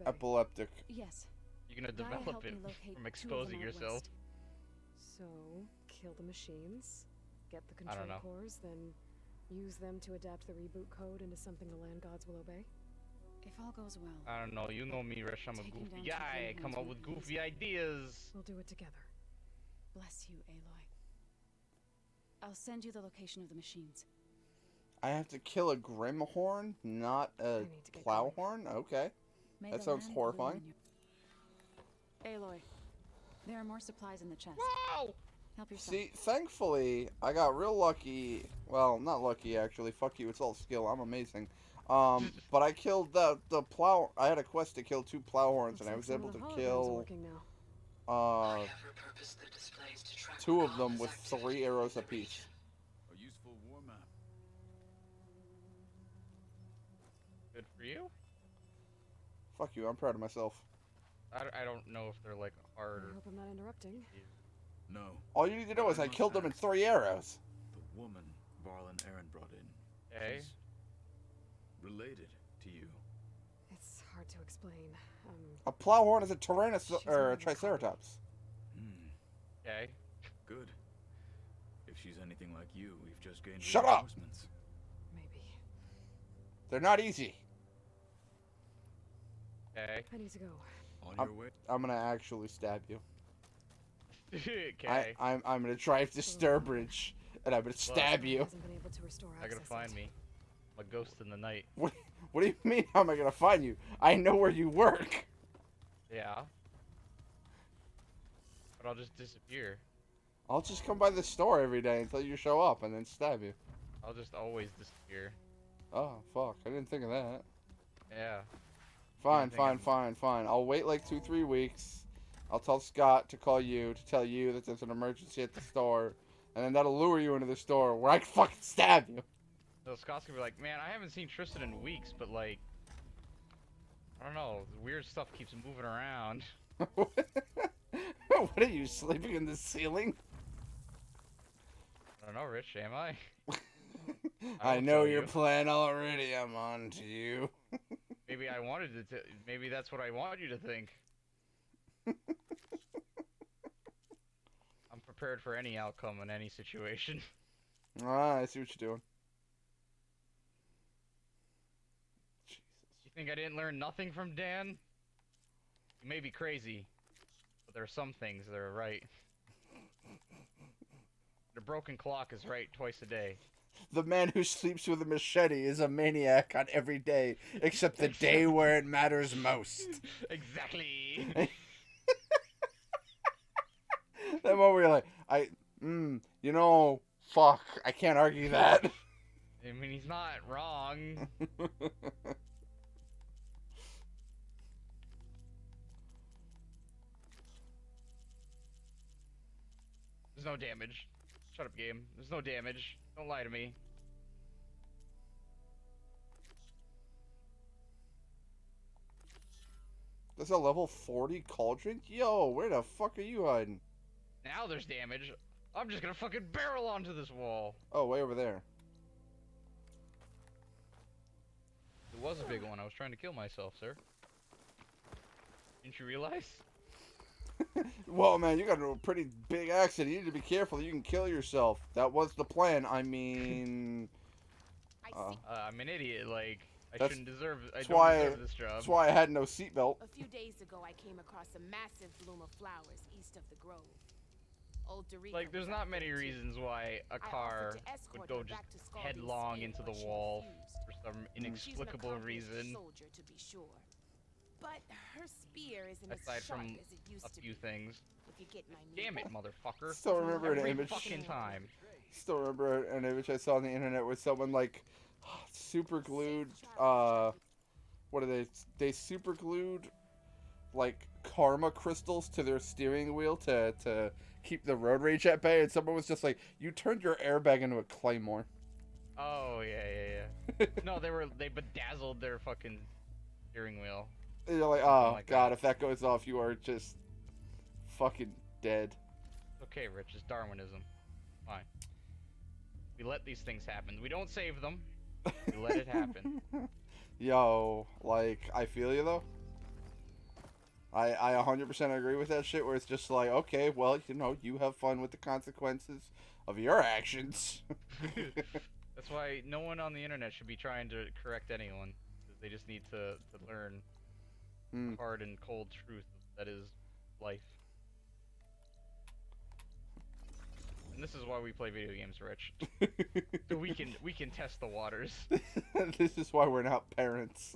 epileptic. Yes. You're gonna develop it from exposing yourself. So, kill the machines, get the I don't control know. cores, then use them to adapt the reboot code into something the land gods will obey? If all goes well. I don't know. You know me, Rish. I'm a goofy guy. I come up with goofy ideas. We'll do it together. Bless you, Aloy. I'll send you the location of the machines. I have to kill a Grimhorn, not a Plowhorn? Okay. May That the sounds land horrifying. bloom in your- Aloy, there are more supplies in the chest. Wow! Help yourself. See, thankfully, I got real lucky. Well, not lucky, actually. Fuck you, it's all skill. I'm amazing. But I killed the plow. I had a quest to kill 2 Plowhorns, and I was able to kill 2 of them with 3 arrows apiece. A useful war map. Good for you. Fuck you, I'm proud of myself. I don't know if they're like hard. I hope I'm not interrupting. No. All you need to know is I killed them in 3 arrows. The woman Varl and Aaron brought in. Okay. She's related to you. It's hard to explain. A Plowhorn is a Tyrannosaurus or a Triceratops. Okay. Good. If she's anything like you, we've just gained Shut up! reinforcements. Maybe. They're not easy. Okay. I need to go. On your way. I'm gonna actually stab you. Okay. I'm gonna drive to Sturbridge, and I'm gonna stab you. Hasn't been able to restore Not gonna access find yet. me. I'm a ghost in the night. What do you mean? How am I gonna find you? I know where you work. Yeah. But I'll just disappear. I'll just come by the store every day until you show up, and then stab you. I'll just always disappear. Oh fuck! I didn't think of that. Yeah. Fine. I'll wait like 2-3 weeks. I'll tell Scott to call you to tell you that there's an emergency at the store, and then that'll lure you into the store where I can fucking stab you. So Scott's gonna be like, man, I haven't seen Tristan in weeks, but like, I don't know, weird stuff keeps moving around. What are you, sleeping in the ceiling? I don't know, Rich, am I? I know your plan already. I'm on to you. Maybe I wanted to. Maybe that's what I want you to think. I'm prepared for any outcome in any situation. Ah, I see what you're doing. Jesus. You think I didn't learn nothing from Dan? You may be crazy, but there are some things that are right. The broken clock is right twice a day. The man who sleeps with a machete is a maniac on every day, except the day where it matters most. Exactly. That moment where you're like, fuck, I can't argue that. I mean, he's not wrong. There's no damage. Shut up, game. There's no damage. Don't lie to me. There's a level 40 Cauldron? Yo, where the fuck are you hiding? Now there's damage. I'm just gonna fucking barrel onto this wall. Oh, way over there. It was a big one. I was trying to kill myself, sir. Didn't you realize? Well, man, you got a pretty big accident. You need to be careful. You can kill yourself. That was the plan. I mean... I'm an idiot. Like, I That's- shouldn't deserve... I that's don't why- deserve this job. That's why I had no seatbelt. A few days ago, I came across a massive bloom of flowers east of the grove. Old Dorica Like, there's was not out many there, too. reasons why a I car offered to escort would go her just back to Scalding's headlong Spade, into but the she wall refused. for some She's an inexplicable accomplished reason. soldier, to be sure. But her spear isn't Aside as sharp from as it used a to few be. things. If you get my Damn it, meaning. motherfucker. Still remember an Every image. fucking time. Still remember an image I saw on the internet where someone like super glued what are they? They super glued like karma crystals to their steering wheel to keep the road rage at bay, and someone was just like, "You turned your airbag into a claymore." Oh yeah. No, they bedazzled their fucking steering wheel. And you're like, Something "Oh like God, that. if that goes off, you are just fucking dead." Okay, Rich, it's Darwinism. Fine. We let these things happen. We don't save them. We let it happen. Yo, like, I feel you though. I 100% agree with that shit where it's just like, okay, well, you have fun with the consequences of your actions. That's why no one on the internet should be trying to correct anyone. They just need to learn the hard and cold truth that is life. And this is why we play video games, Rich. So we can test the waters. This is why we're not parents.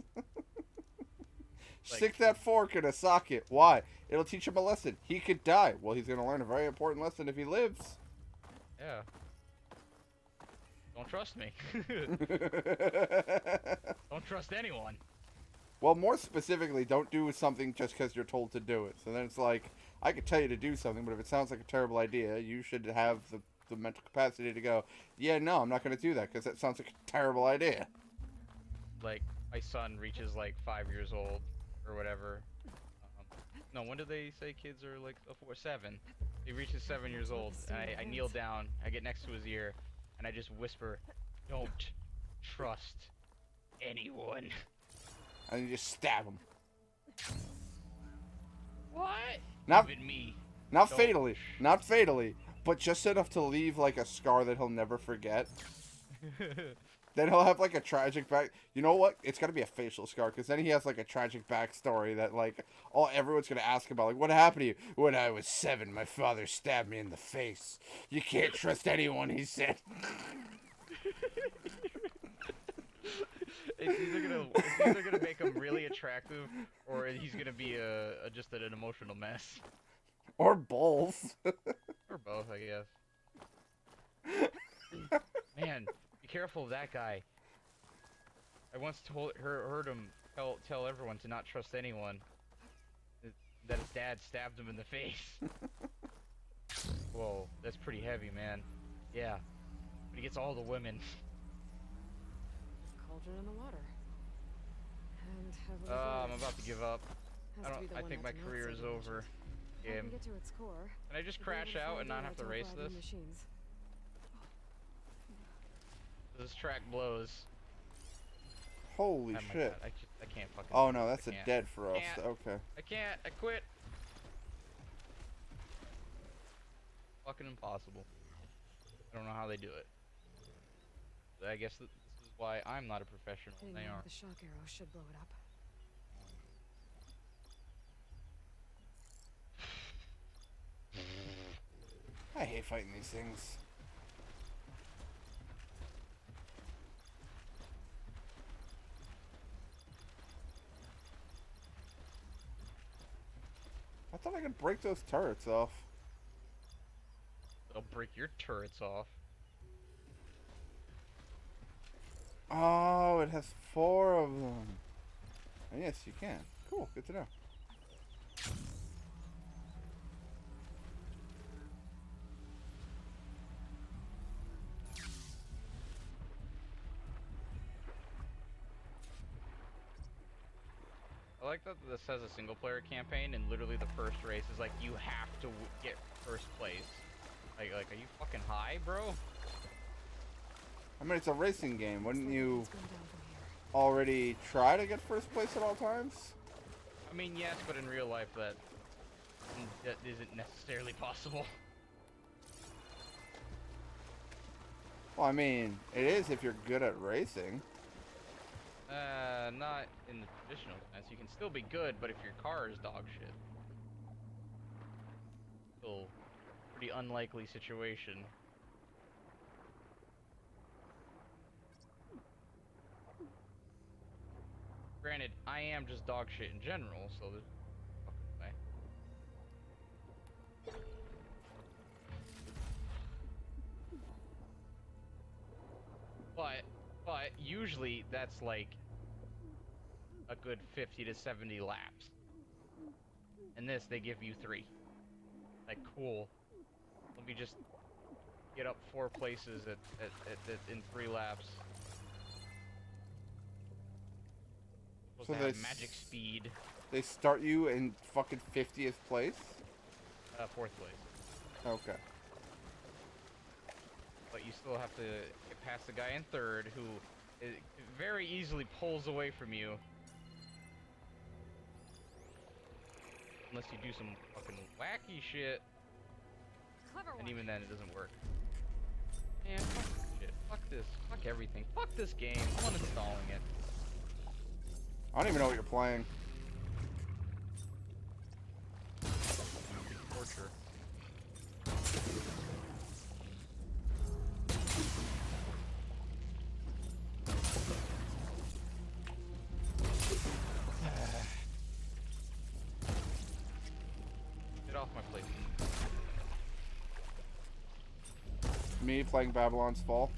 Stick that fork in a socket. Why? It'll teach him a lesson. He could die. Well, he's going to learn a very important lesson if he lives. Yeah. Don't trust me. Don't trust anyone. Well, more specifically, don't do something just because you're told to do it. So then it's like, I could tell you to do something, but if it sounds like a terrible idea, you should have the mental capacity to go, yeah, no, I'm not going to do that because that sounds like a terrible idea. Like, my son reaches like 5 years old or whatever. No, when do they say kids are like 7? He reaches 7 years old, and I kneel down, I get next to his ear, and I just whisper, "Don't trust anyone." And you just stab him. What? Not Even me. Not Don't. fatally. Not fatally. But just enough to leave like a scar that he'll never forget. Then he'll have like a tragic back. You know what? It's gotta be a facial scar, because then he has like a tragic backstory that like everyone's gonna ask about. Like, what happened to you? When I was 7, my father stabbed me in the face. You can't trust anyone, he said. It's either gonna make him really attractive, or he's gonna be just an emotional mess. Or both. Or both, I guess. Man, be careful of that guy. I once heard him tell everyone to not trust anyone. That his dad stabbed him in the face. Whoa, that's pretty heavy, man. Yeah, but he gets all the women. Cauldron in the water. And I'm about to give up. I think my career is over. Game. Get to its core. Can I just crash out and not have to race this? Machines. This track blows. Holy Oh my shit. God, I can't fucking. Oh no, that's I a can't. dead for us. Can't. Okay. I can't. I quit. fucking impossible. I don't know how they do it. But I guess this is why I'm not a professional and they are. The shock arrow should blow it up. I hate fighting these things. I thought I could break those turrets off. They'll break your turrets off. Oh, it has 4 of them. And yes, you can. Cool, good to know. I like that this has a single player campaign and literally the first race is like you have to get first place. Like are you fucking high, bro? I mean, it's a racing game. Wouldn't you already try to get first place at all times? I mean, yes, but in real life that isn't necessarily possible. Well, I mean, it is if you're good at racing. Not in the traditional sense. You can still be good, but if your car is dog shit. Still pretty unlikely situation. Granted, I am just dog shit in general, so there's no fucking way. But usually that's like a good 50 to 70 laps. In this, they give you 3. Like, cool. Let me just get up 4 places in 3 laps. So Supposed to have magic speed. They start you in fucking 50th place? 4th place. Okay. But you still have to get past the guy in 3rd who very easily pulls away from you. Unless you do some fucking wacky shit. And even then it doesn't work. Man, fuck this shit. Fuck this. Fuck everything. Fuck this game. I'm uninstalling it. I don't even know what you're playing. Torture. Get off my plate. Me playing Babylon's Fall.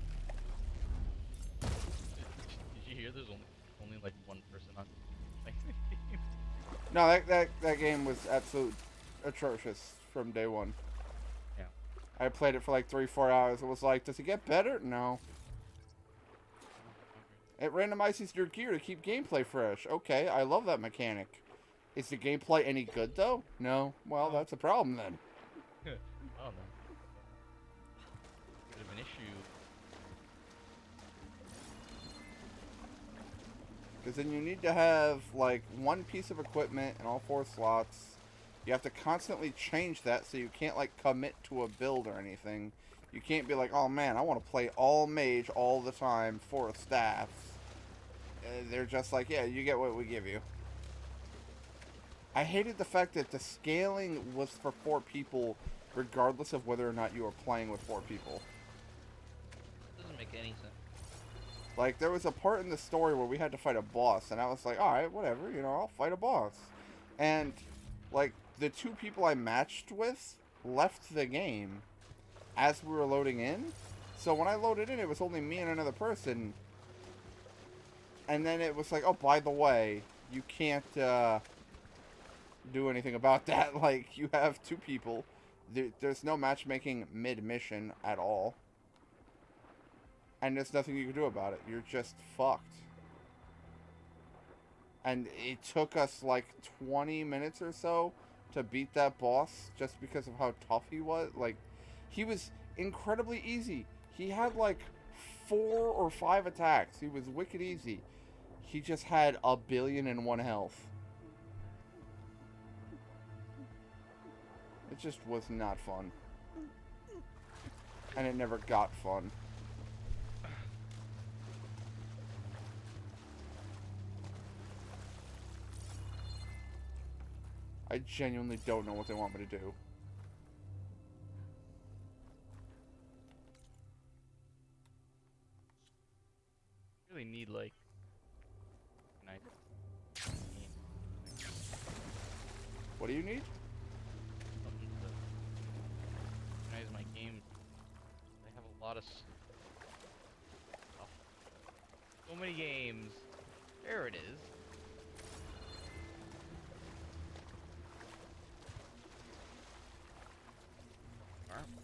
Did you hear there's only like one person on the game? No, that game was absolute atrocious from day one. Yeah. I played it for like 3-4 hours. It was like, does it get better? No. It randomizes your gear to keep gameplay fresh. Okay, I love that mechanic. Is the gameplay any good though? No. Well, that's a problem then. Oh no. Bit of an issue. Because then you need to have like one piece of equipment in all 4 slots. You have to constantly change that so you can't like commit to a build or anything. You can't be like, oh man, I want to play all mage all the time for staffs. They're just like, yeah, you get what we give you. I hated the fact that the scaling was for 4 people regardless of whether or not you were playing with 4 people. Doesn't make any sense. Like, there was a part in the story where we had to fight a boss, and I was like, alright, whatever, you know, I'll fight a boss. And, like, the 2 people I matched with left the game as we were loading in. So when I loaded in, it was only me and another person. And then it was like, oh, by the way, you can't do anything about that. Like, you have 2 people. There's no matchmaking mid-mission at all. And there's nothing you can do about it. You're just fucked. And it took us like 20 minutes or so to beat that boss just because of how tough he was. Like, he was incredibly easy. He had like 4 or 5 attacks. He was wicked easy. He just had 1,000,000,001 health. It just was not fun. And it never got fun. I genuinely don't know what they want me to do. Really need like What do you need? Something to organize my games. I have a lot of stuff. So many games. There it is.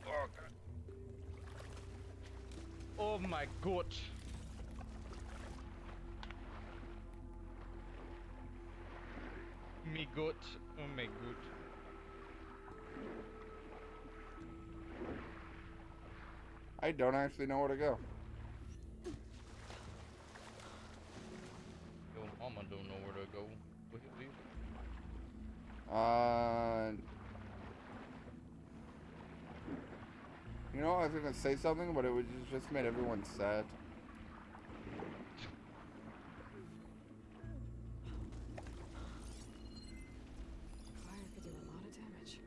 Oh god. Oh my god. Me good. Oh my good. I don't actually know where to go. Yo, mama don't know where to go. You know, I was gonna say something, but it would just made everyone sad. Fire could do a lot of damage.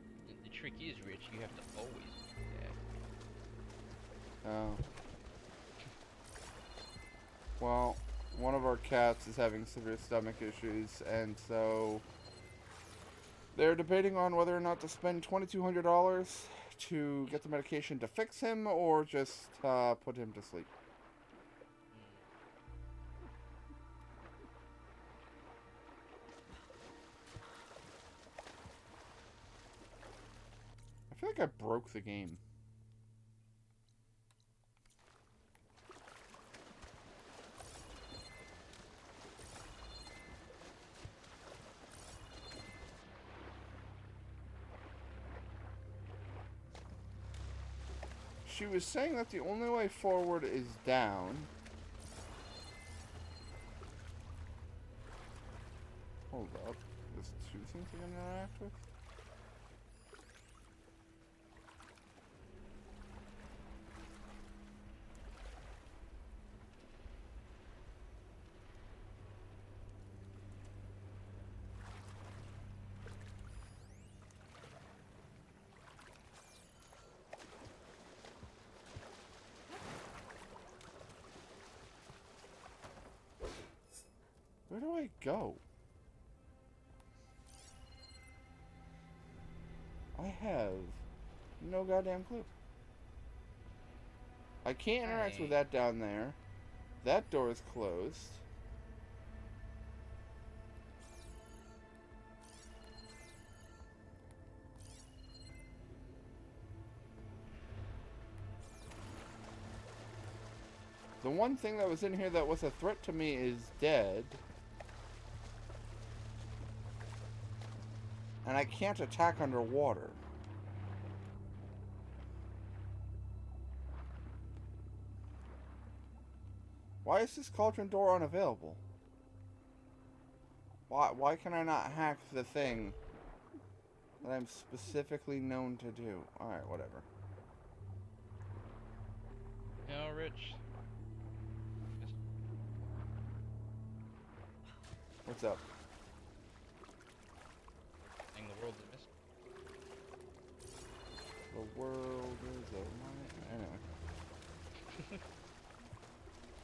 The trick is, Rich, you have to always do that. Oh. Well, one of our cats is having severe stomach issues, and so they're debating on whether or not to spend $2,200 to get the medication to fix him, or just put him to sleep. I feel like I broke the game. She was saying that the only way forward is down. Hold up. There's two things I can interact with? Where do I go? I have no goddamn clue. I can't interact with that down there. That door is closed. The one thing that was in here that was a threat to me is dead. And I can't attack underwater. Why is this cauldron door unavailable? Why can I not hack the thing that I'm specifically known to do? Alright, whatever. No, Rich. What's up? The world's a mystery. The world is a anyway.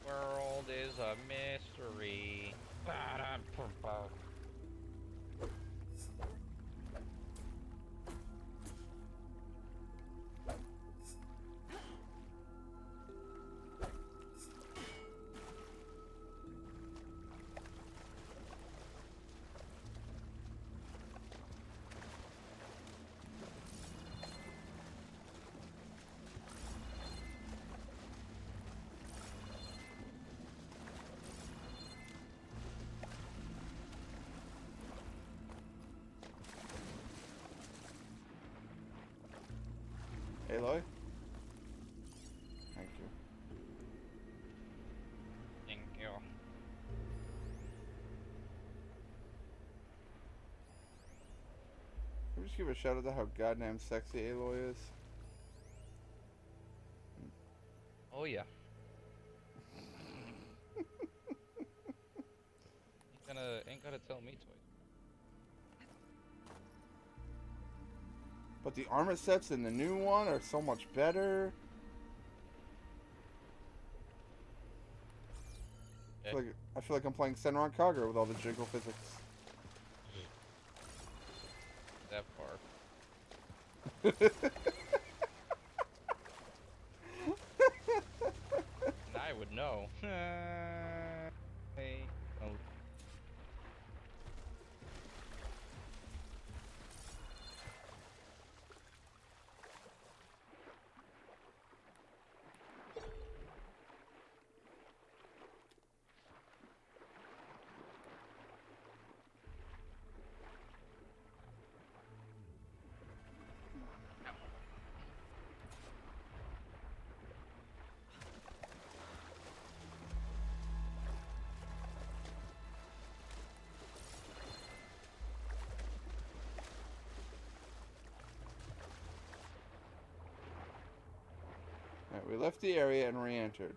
World is a mystery. Aloy? Thank you. Thank you. Can we just give a shout out to how goddamn sexy Aloy is? Oh yeah. Ain't gonna tell me twice. But the armor sets in the new one are so much better. I feel like I'm playing Senran Kagura with all the jiggle physics. That far. And I would know. Hey. Oh. Alright, we left the area and re-entered.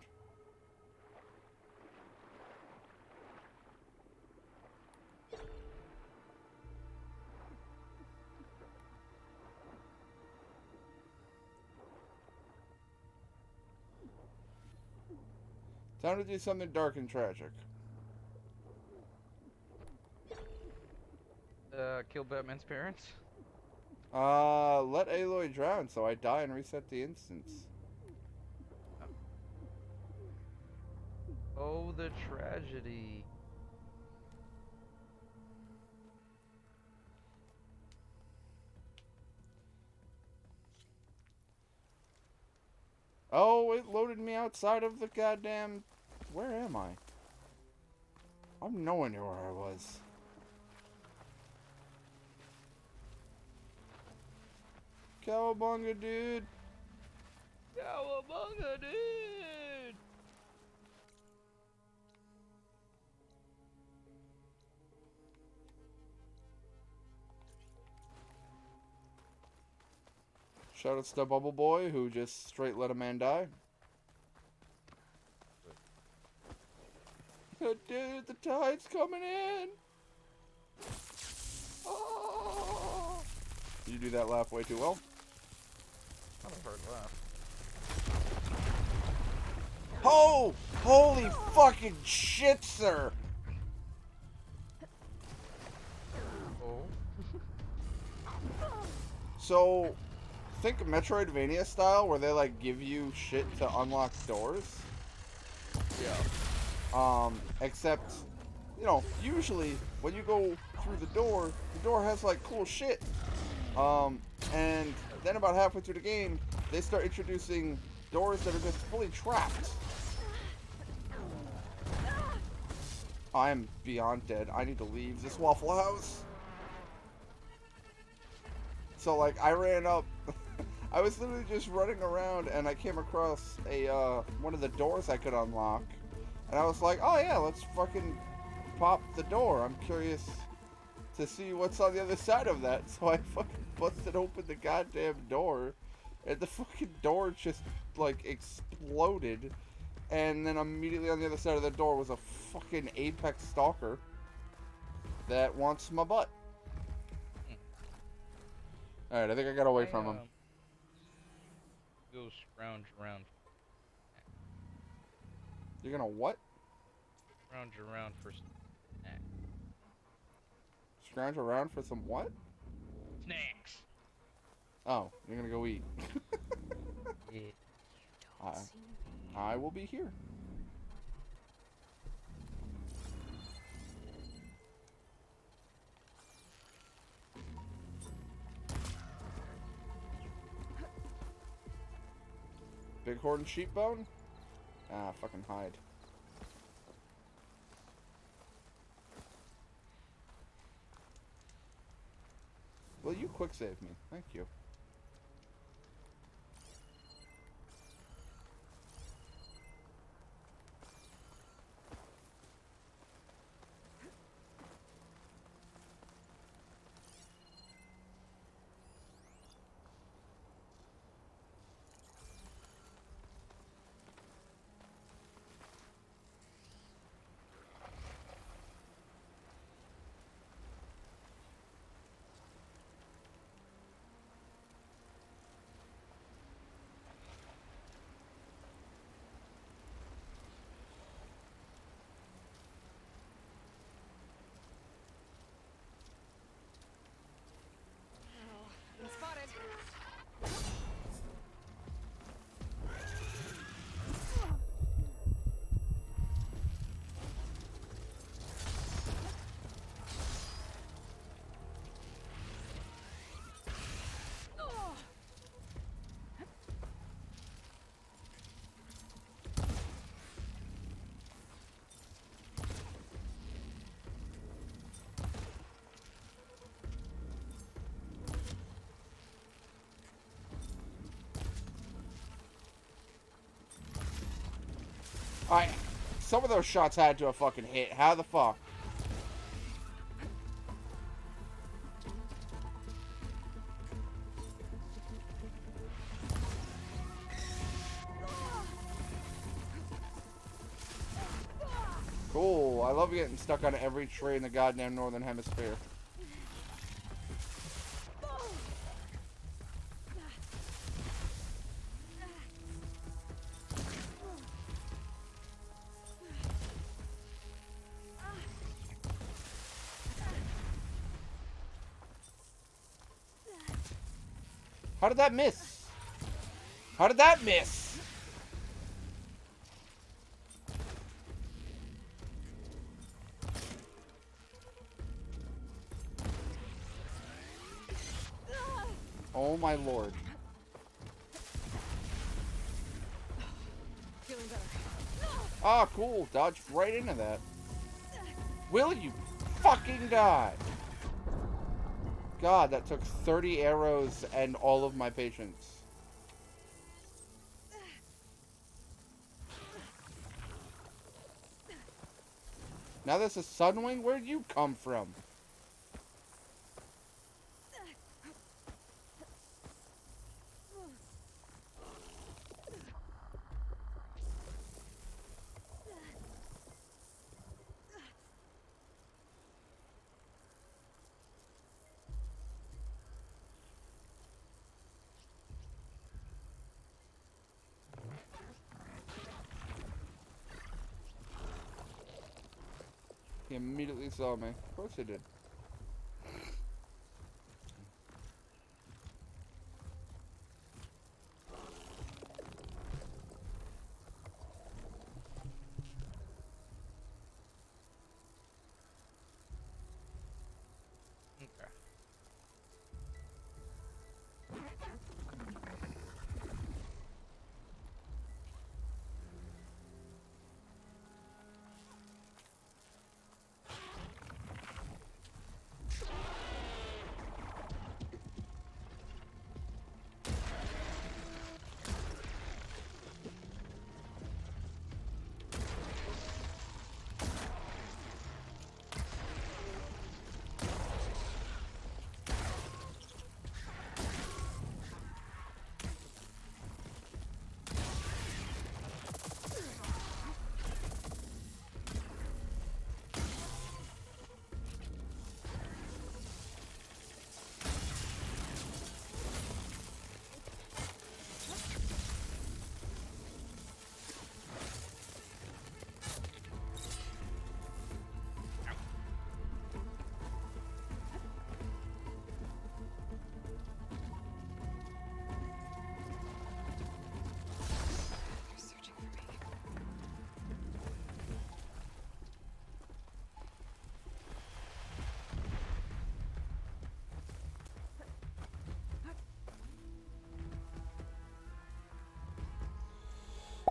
Time to do something dark and tragic. Kill Batman's parents? Let Aloy drown so I die and reset the instance. Oh, the tragedy. Oh, it loaded me outside of the goddamn... Where am I? I'm nowhere near where I was. Cowabunga, dude. Cowabunga, dude! Shout out to Bubble Boy, who just straight let a man die. Dude, the tide's coming in! Oh. You do that laugh way too well. Not a hard laugh. Oh! Holy fucking shit, sir! Oh. So, think Metroidvania style, where they like give you shit to unlock doors. Yeah. Except, you know, usually when you go through the door has like cool shit. And then about halfway through the game, they start introducing doors that are just fully trapped. I am beyond dead. I need to leave this Waffle House. So like, I ran up. I was literally just running around and I came across a one of the doors I could unlock. And I was like, oh yeah, let's fucking pop the door. I'm curious to see what's on the other side of that. So I fucking busted open the goddamn door. And the fucking door just, like, exploded. And then immediately on the other side of the door was a fucking apex stalker that wants my butt. Alright, I think I got away from him. Go scrounge around. You're gonna what? Scrounge around for snacks. Scrounge around for some what? Snacks! Oh, you're gonna go eat. Yeah. I will be here. Bighorn sheepbone? Ah, fucking hide. Will you quick save me? Thank you. Some of those shots had to have fucking hit. How the fuck? Cool. I love getting stuck on every tree in the goddamn northern hemisphere. How did that miss? How did that miss? Oh my lord. Feeling better. Ah, cool. Dodged right into that. Will you fucking die? God, that took 30 arrows and all of my patience. Now there's a Sunwing? Where'd you come from? He immediately saw me. Of course he did. Okay.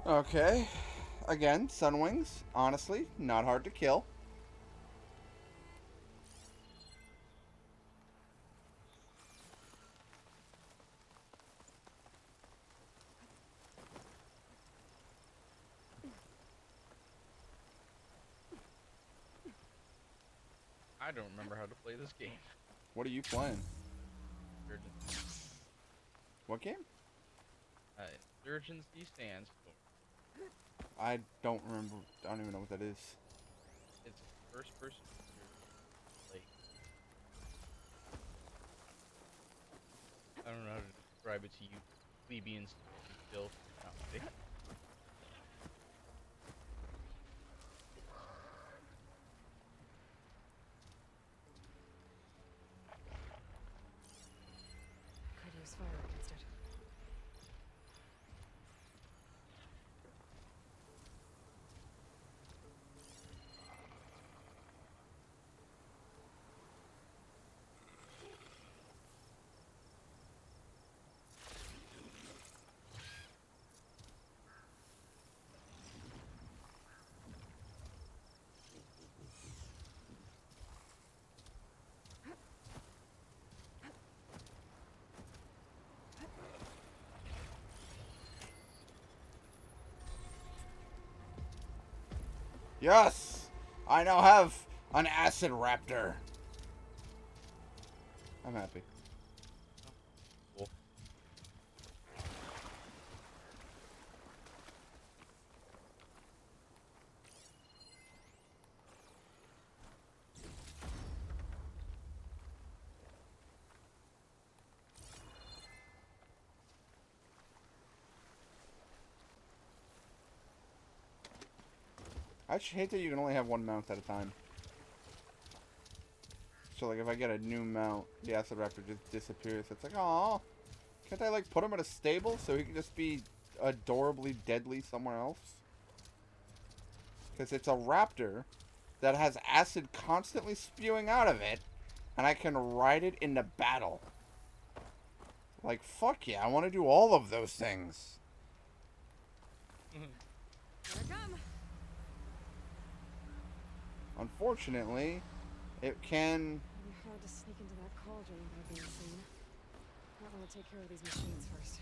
Okay. Again, Sunwings. Honestly, not hard to kill. I don't remember how to play this game. What are you playing? Urgency. What game? Urgency stands for. I don't remember. I don't even know what that is. It's a first-person shooter. Like, I don't know how to describe it to you, plebeians. Still, not really. Could use fire against it. Yes! I now have an acid raptor. I'm happy. Cool. I just hate that you can only have one mount at a time. So, like, if I get a new mount, the Acid Raptor just disappears. It's like, aw, can't I, like, put him in a stable so he can just be adorably deadly somewhere else? Because it's a raptor that has acid constantly spewing out of it, and I can ride it into battle. Like, fuck yeah, I want to do all of those things. Here I come. Unfortunately, it can... It'll be hard to sneak into that cauldron without being seen. I want to take care of these machines first.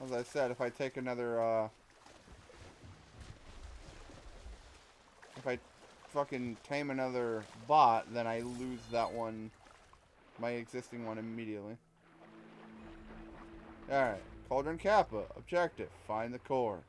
As I said, if I take another, if I fucking tame another bot, then I lose that one, my existing one, immediately. Alright, Cauldron Kappa, objective, find the core.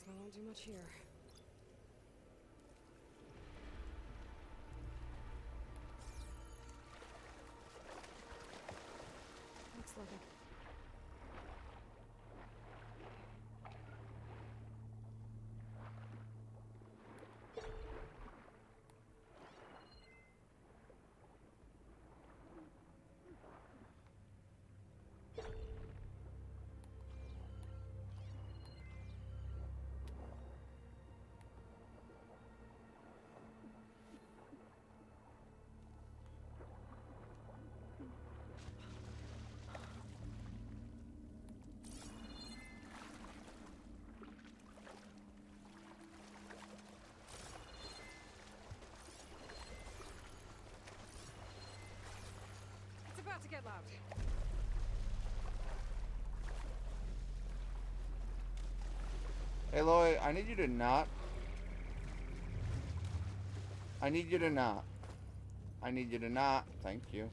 I won't do much here. Looks like I... It's about to get loud. Hey, Lloyd, I need you to not. I need you to not. I need you to not. Thank you.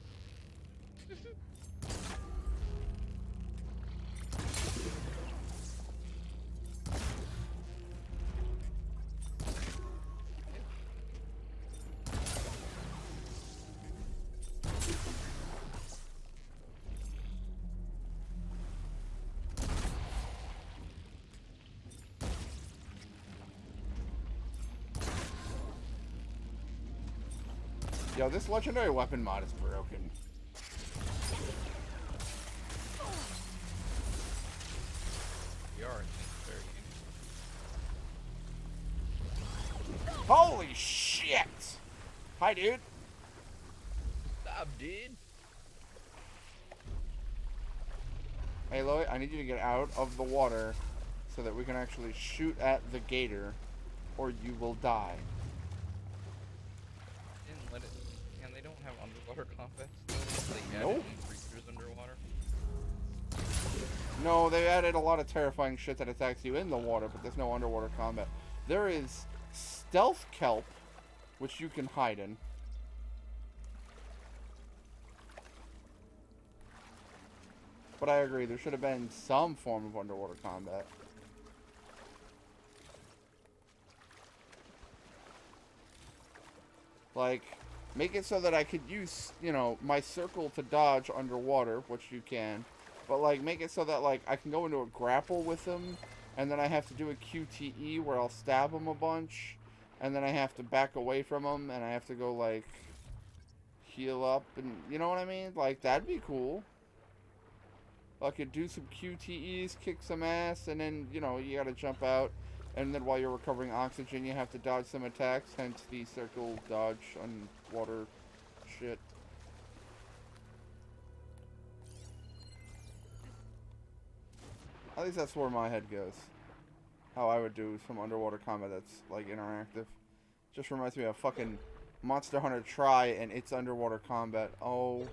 Yo, this legendary weapon mod is broken. We are. Very Holy shit! Hi, dude. Stop, dude. Hey, Lloyd, I need you to get out of the water so that we can actually shoot at the gator, or you will die. Didn't let it. And they don't have underwater combat still. They Nope. added new creatures underwater. No, they added a lot of terrifying shit that attacks you in the water, but there's no underwater combat. There is stealth kelp, which you can hide in. But I agree, there should have been some form of underwater combat. Like, make it so that I could use, you know, my circle to dodge underwater, which you can. But, like, make it so that, like, I can go into a grapple with them, and then I have to do a QTE where I'll stab them a bunch, and then I have to back away from them, and I have to go, like, heal up, and, you know what I mean? Like, that'd be cool. I could do some QTEs, kick some ass, and then, you know, you gotta jump out, and then while you're recovering oxygen, you have to dodge some attacks, hence the circle dodge on water shit. At least that's where my head goes. How I would do some underwater combat that's, like, interactive. Just reminds me of fucking Monster Hunter Tri and its underwater combat. Oh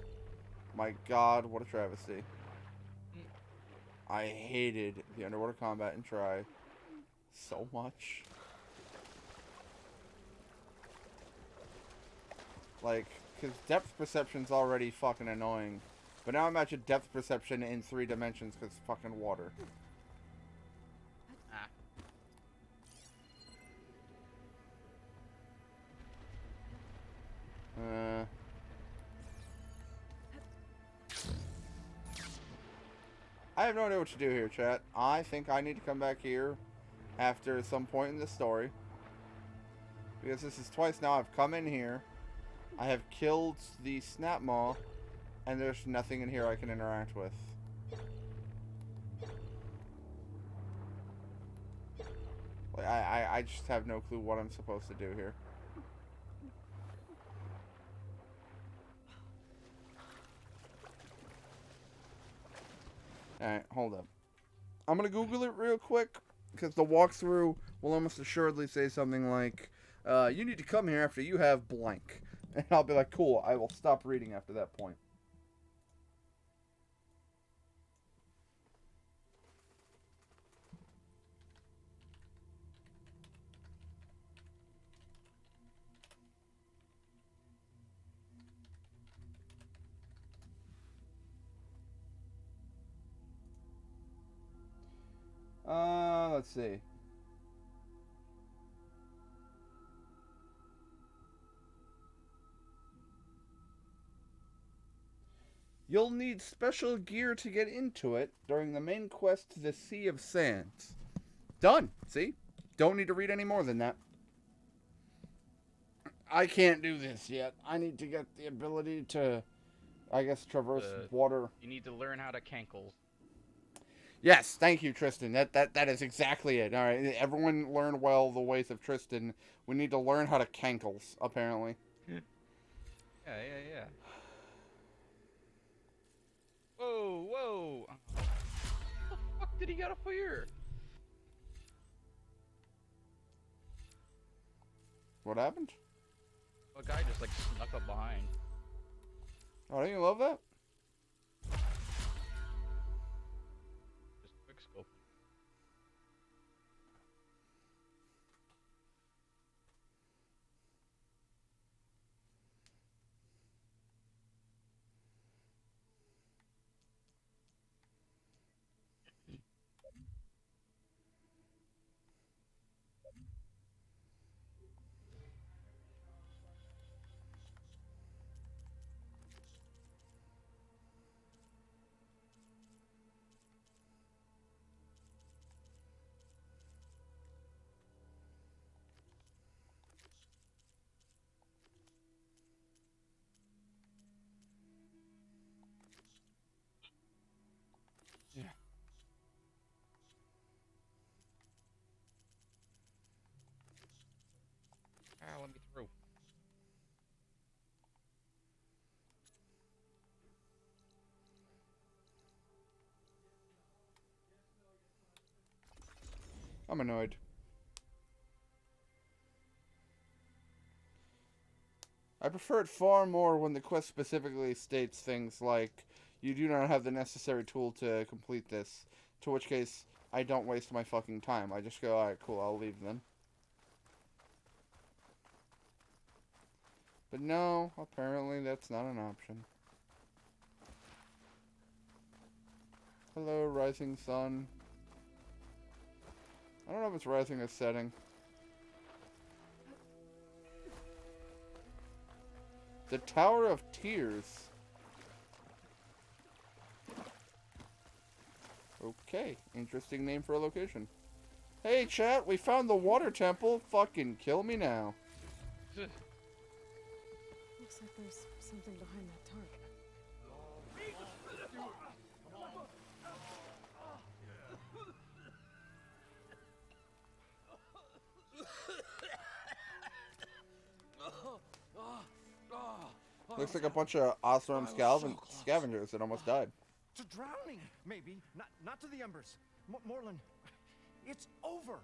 my god, what a travesty. I hated the underwater combat in Tri so much. Like, because depth perception's already fucking annoying. But now imagine depth perception in 3 dimensions because fucking water. I have no idea what to do here, chat. I think I need to come back here after some point in the story. Because this is twice now I've come in here. I have killed the snap maw. And there's nothing in here I can interact with. Like, I just have no clue what I'm supposed to do here. Alright, hold up. I'm gonna Google it real quick, because the walkthrough will almost assuredly say something like, you need to come here after you have blank. And I'll be like, cool, I will stop reading after that point. Let's see. You'll need special gear to get into it during the main quest to the Sea of Sands. Done. See? Don't need to read any more than that. I can't do this yet. I need to get the ability to, I guess, traverse water. You need to learn how to cankle. Yes, thank you, Tristan. That is exactly it. All right, everyone learn well the ways of Tristan. We need to learn how to cankles, apparently. Yeah. Whoa, whoa! What the fuck did he got up here? What happened? A guy just like snuck up behind. Oh, don't you love that? Just quick scope. Yeah. Let me through. I'm annoyed. I prefer it far more when the quest specifically states things like, you do not have the necessary tool to complete this. To which case, I don't waste my fucking time. I just go, alright, cool, I'll leave then. But no, apparently that's not an option. Hello, rising sun. I don't know if it's rising or setting. The Tower of Tears. Okay, interesting name for a location. Hey chat, we found the water temple. Fucking kill me now. Looks like there's something behind that tarp. Looks like a bunch of awesome scavengers that almost died. To drowning, maybe. Not to the embers. Moreland, it's over.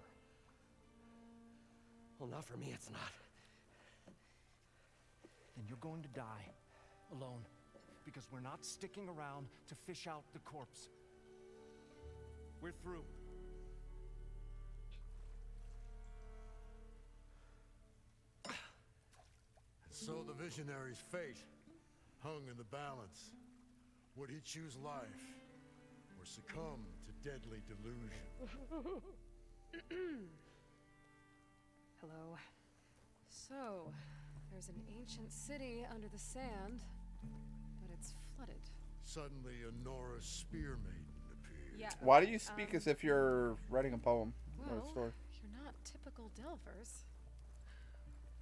Well, not for me, it's not. Then you're going to die alone, because we're not sticking around to fish out the corpse. We're through. So the visionary's fate hung in the balance. Would he choose life or succumb to deadly delusion? Hello. So, there's an ancient city under the sand, but it's flooded. Suddenly a Norse spear maiden appeared. Yeah. Why do you speak as if you're writing a poem or Well, a story? you're not typical Delvers.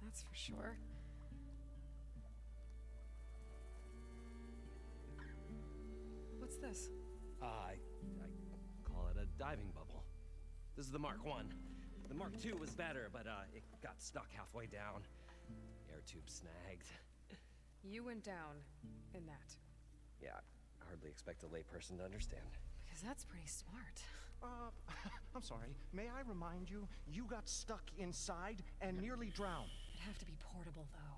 That's for sure. What's this? I call it a diving bubble. This is the Mark I. The Mark II was better, but it got stuck halfway down. Air tube snagged. You went down in that. Yeah, I hardly expect a layperson to understand. Because that's pretty smart. I'm sorry. May I remind you, you got stuck inside and nearly drowned. It'd have to be portable, though.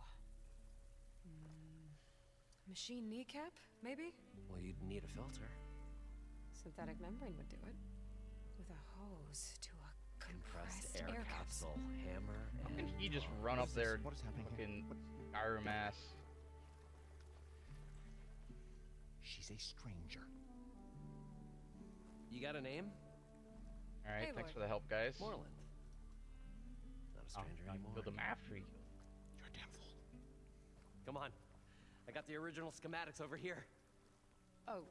Machine kneecap, maybe? Well, you'd need a filter. Synthetic membrane would do it. With a hose to a compressed air capsule. Hammer. How can he just run up there? What is happening? Fucking Iron Mass. She's a stranger. You got a name? All right, Hey, thanks Lord. for the help, guys. Moreland. Not a stranger I anymore. killed him after he killed. You're a damn fool. Come on. I got the original schematics over here. Oh,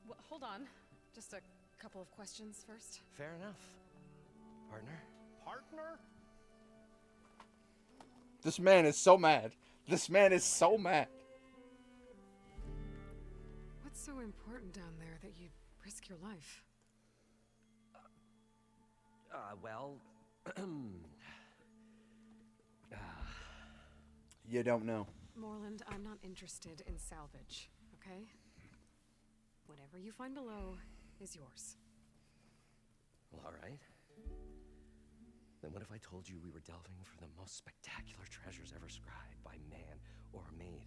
well, hold on. Just a couple of questions first. Fair enough. Partner? Partner? This man is so mad. This man is so mad. What's so important down there that you'd risk your life? Well... You don't know. Moreland, I'm not interested in salvage, okay? Whatever you find below is yours. Well, all right. Then what if I told you we were delving for the most spectacular treasures ever scribed by man or maid?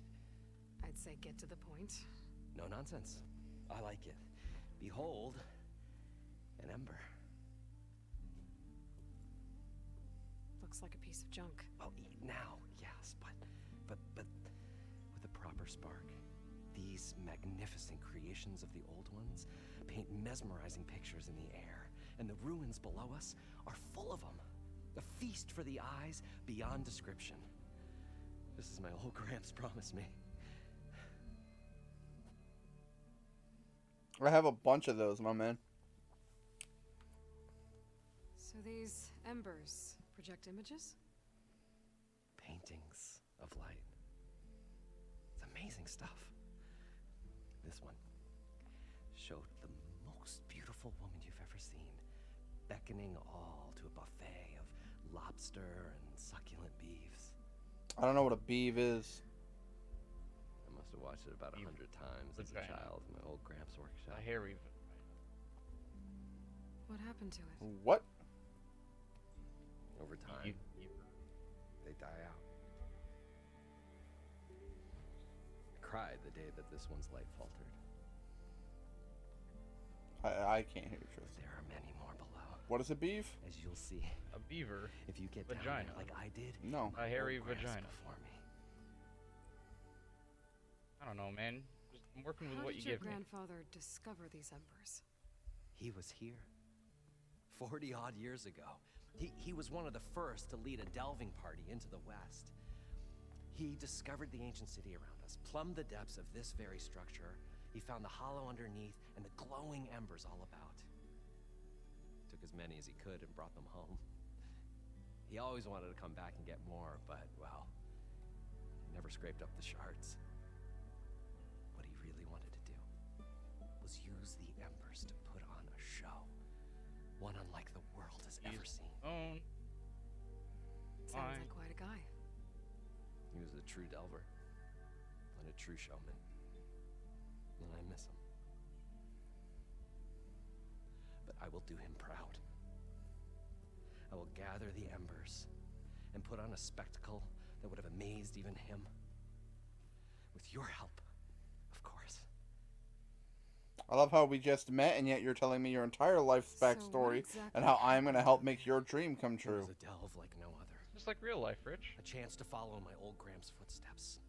I'd say get to the point. No nonsense. I like it. Behold, an ember. Looks like a piece of junk. Well, now, yes, but with a proper spark. These magnificent creations of the old ones paint mesmerizing pictures in the air, and the ruins below us are full of them. A feast for the eyes beyond description. This is my old Gramps promised me. I have a bunch of those, my man. So these embers project images? Paintings of light. It's amazing stuff. This one showed the most beautiful woman you've ever seen, beckoning all to a buffet of lobster and succulent beeves. I don't know what a beeve is. I must have watched it about 100 times as a child in my old Gramps workshop. A hairy. What happened to it? What? Over time, they die out. I cried the day that this one's light faltered. I can't hear you, Tristan. There are many more below. What is a beeve? As you'll see. A beaver. If you get vagina. down there like I did. No. A hairy grasp vagina. Before me. I don't know, man. Just I'm working with How what did you your give me. grandfather discover these embers? He was here 40 odd years ago. He was one of the first to lead a delving party into the West. He discovered the ancient city around us, plumbed the depths of this very structure. He found the hollow underneath and the glowing embers all about. Took as many as he could and brought them home. He always wanted to come back and get more, but, well, he never scraped up the shards. What he really wanted to do was use the embers to put on a show. One unlike the world has ever seen. Sounds like quite a guy. He was a true delver and a true showman. And I miss him. I will do him proud. I will gather the embers and put on a spectacle that would have amazed even him. With your help, of course. I love how we just met, and yet you're telling me your entire life's backstory and how I'm going to help make your dream come true. It was a delve like no other. Just like real life, Rich. A chance to follow my old Graham's footsteps.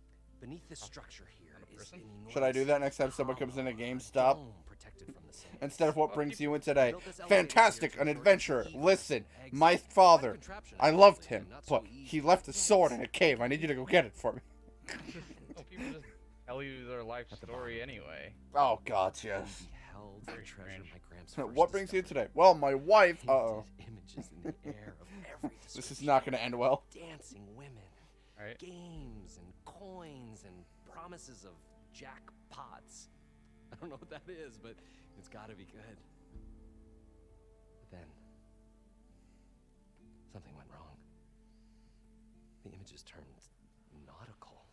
Beneath this structure here is an enormous Should I do that next time someone comes in a GameStop? dome protected from the sun. Instead of what brings you in today. Fantastic, an adventure. Listen, my father, I loved him, but he left a sword in a cave. I need you to go get it for me. Well, people just tell you their life story anyway. Oh, gotcha. Beheld the treasure my Graham's What brings you today? Well, my wife. Uh-oh. Images in the air of every This is not going to end well. dancing women, right. games and coins and promises of jackpots. I don't know what that is, but it's got to be good. But then something went wrong. The images turned nautical.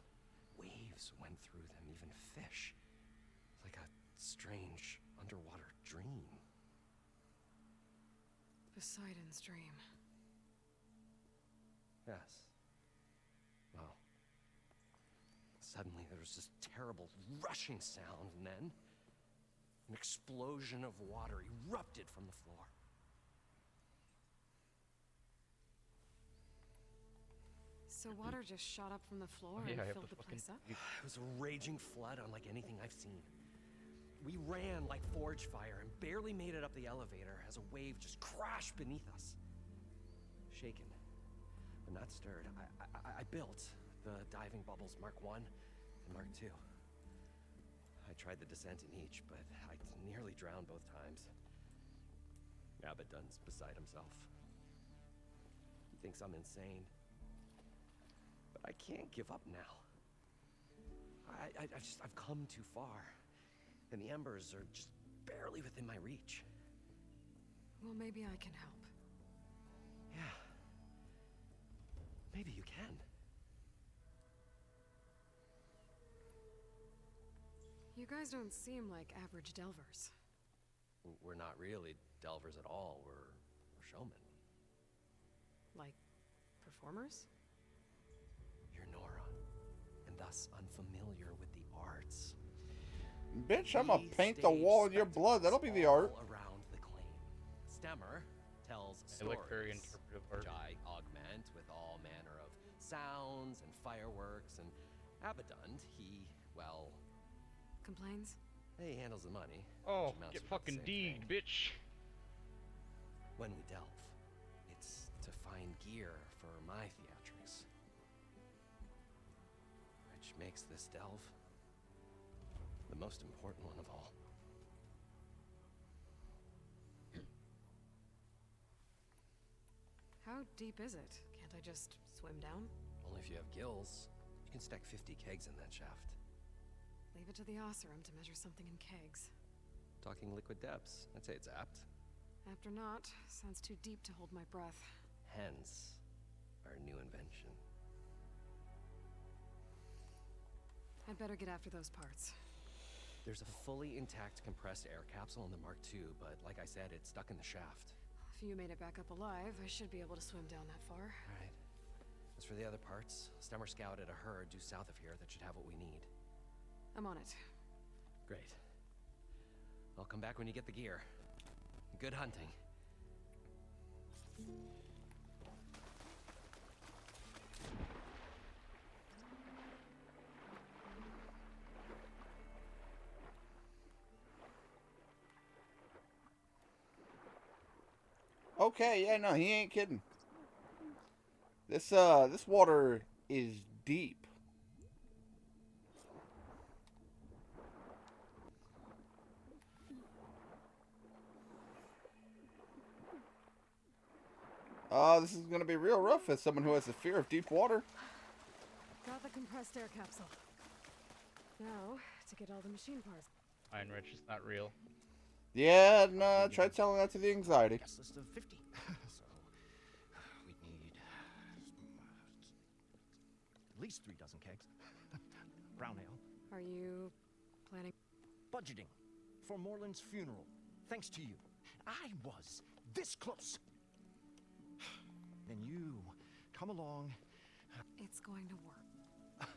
Waves went through them, even fish. It's like a strange underwater dream. Poseidon's dream. Yes. Well, suddenly there was this terrible rushing sound, and then an explosion of water erupted from the floor. So water just shot up from the floor Yeah, and I filled the place up? It was a raging flood unlike anything I've seen. We ran like forge fire and barely made it up the elevator as a wave just crashed beneath us. Shaken, but not stirred, I built the diving bubbles Mark I and Mark II. I tried the descent in each, but I nearly drowned both times. Abaddon's beside himself. He thinks I'm insane. But I can't give up now. I've come too far. And the embers are just barely within my reach. Well, maybe I can help. Yeah. Maybe you can. You guys don't seem like average delvers. We're not really delvers at all. We're showmen. Like, performers? You're Nora, and thus unfamiliar with the arts. Bitch, I'm gonna paint the wall in your blood. That'll be the art. Around the claim. Stemmer tells I stories, like very interpretive art. which I augment with all manner of sounds and fireworks. And Abaddon, he, well... Complains? He handles the money. Oh, which amounts get to about the fucking same deed, thing. bitch. When we delve, it's to find gear for my theatrics. Which makes this delve the most important one of all. How deep is it? Can't I just swim down? Only if you have gills. You can stack 50 kegs in that shaft. Leave it to the Oseram to measure something in kegs. Talking liquid depths, I'd say it's apt. After not, sounds too deep to hold my breath. Hence, our new invention. I'd better get after those parts. There's a fully intact compressed air capsule in the Mark II, but like I said, it's stuck in the shaft. If you made it back up alive, I should be able to swim down that far. Right. As for the other parts, Stemmer scouted a herd due south of here that should have what we need. I'm on it. Great. I'll come back when you get the gear. Good hunting. Okay, yeah, no, he ain't kidding. This water is deep. This is gonna be real rough as someone who has a fear of deep water. Got the compressed air capsule. Now, to get all the machine parts. Iron Rich is not real. Yeah, no, try telling that to the anxiety. Guest list of 50. So, we need at least 3 dozen kegs. Brown ale. Are you planning? Budgeting for Moreland's funeral. Thanks to you. I was this close. Then you come along. It's going to work.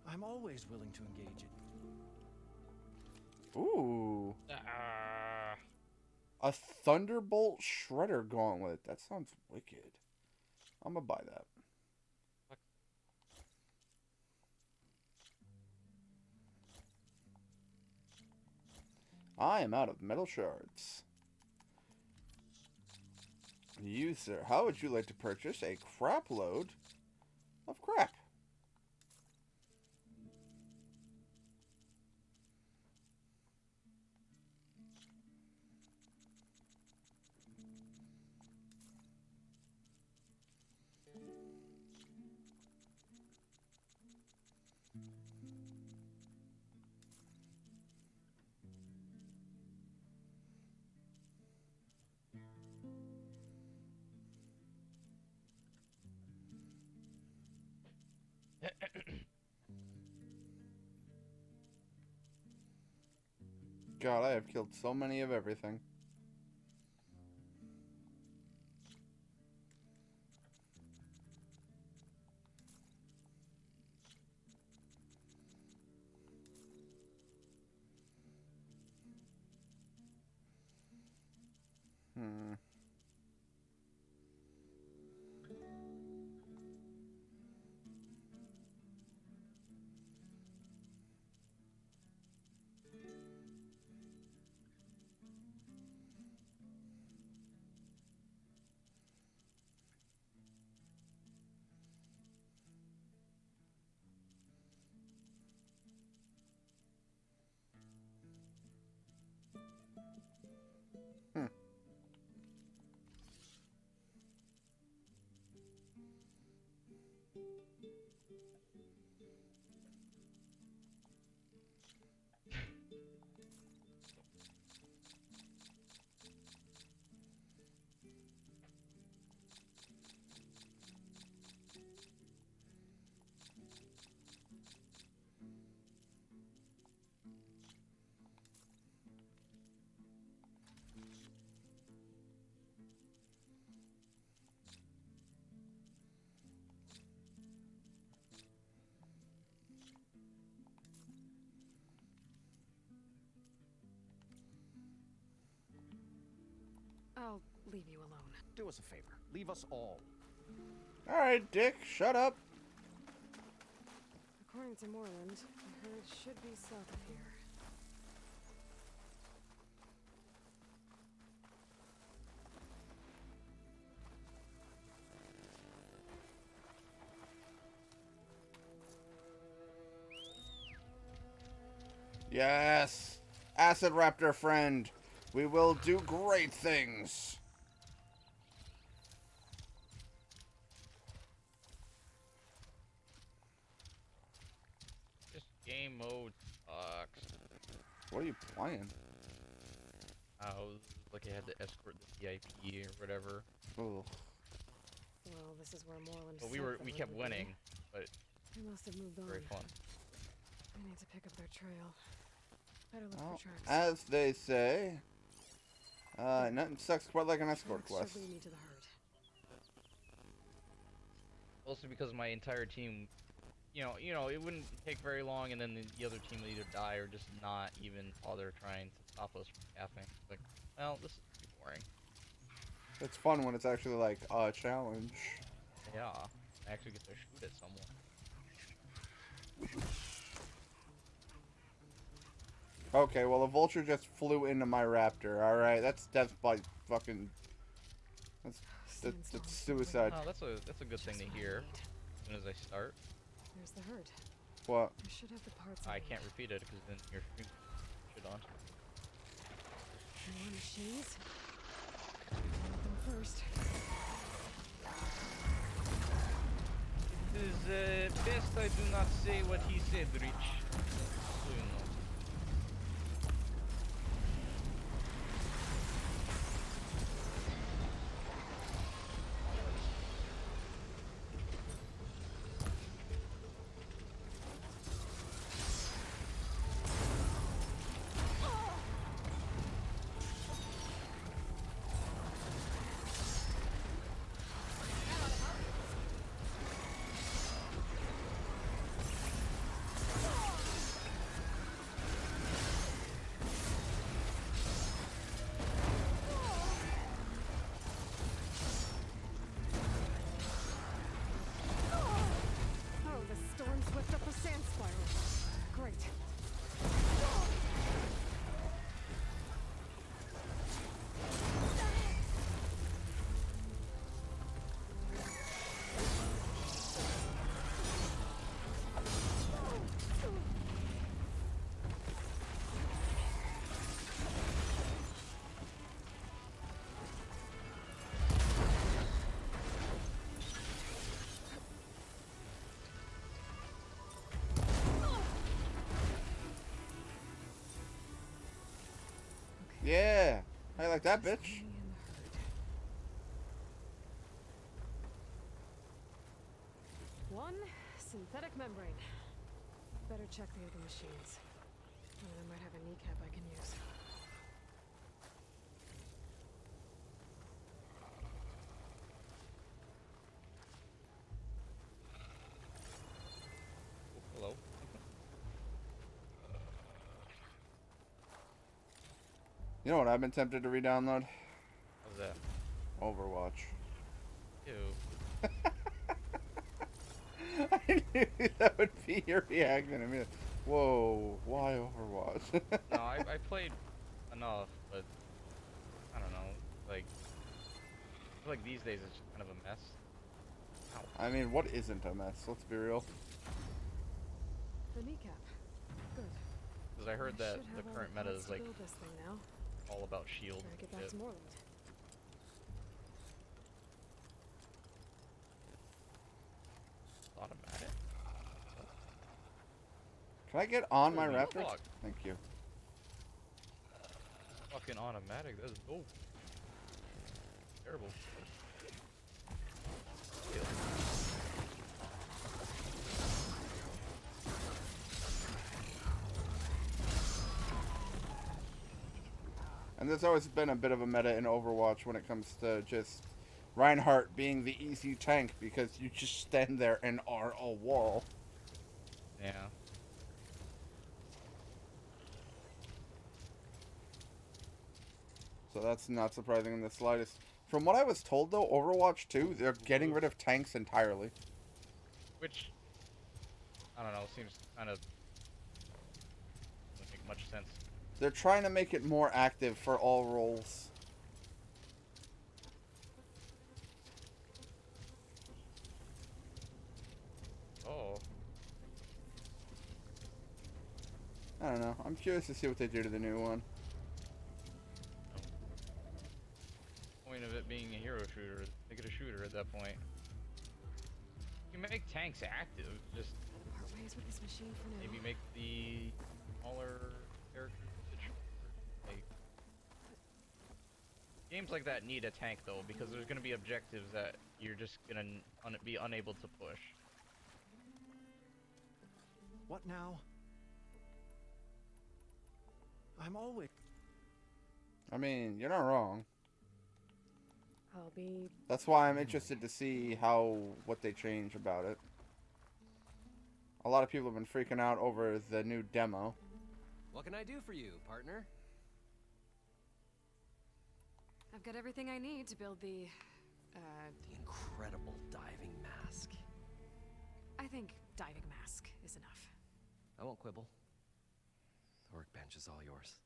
I'm always willing to engage it. Ooh. A Thunderbolt Shredder Gauntlet. That sounds wicked. I'm gonna buy that. I am out of metal shards. You, sir, how would you like to purchase a crap load of crap? God, I have killed so many of everything. Hmm. I'll leave you alone. Do us a favor. Leave us all. Alright, Dick, shut up. According to Moreland, the herd should be south of here. Yes! Acid Raptor friend, we will do great things. This game mode sucks. What are you playing? Like I had to escort the VIP or whatever. Oh. Well, this is where Moreland. But we kept winning, but they must have moved on. Very fun. I need to pick up their trail. Better look Well, for tracks. as they say, nothing sucks quite like an escort Tracks quest. should lead me to the herd. Also because my entire team, you know, it wouldn't take very long, and then the other team would either die or just not even bother trying to stop us from capping. Like, well, this is pretty boring. It's fun when it's actually like a challenge. Yeah, I actually get to shoot at someone. Okay, well, a vulture just flew into my raptor. All right, that's death by fucking. That's suicide. Oh, that's a good thing to hear. As soon as I start. There's the herd. What? I should have the parts. I can't repeat it because then your stream shit on. More machines. Them first. It is best I do not say what he said, Rich. So you know. Yeah. How you like that, bitch? One synthetic membrane. Better check the other machines. One of them might have a kneecap I can use. Hello. You know what I've been tempted to re-download? How's that? Overwatch. Ew. I knew that would be your reaction. I mean, whoa, why Overwatch? No, I played enough, but I don't know. Like, I feel like these days it's just kind of a mess. Ow. I mean, what isn't a mess? Let's be real. The kneecap. Good. Because I heard that the current meta is like build this thing now. all about shield. Better get back shit. to Moreland. Automatic. Can I get on my Holy Raptor? fuck. Thank you. Fucking automatic. That's dope. Terrible. Kill. And there's always been a bit of a meta in Overwatch when it comes to just Reinhardt being the easy tank because you just stand there and are a wall. Yeah. So that's not surprising in the slightest. From what I was told though, Overwatch 2, they're getting rid of tanks entirely. Which, I don't know, seems kind of doesn't make much sense. They're trying to make it more active for all roles. Oh. I don't know. I'm curious to see what they do to the new one. Point of it being a hero shooter, make it a shooter at that point. You make tanks active, just Part ways with this machine for now. maybe make the smaller characters. Like, games like that need a tank though, because there's gonna be objectives that you're just gonna be unable to push. What now? I'm always... I mean, you're not wrong. I'll be... That's why I'm interested to see what they change about it. A lot of people have been freaking out over the new demo. What can I do for you, partner? I've got everything I need to build the incredible diving mask. I think diving mask is enough. I won't quibble. The workbench is all yours.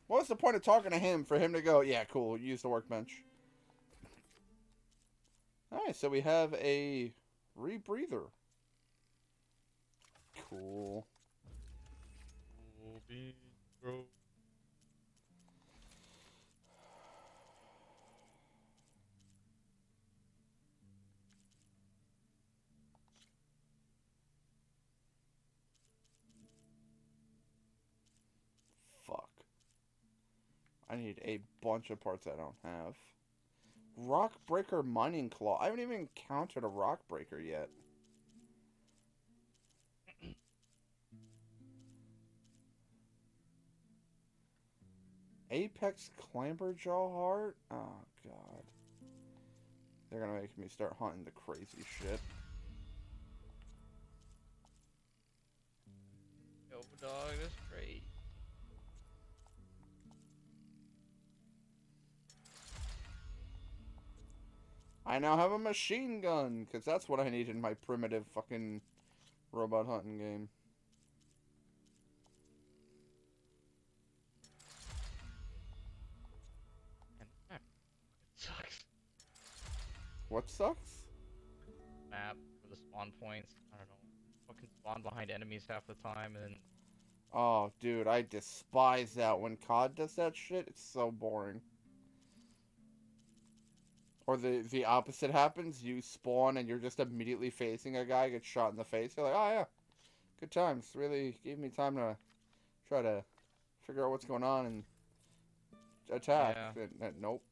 What was the point of talking to him for him to go, yeah, cool, use the workbench? Alright, so we have a rebreather. Cool. Fuck. I need a bunch of parts I don't have. Rock breaker mining claw. I haven't even encountered a rock breaker yet. Apex clamberjaw heart? Oh god. They're gonna make me start hunting the crazy shit. Yo, dog, that's great. I now have a machine gun, because that's what I need in my primitive fucking robot hunting game. And it sucks. What sucks? Map for the spawn points. I don't know. Fucking spawn behind enemies half the time, and then Oh, dude, I despise that. When COD does that shit, it's so boring. Or the opposite happens. You spawn and you're just immediately facing a guy, gets shot in the face. You're like, oh yeah. Good times. Really gave me time to try to figure out what's going on and attack. Yeah. Nope,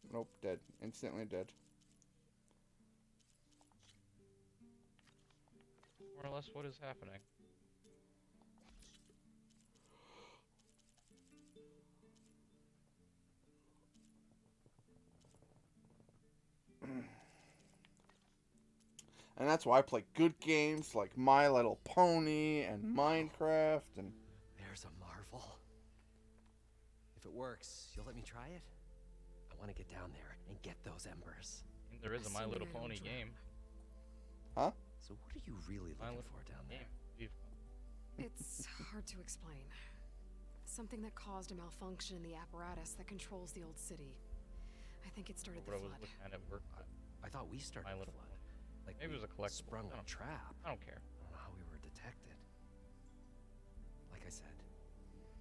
dead. Instantly dead. More or less what is happening. And that's why I play good games like My Little Pony and Minecraft and... There's a marvel. If it works, you'll let me try it? I want to get down there and get those embers. There is a My Little Pony game. Huh? So what are you really looking for down there? It's hard to explain. Something that caused a malfunction in the apparatus that controls the old city. I think it started the flood. I thought we started the flood. Like maybe it was a collectible. Sprung a trap. I don't care. I don't know how we were detected. Like I said,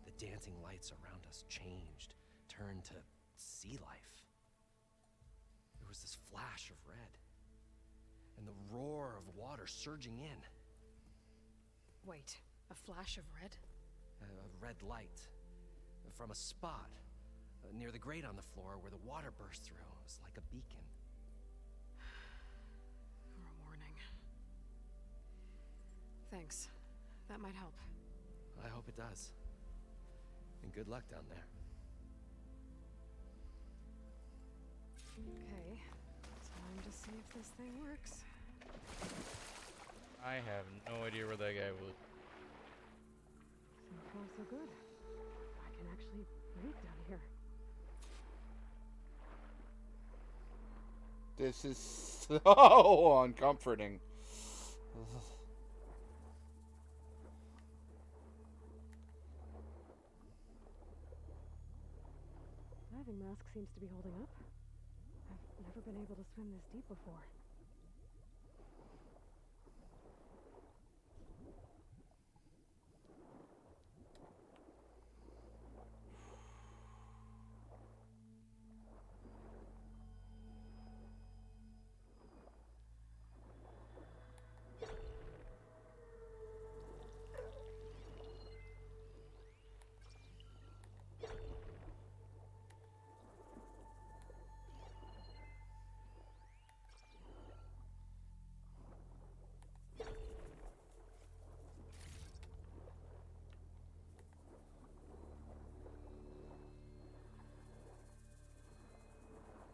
the dancing lights around us changed, turned to sea life. There was this flash of red, and the roar of water surging in. Wait, a flash of red? A red light from a spot near the grate on the floor where the water burst through. It was like a beacon. Or a warning. Thanks. That might help. I hope it does. And good luck down there. Okay, time to see if this thing works. I have no idea where that guy was. So far, so good. I can actually breathe down here. This is so uncomforting. Diving mask seems to be holding up. I've never been able to swim this deep before.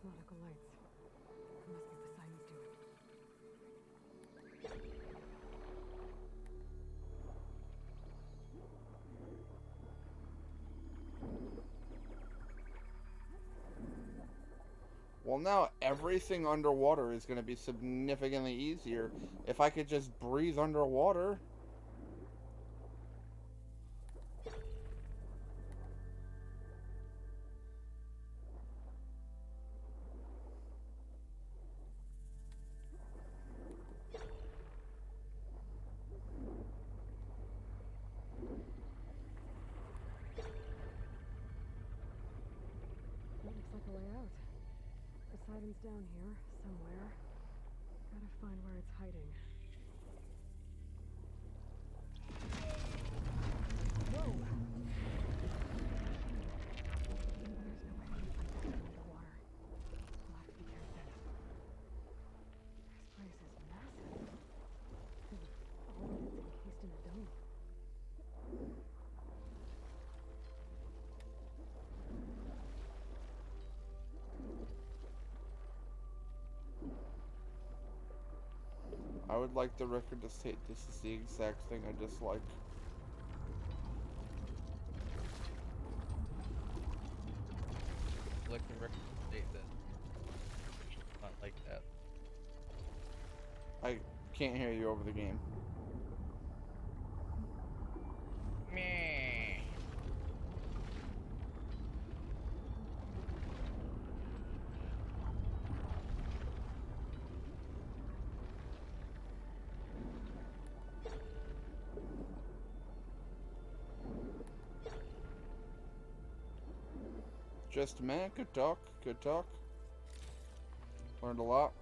Nautical lights. It must be Poseidon's doing. Well, now everything underwater is going to be significantly easier if I could just breathe underwater. That looks like a way out. Poseidon's down here, somewhere. Gotta find where it's hiding. Whoa! There's no way I can fight that underwater. I'll have to be careful. This place is massive. All of it's encased in a dome. I would like the record to state this is the exact thing I dislike. I'd like the record to state that. Not like that. I can't hear you over the game. Meh. Just a minute. Good talk. Good talk. Learned a lot.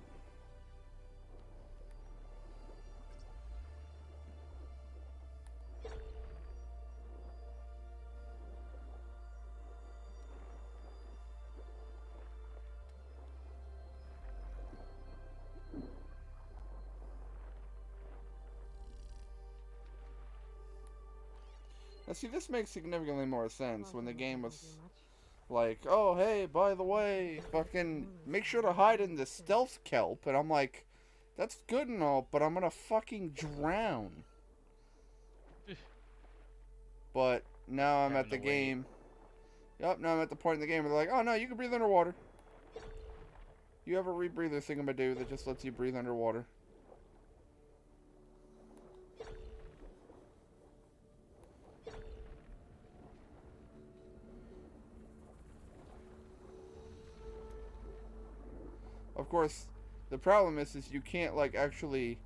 Now, see, this makes significantly more sense when the game was like, oh, hey, by the way, fucking make sure to hide in the stealth kelp. And I'm like, that's good and all, but I'm gonna fucking drown. But now I'm at the game. Yup, now I'm at the point in the game where they're like, oh no, you can breathe underwater. You have a rebreather thingamadoo that just lets you breathe underwater. Of course, the problem is you can't, like, actually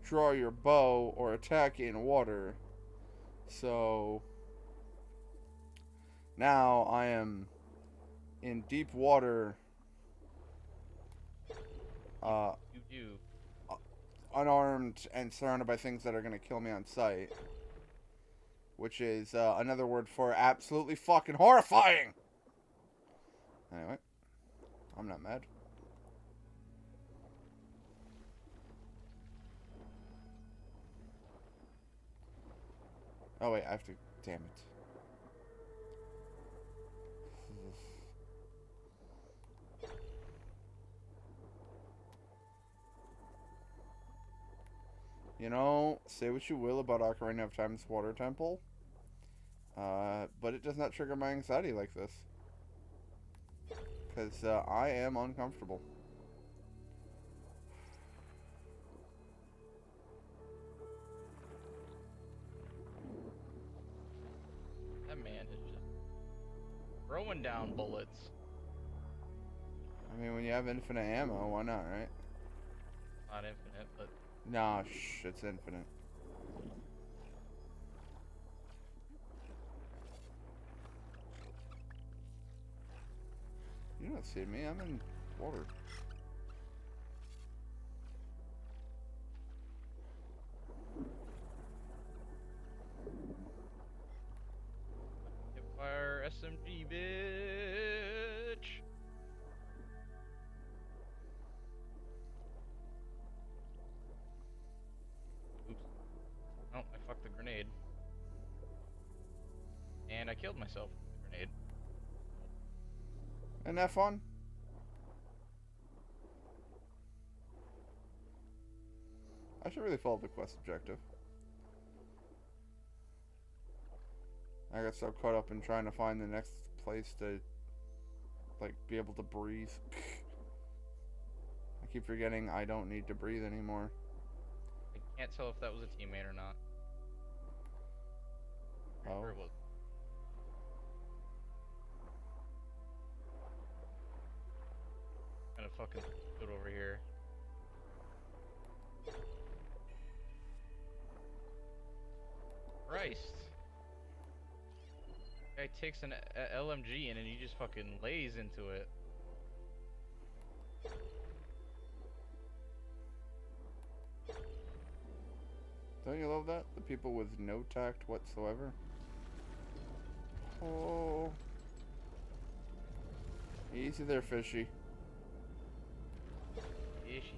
draw your bow or attack in water. So now I am in deep water, unarmed and surrounded by things that are going to kill me on sight. Which is another word for absolutely fucking horrifying! Anyway, I'm not mad. Oh wait, I have to... Damn it. You know, say what you will about Ocarina of Time's Water Temple, but it does not trigger my anxiety like this. Because I am uncomfortable. That man is just throwing down bullets. I mean, when you have infinite ammo, why not, right? Not infinite, but... Nah, shh, it's infinite. You don't see me, I'm in water. Fire SMG, bitch! Oops. Oh, I fucked the grenade. And I killed myself with the grenade. Isn't that fun? I should really follow the quest objective. I got so caught up in trying to find the next place to, like, be able to breathe. I keep forgetting I don't need to breathe anymore. I can't tell if that was a teammate or not. Oh. Sure it was. Kind of fucking good over here. Christ. Guy takes an LMG and then he just fucking lays into it. Don't you love that? The people with no tact whatsoever. Oh. Easy there, fishy. Fishy.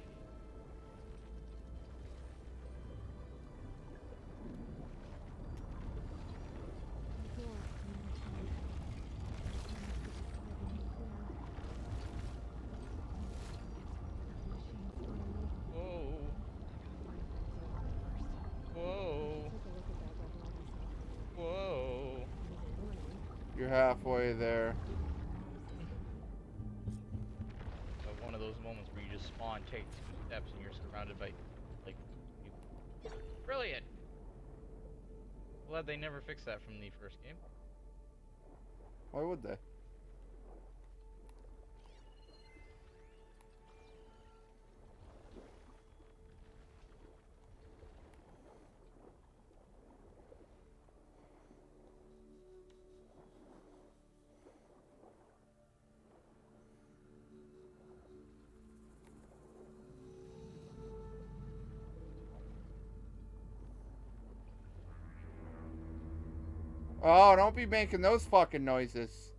You're halfway there. One of those moments where you just spawn, take 2 steps, and you're surrounded by, like, people. Brilliant! Glad they never fixed that from the first game. Why would they? Oh, don't be making those fucking noises.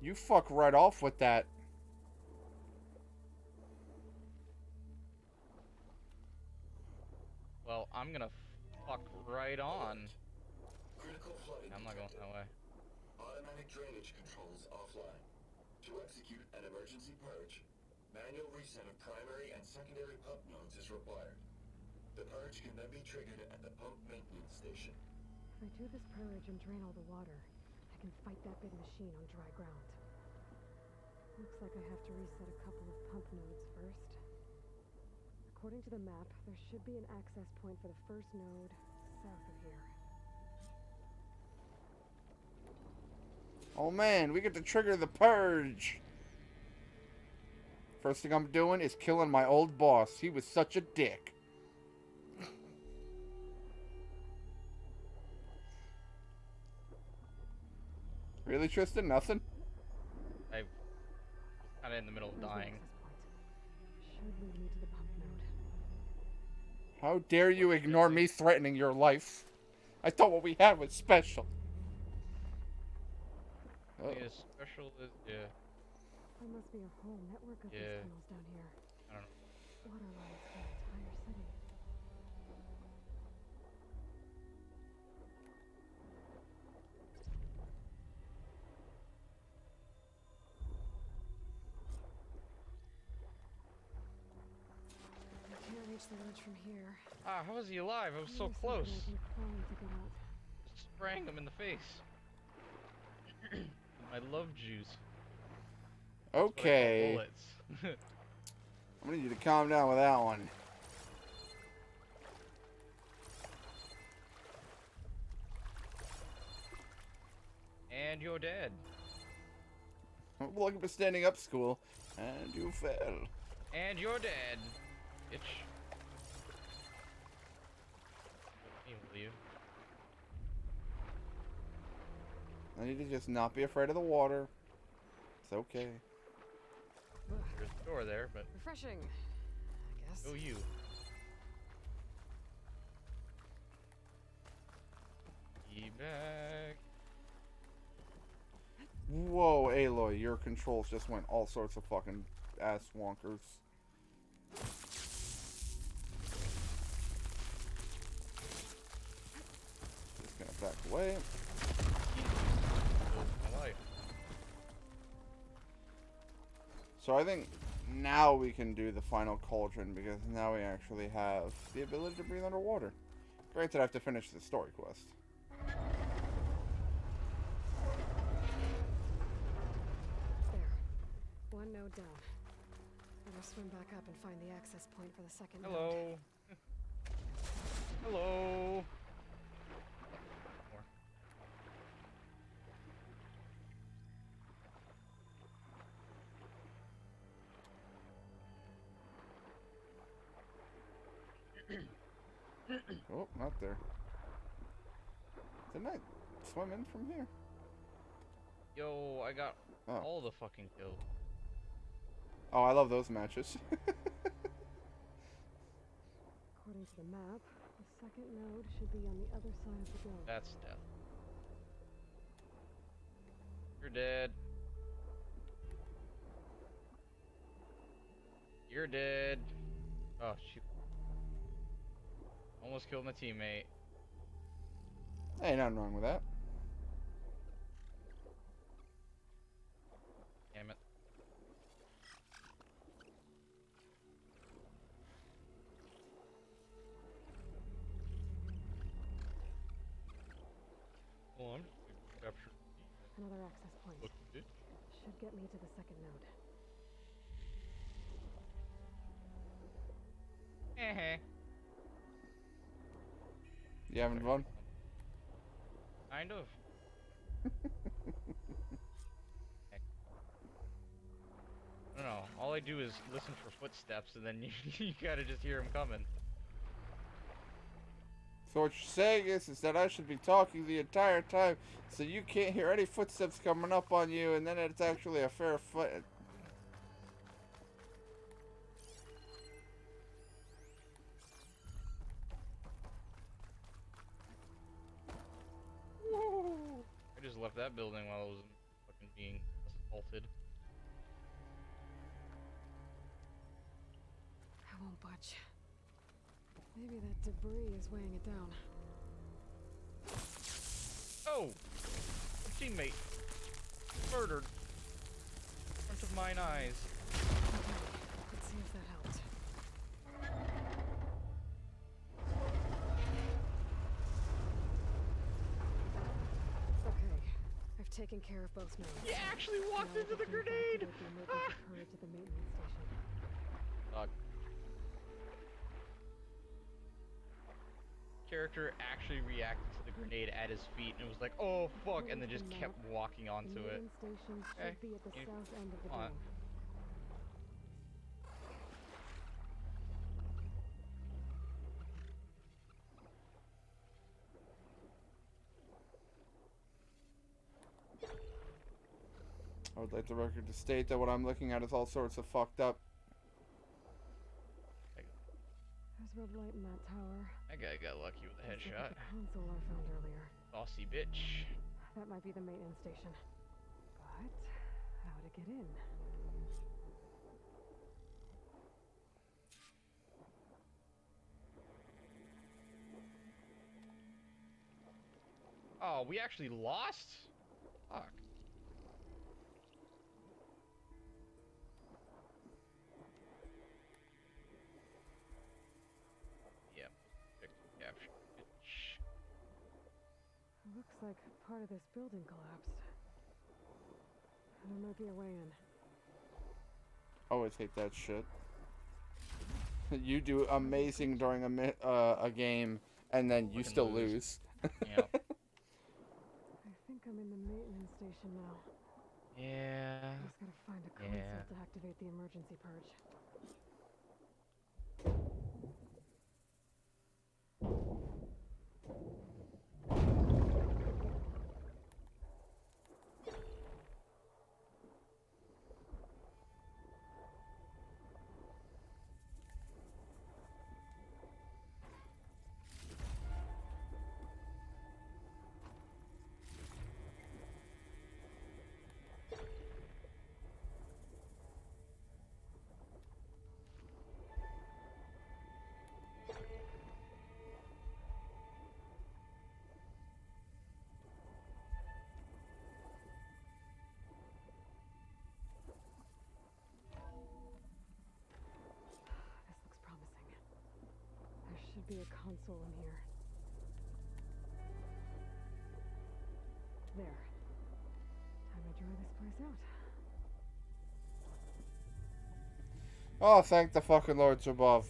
You fuck right off with that. Well, I'm gonna fuck right on. Critical I'm not going that way. Automatic drainage controls offline. To execute an emergency purge, manual reset of primary and secondary pump nodes is required. The purge can then be triggered at the pump maintenance station. If I do this purge and drain all the water, I can fight that big machine on dry ground. Looks like I have to reset a couple of pump nodes first. According to the map, there should be an access point for the first node south of here. Oh man, we get to trigger the purge. First thing I'm doing is killing my old boss. He was such a dick. Really, Tristan? Nothing? I was kind of in the middle of dying. Should lead me to the pump node. How dare you ignore me threatening your life? I thought what we had was special. I think it's special is, yeah. There must be a whole network of these tunnels down here. I don't know. Water lines for the entire city. I can't reach the ledge from here. Ah, how was he alive? I was so close. Just sprang him in the face. My love juice. Okay. Bullets. I'm gonna need you to calm down with that one. And you're dead. Welcome to Standing Up School. And you fell. And you're dead. Bitch. Leave. I need to just not be afraid of the water. It's okay. There's a door there, but... Refreshing, I guess. Go you. Be back. Whoa, Aloy, your controls just went all sorts of fucking ass wonkers. Just gonna back away. My life. So I think now we can do the final Cauldron because now we actually have the ability to breathe underwater. Granted, I have to finish the story quest. There. One node down. Better swim back up and find the access point for the second node. Hello. Hello. Oh, not there. Didn't I swim in from here? Yo, I got Oh. all the fucking kills. Oh, I love those matches. According to the map, the second node should be on the other side of the globe. That's death. You're dead. You're dead. Oh, shoot. Almost killed my teammate. Hey, nothing wrong with that. Damn it. Well, I'm just gonna capture Another access point. Look at it. Should get me to the second node. You having fun? Kind of. I don't know. All I do is listen for footsteps, and then you gotta just hear them coming. So what you're saying is that I should be talking the entire time, so you can't hear any footsteps coming up on you, and then it's actually a fair fight. I just left that building while I was fucking being assaulted. I won't budge. Maybe that debris is weighing it down. Oh! A teammate. Murdered. In front of mine eyes. Let's see if that helped. Okay, I've taken care of both men. You actually walked into the grenade! The emergency purge at the maintenance station. Fuck. Character actually reacted to the grenade at his feet and was like, "Oh fuck," and then just kept walking onto it. The maintenance station should be at the south end of the Come on. dome. I would like the record to state that what I'm looking at is all sorts of fucked up. There's red light in that tower. That guy got lucky with a Let's look headshot. at the console I found earlier. Saucy bitch. That might be the maintenance station. But how to get in? Oh, we actually lost? Fuck. Yep. Capture. Looks like part of this building collapsed. There might be a way in. Always hate that shit. You do amazing during a game, and then you still lose. Yep. I think I'm in the maintenance station now. Yeah. Just gotta find a console to activate the emergency purge. Should be a console in here. There. Time to dry this place out. Oh, thank the fucking lords above.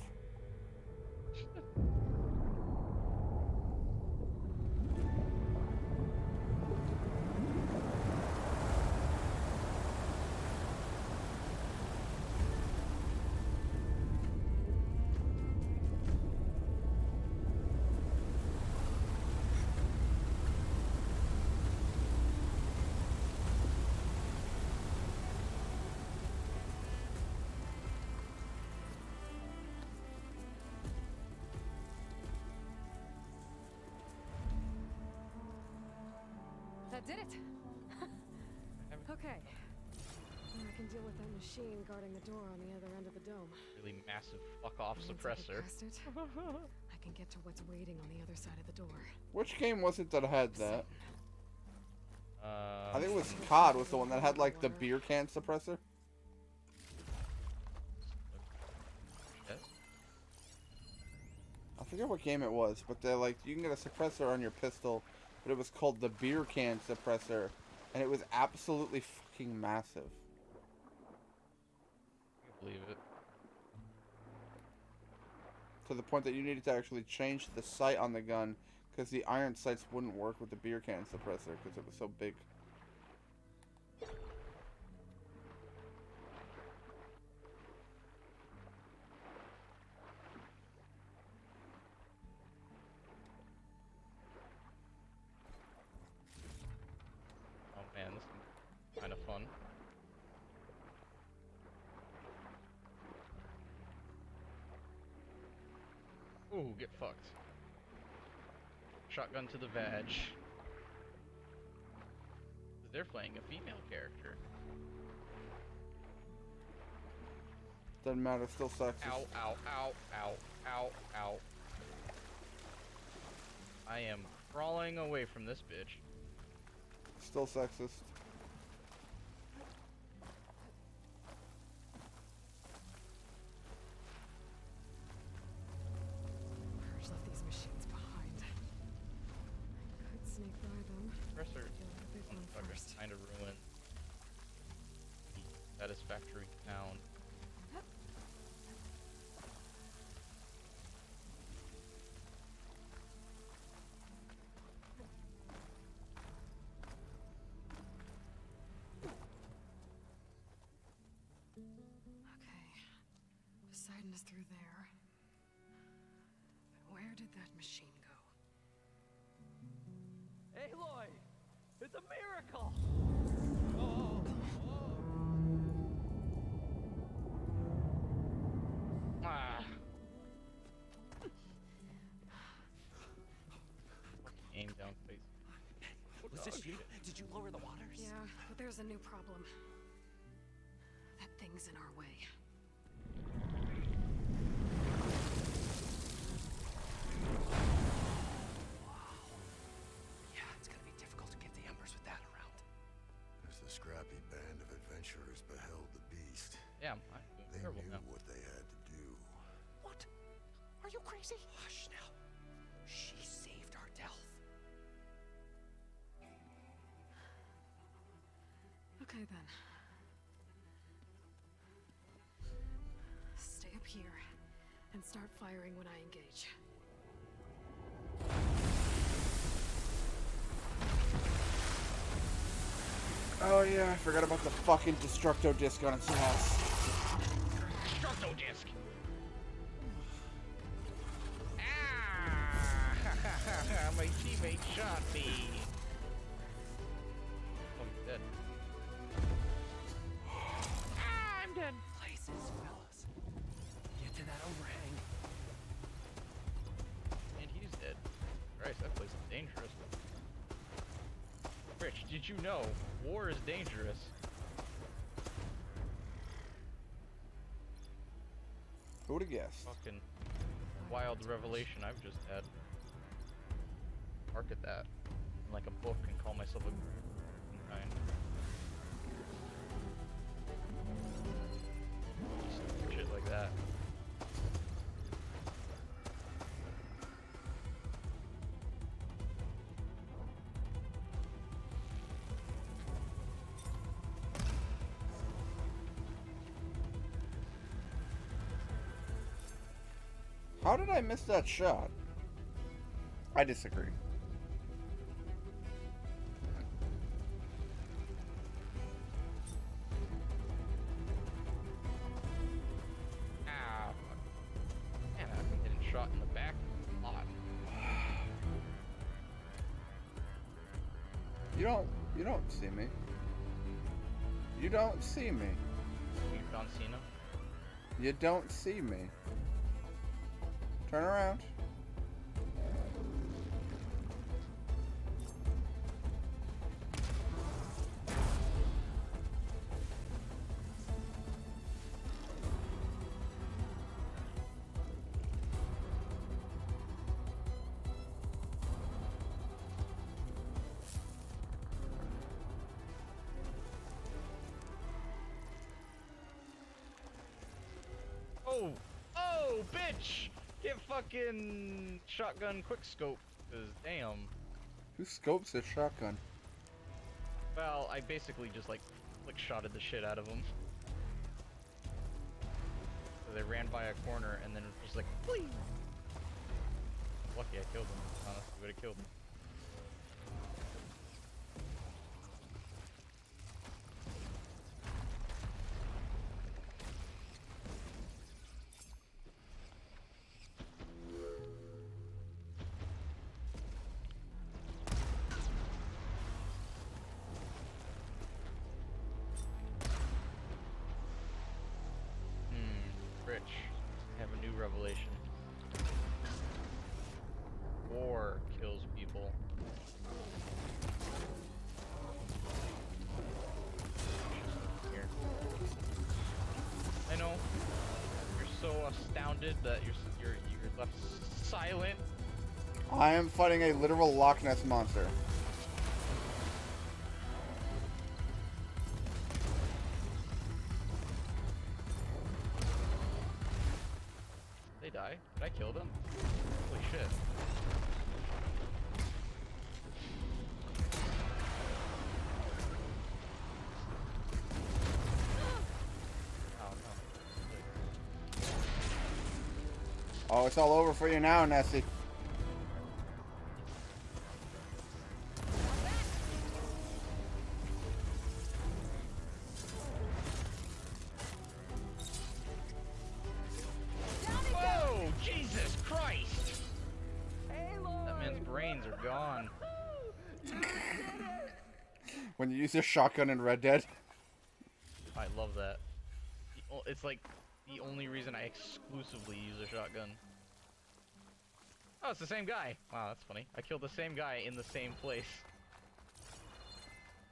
That did it! Okay. Now I can deal with that machine guarding the door on the other end of the dome. Really massive fuck off suppressor. I can get to what's waiting on the other side of the door. Which game was it that had that? I think it was COD was the one that had like the beer can suppressor. I forget what game it was, but they're like, you can get a suppressor on your pistol, but it was called the beer can suppressor, and it was absolutely fucking massive. I believe it. To the point that you needed to actually change the sight on the gun, because the iron sights wouldn't work with the beer can suppressor, because it was so big. Man, this is kind of fun. Ooh, get fucked. Shotgun to the vag. They're playing a female character. Doesn't matter, still sexist. Ow, ow, ow, ow, ow, ow. I am crawling away from this bitch. Still sexist. Purge left these machines behind. I could sneak by them. Compressor Deal with the big one first. kind of ruined the satisfactory sound. Okay. Poseidon is through there. But where did that machine go? Aloy! It's a miracle! Ah. Aim down, please. Was this you? Did you lower the waters? Yeah, but there's a new problem. That thing's in our way. Yeah, it's gonna be difficult to get the embers with that around. As the scrappy band of adventurers beheld the beast, Yeah, they terrible knew now. what they had to do. What? Are you crazy? Hush now. She saved our Delph. Okay then. Stay up here and start firing when I engage. Oh yeah, I forgot about the fucking Destructo disc on its ass. Destructo disc! Ah! My teammate shot me! Oh, he's dead. Ah, I'm dead! Places, fellas. Get to that overhang. And he's dead. Christ, that place is dangerous. Rich, did you know war is dangerous? Who would have guessed? Fucking wild revelation I've just had. Market that in like a book and call myself a kind. Shit like that. How did I miss that shot? I disagree. Ah, fuck. Man, I've been getting shot in the back a lot. You don't see me. You don't see me. You John Cena? You don't see me. Turn around. Oh, bitch! Get fucking shotgun quick scope, cause damn. Who scopes a shotgun? Well, I basically just like shotted the shit out of them. So they ran by a corner and then it was just like, please. Lucky I killed them. Honestly, would have killed them. Rich, I have a new revelation. War kills people. Here. I know. You're so astounded that you're left silent. I am fighting a literal Loch Ness monster. die? Did I kill them? Holy shit. Oh, it's all over for you now, Nessie. Whoa! Jesus Christ! That man's brains are gone. When you use your shotgun in Red Dead. I love that. It's like the only reason I exclusively use a shotgun. Oh, it's the same guy. Wow, that's funny. I killed the same guy in the same place.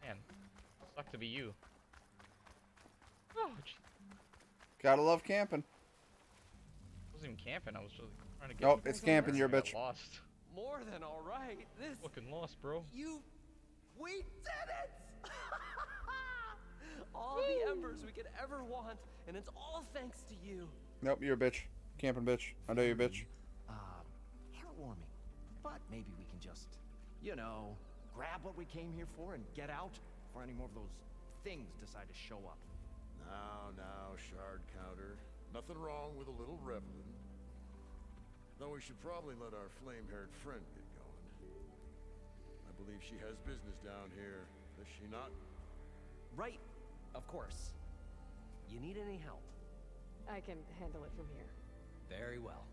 Man, suck to be you. Oh, gee. Gotta love camping. I wasn't even camping. I was just trying to get. Nope, it's camping. You're a I got bitch. Lost. More than all right. This. Fucking lost, bro. We did it! All the embers we could ever want, and it's all thanks to you. Nope, you're a bitch. Camping bitch. I know you're a bitch. Heartwarming. But maybe we can just, you know, grab what we came here for and get out before any more of those things decide to show up. Now, shard counter. Nothing wrong with a little reveling. Though we should probably let our flame-haired friend get going. I believe she has business down here, does she not? Right, of course. You need any help? I can handle it from here. Very well.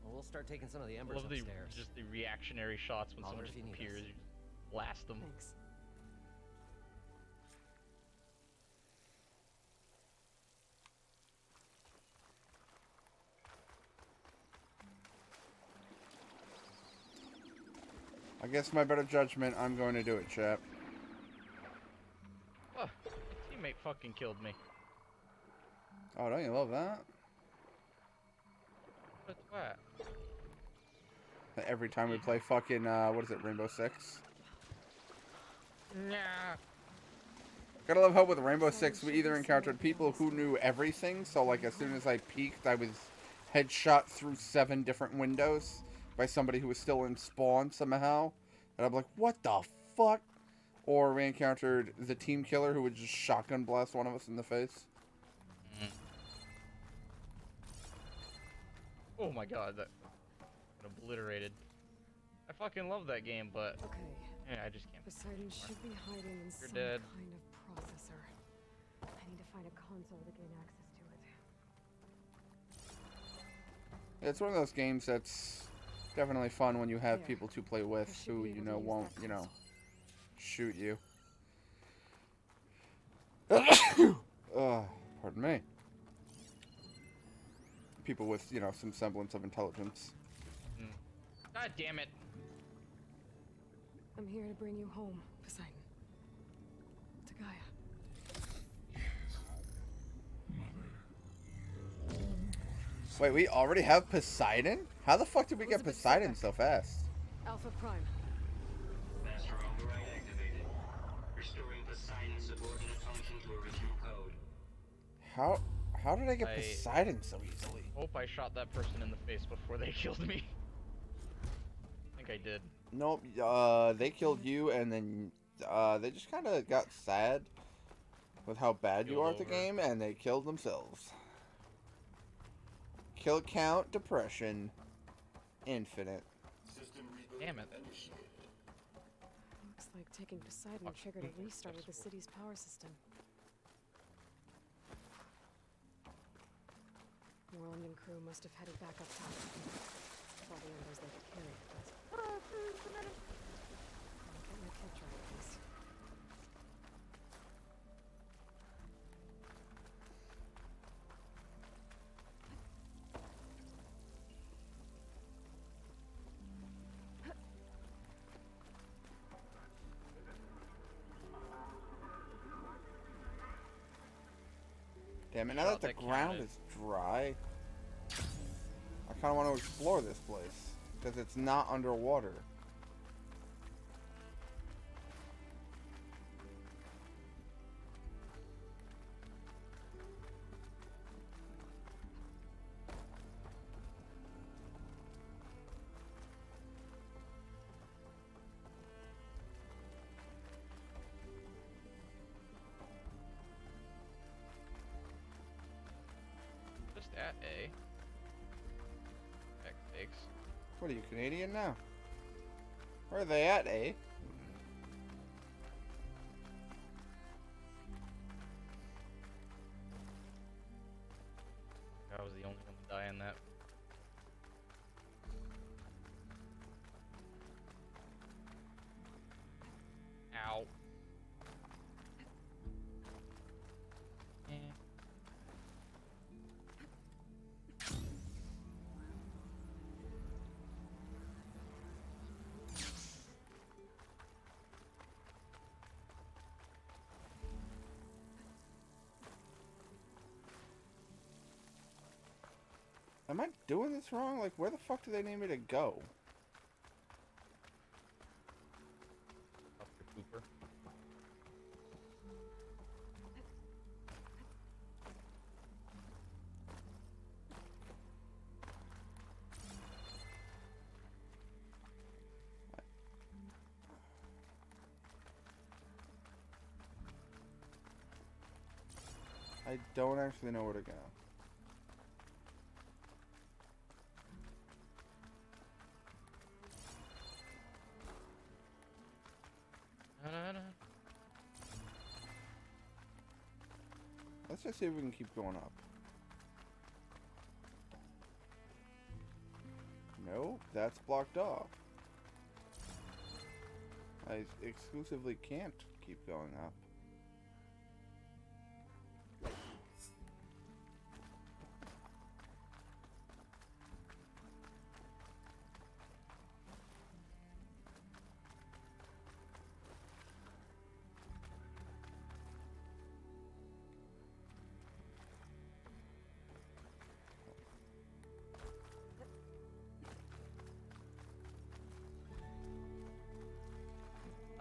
We'll start taking some of the embers I love upstairs. just the reactionary shots when someone Holler if just you need appears. us. You just blast them. Thanks. I guess my better judgment, I'm going to do it, chap. Oh, my teammate fucking killed me. Oh, don't you love that? What's that? Every time we play fucking, what is it, Rainbow Six? Nah. Gotta love how with Rainbow Six we either encountered people who knew everything, so like as soon as I peeked I was headshot through 7 different windows by somebody who was still in spawn somehow. And I'm like, what the fuck? Or we encountered the team killer who would just shotgun blast one of us in the face. Oh my god, that got obliterated. I fucking love that game, but Okay. yeah, I just can't. Poseidon should be hiding in You're some dead. kind of processor. I need to find a console to gain access to it. It's one of those games that's definitely fun when you have There. people to play with who, you know, won't, you know, shoot you. Pardon me. People with, you know, some semblance of intelligence. God damn it. I'm here to bring you home, Poseidon. To Gaia. Wait, we already have Poseidon? How the fuck did we get Poseidon so fast? Alpha Prime. Master override activated. Restoring Poseidon's subordinate function to original code. How did I get Poseidon so easily? Hope I shot that person in the face before they killed me. I think I did. Nope, they killed you and then they just kind of got sad with how bad you are at the game and they killed themselves. Kill count, depression, infinite. Damn it. Looks like taking Poseidon triggered a restart of the city's power system. Moreland and crew must have headed back up top. All the embers they could carry, but... I'll get my catch right, please. Damn it, now that the ground is dry, I kind of want to explore this place, because it's not underwater. at A. Heck sakes. What are you, Canadian now? Where are they at, eh? I was the only one to die in that. Ow. Eh. Am I doing this wrong? Like, where the fuck do they need me to go? Dr. Cooper. I don't actually know where to go. Let's just see if we can keep going up. Nope, that's blocked off. I exclusively can't keep going up.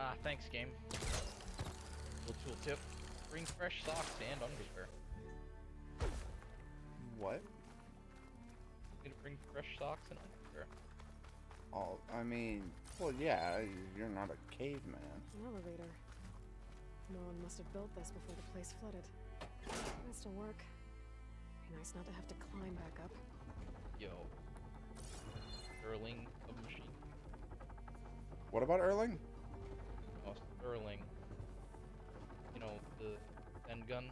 Ah, thanks, game. Little tool tip. Bring fresh socks and underwear. What? You gonna bring fresh socks and underwear. Oh, I mean, well, yeah, you're not a caveman. An elevator. No one must have built this before the place flooded. It'll still work. Be nice not to have to climb back up. Yo. Sterling submachine. What about Erling? Oh, Sterling. You know, the end gun.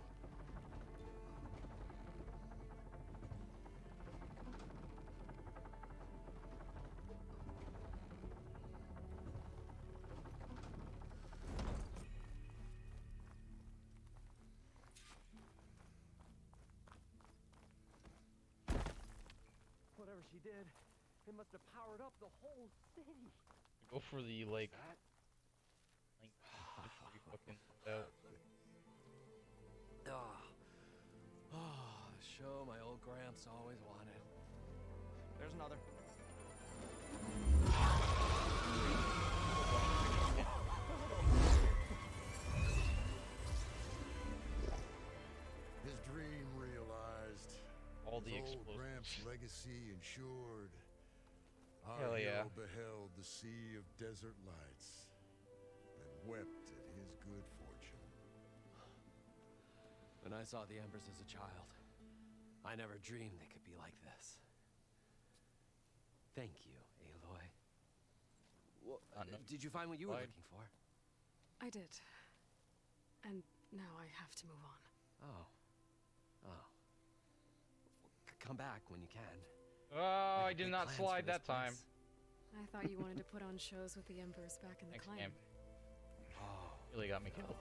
Whatever she did, it must have powered up the whole city. Go for the, like fucking out. Show my old Gramps always wanted. There's another. His dream realized. All the His old explosives. Gramps' legacy ensured. Our Hell yeah. hero beheld the sea of desert lights and wept at his good fortune. When I saw the embers as a child, I never dreamed they could be like this. Thank you, Aloy. Well, did you find what you were looking for? I did. And now I have to move on. Come back when you can. Oh, I Make did big not plans slide for this that time. place. I thought you wanted to put on shows with the Embers back in the Thanks, clan. game. Really got me killed.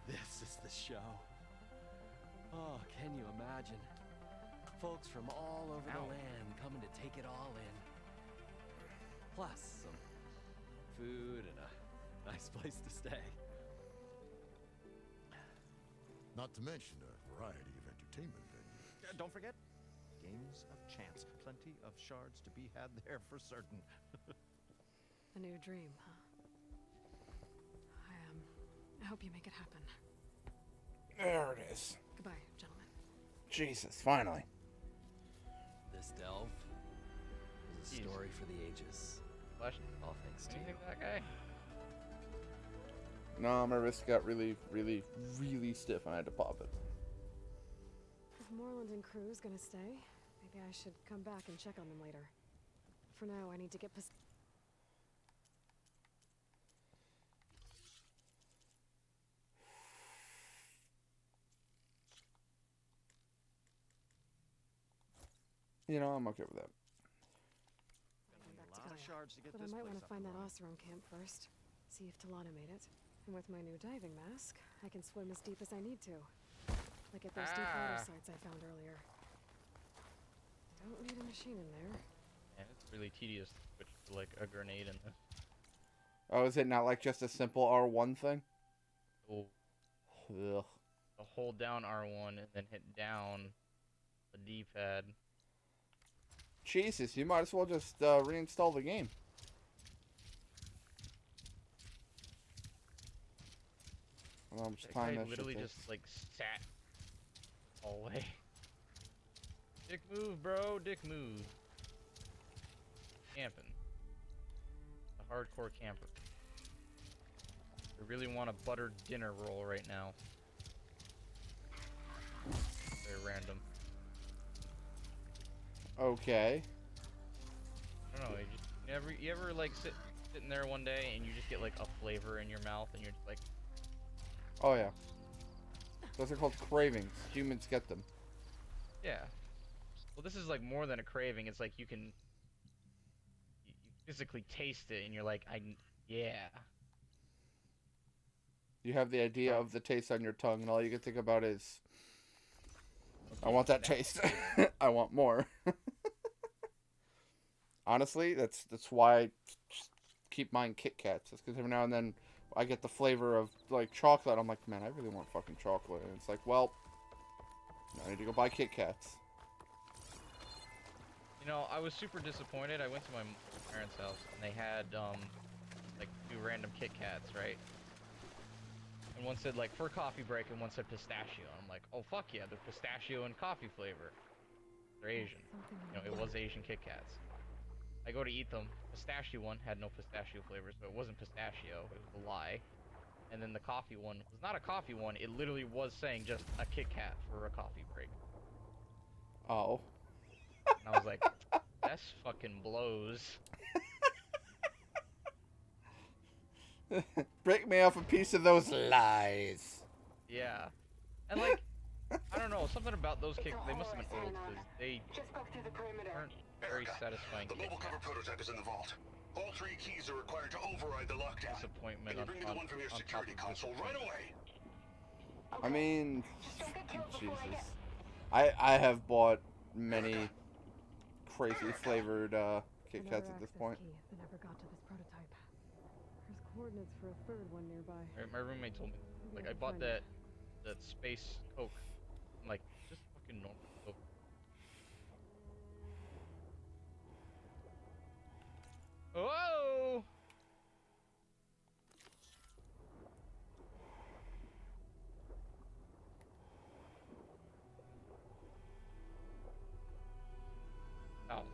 This is the show. Oh, can you imagine? Folks from all over the land coming to take it all in. Plus some food and a nice place to stay. Not to mention a variety of entertainment venues. Don't forget, games of chance. Plenty of shards to be had there for certain. A new dream, huh? I hope you make it happen. There it is. Goodbye, gentlemen. Jesus, finally. This delve is a story for the ages. All thanks to you. That guy? No, my wrist got really, really, really stiff and I had to pop it. Moreland and crew's gonna stay, maybe I should come back and check on them later. For now, I need to get You know, I'm okay with that. back to Gaia. But I might want to find that Oseram camp first. See if Talana made it. And with my new diving mask, I can swim as deep as I need to. Like at those deep water sites I found earlier. Don't need a machine in there. And it's really tedious to switch to like a grenade in this. Oh, is it not like just a simple R1 thing? Oh. Ugh. So hold down R1 and then hit down the D-pad. Jesus, you might as well just reinstall the game. I don't know how much time that literally shit just like sat all the way. Dick move, bro. Dick move. Camping. A hardcore camper. I really want a buttered dinner roll right now. Very random. Okay. I don't know. You ever like sitting there one day and you just get like a flavor in your mouth and you're just like. Oh yeah. Those are called cravings. Humans get them. Yeah. Well, this is like more than a craving. It's like you physically taste it and you're like, yeah. You have the idea of the taste on your tongue, and all you can think about is, I want that taste. I want more. Honestly, that's why I keep mine Kit Kats. It's because every now and then I get the flavor of like chocolate. I'm like, man, I really want fucking chocolate. And it's like, well, I need to go buy Kit Kats. You know, I was super disappointed. I went to my parents' house and they had like 2 random Kit Kats, right? And one said like for coffee break and one said pistachio. I'm like, oh fuck yeah, they're pistachio and coffee flavor. They're Asian. You know, it was Asian Kit Kats. I go to eat them. Pistachio one had no pistachio flavor, so it wasn't pistachio. It was a lie. And then the coffee one was not a coffee one. It literally was saying just a Kit Kat for a coffee break. Oh. And I was like, that's fucking blows. Break me off a piece of those lies. Yeah. And like, I don't know, something about those Kit Kats, they must have been old because they weren't very satisfying. The mobile cover prototype is in the vault. All 3 keys are required to override the lockdown. Disappointment. Can you bring me the one from your security console right away? I mean, Jesus. I have bought many crazy flavored Kit Kats at this point. Key that never got to this prototype. There's coordinates for a third one nearby. My roommate told me, like, I bought that space Coke. I'm like, just fucking normal Coke. Whoa! House.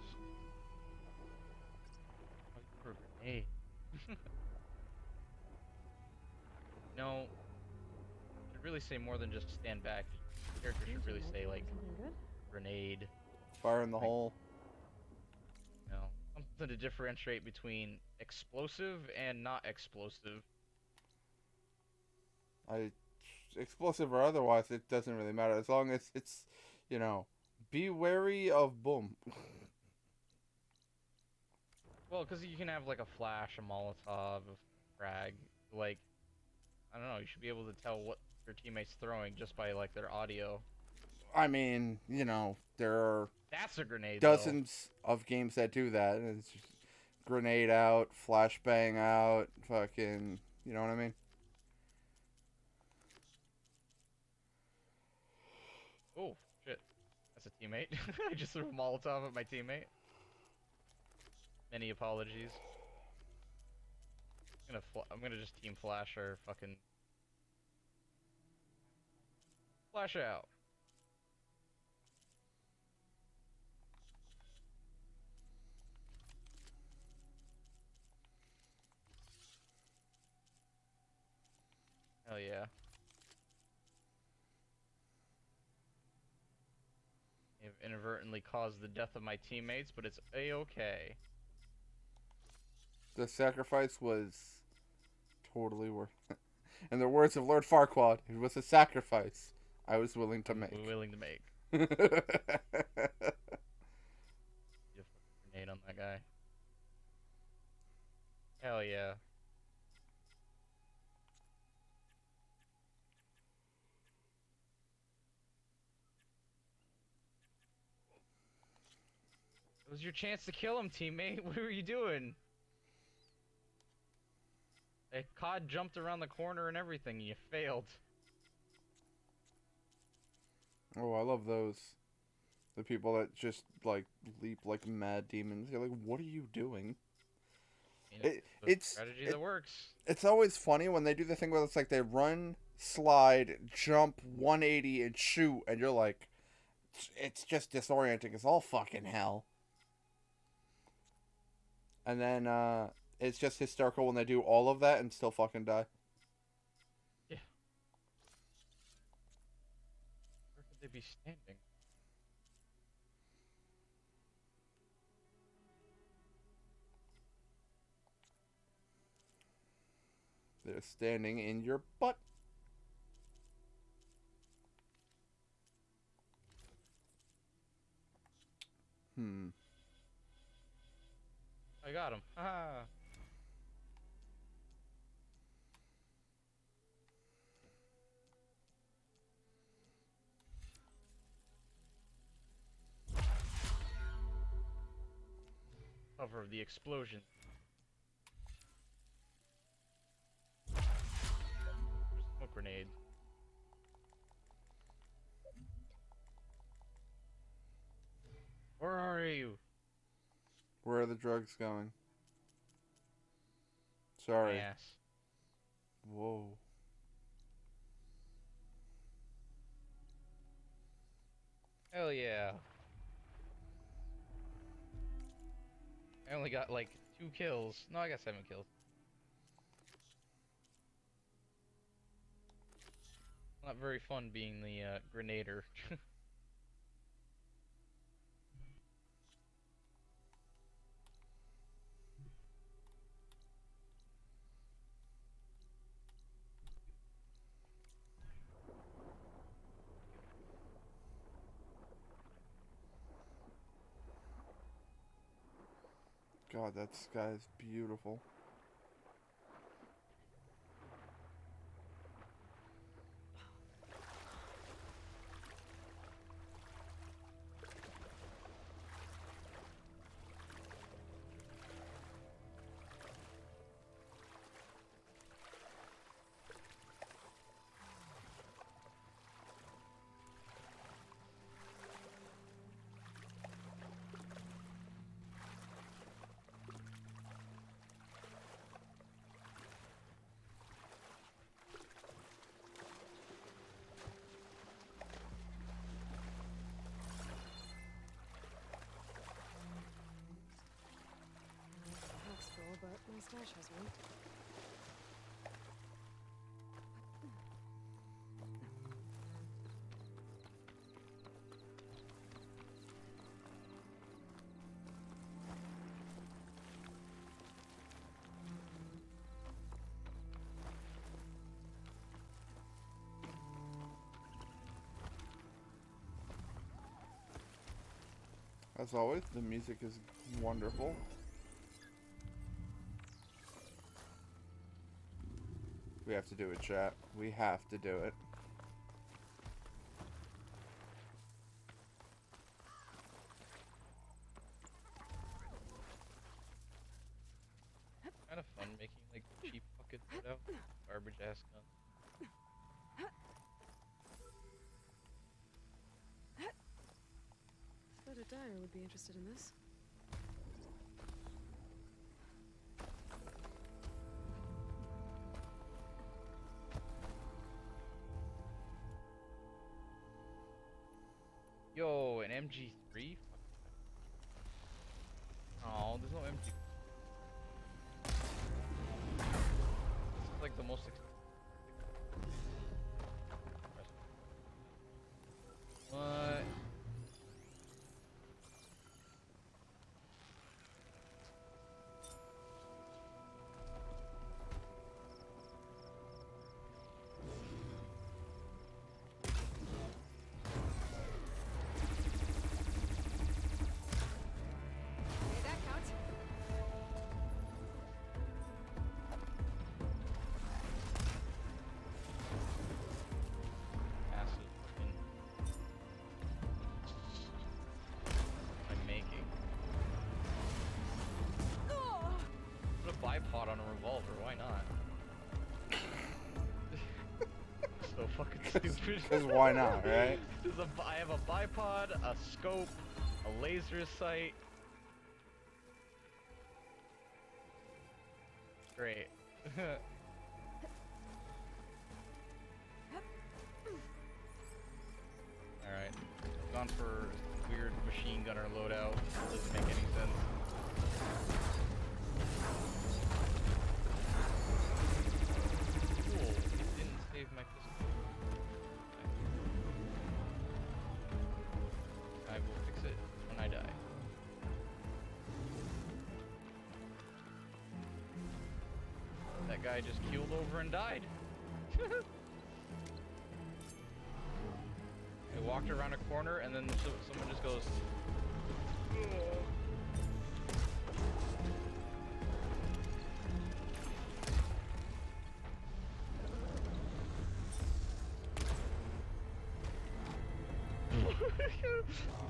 For a grenade. No. Should really say more than just stand back. The character should really say like grenade. Fire in the hole. You know, something to differentiate between explosive and not explosive. Explosive or otherwise, it doesn't really matter as long as it's, you know, be wary of boom. Well, because you can have like a flash, a Molotov, a frag. Like, I don't know. You should be able to tell what your teammate's throwing just by like their audio. I mean, you know, there are That's a grenade. dozens of games that do that. It's just grenade out, flashbang out, fucking, you know what I mean? Oh shit, that's a teammate. I just threw a Molotov at my teammate. Many apologies. I'm gonna just team flash or fucking flash out. Hell yeah. have inadvertently caused the death of my teammates, but it's a-okay. The sacrifice was totally worth it. In the words of Lord Farquaad, it was a sacrifice I was willing to make. Willing to make. Grenade on that guy. Hell yeah. It was your chance to kill him, teammate. What were you doing? A COD jumped around the corner and everything. You failed. Oh, I love those. The people that just, like, leap like mad demons. You're like, what are you doing? It's strategy that works. It's always funny when they do the thing where it's like they run, slide, jump 180, and shoot, and you're like, it's just disorienting as all fucking hell. And then, it's just hysterical when they do all of that and still fucking die. Yeah. Where could they be standing? They're standing in your butt. I got him. Ah. Cover of the explosion. There's a smoke grenade. Where are you? Where are the drugs going? Sorry. Yes. Whoa. Hell yeah. I only got like 2 kills. No, I got 7 kills. Not very fun being the grenader. God, that sky is beautiful. But my stash has one. As always, the music is wonderful. We have to do it, chat. We have to do it. Kind of fun making like cheap fucking loadout, garbage ass guns. Thought a dyer would be interested in this. Yo, an MG3? Oh, there's no MG. This is like the most expensive. What? revolver, why not? So fucking stupid. Because why not, right? I have a bipod, a scope, a laser sight. Great. Alright. Gone for weird machine gunner loadout. Doesn't make any sense. Cool. It didn't save my pistol. I will fix it when I die. That guy just keeled over and died. I walked around a corner and then someone just goes.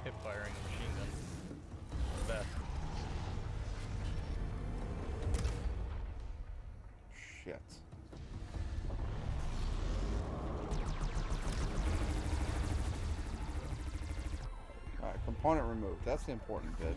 Hip firing a machine gun. The best. Shit. Alright, component removed. That's the important bit.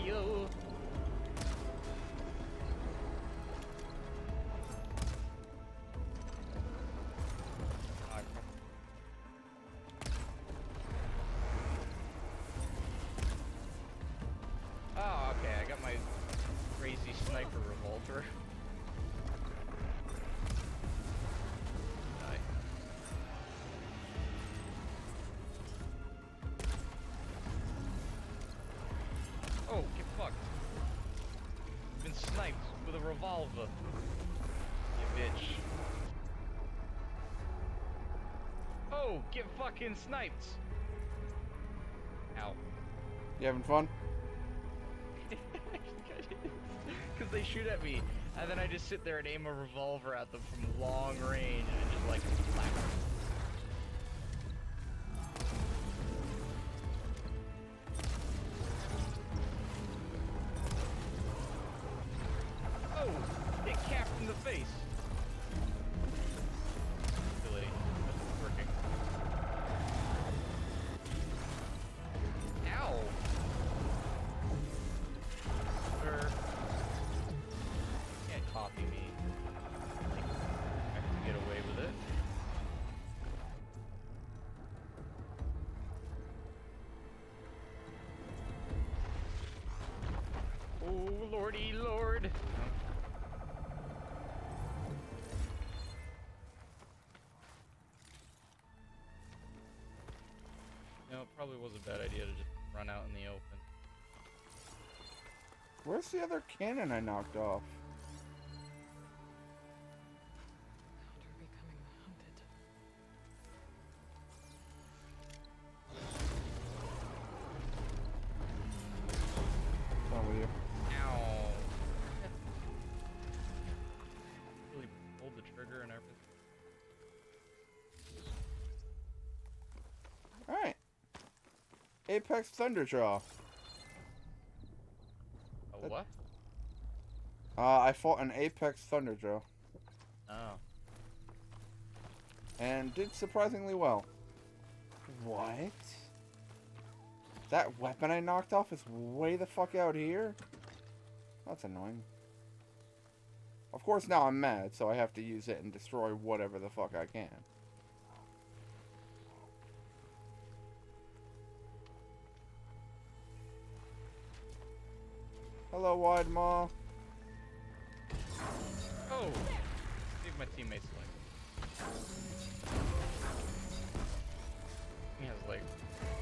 Yo. Oh, okay, I got my crazy sniper revolver. Die. Oh, get fucked. Been sniped with a revolver. You bitch. Oh, get fucking sniped. Ow. You having fun? Because they shoot at me, and then I just sit there and aim a revolver at them from long range, and it just like whack. Oh, get capped in the face. Silly, that's working. Ow. Can't copy me. I have to get away with it. Oh, lordy lord. No, it probably was a bad idea to just run out in the open. Where's the other cannon I knocked off? What's wrong with you? Ow. Really pulled the trigger and everything. Alright. Apex Thunderjaw. A what? I fought an Apex Thunderjaw. Oh. And did surprisingly well. What? That weapon I knocked off is way the fuck out here? That's annoying. Of course now I'm mad, so I have to use it and destroy whatever the fuck I can. Hello, Wide Maw. Oh! Save my teammates like. He has like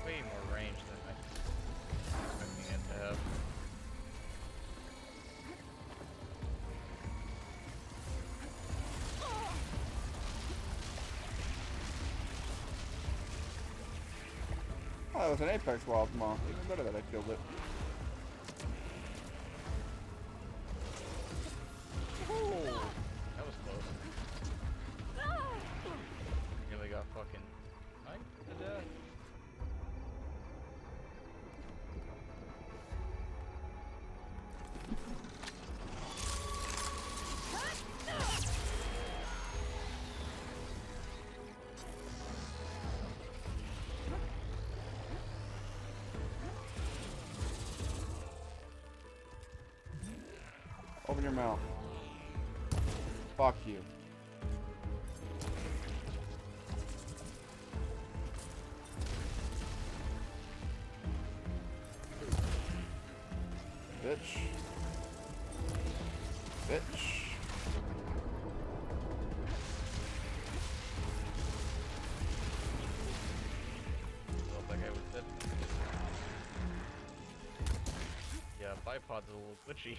way more range than I was expecting it to have. Oh, it was an apex wild moth. Even better that I killed it. Oh, that was close. Nearly got fucking sniped to death. Open your mouth. Fuck you. Bitch. Bitch. Well, that guy was dead. Yeah, bipod's a little glitchy.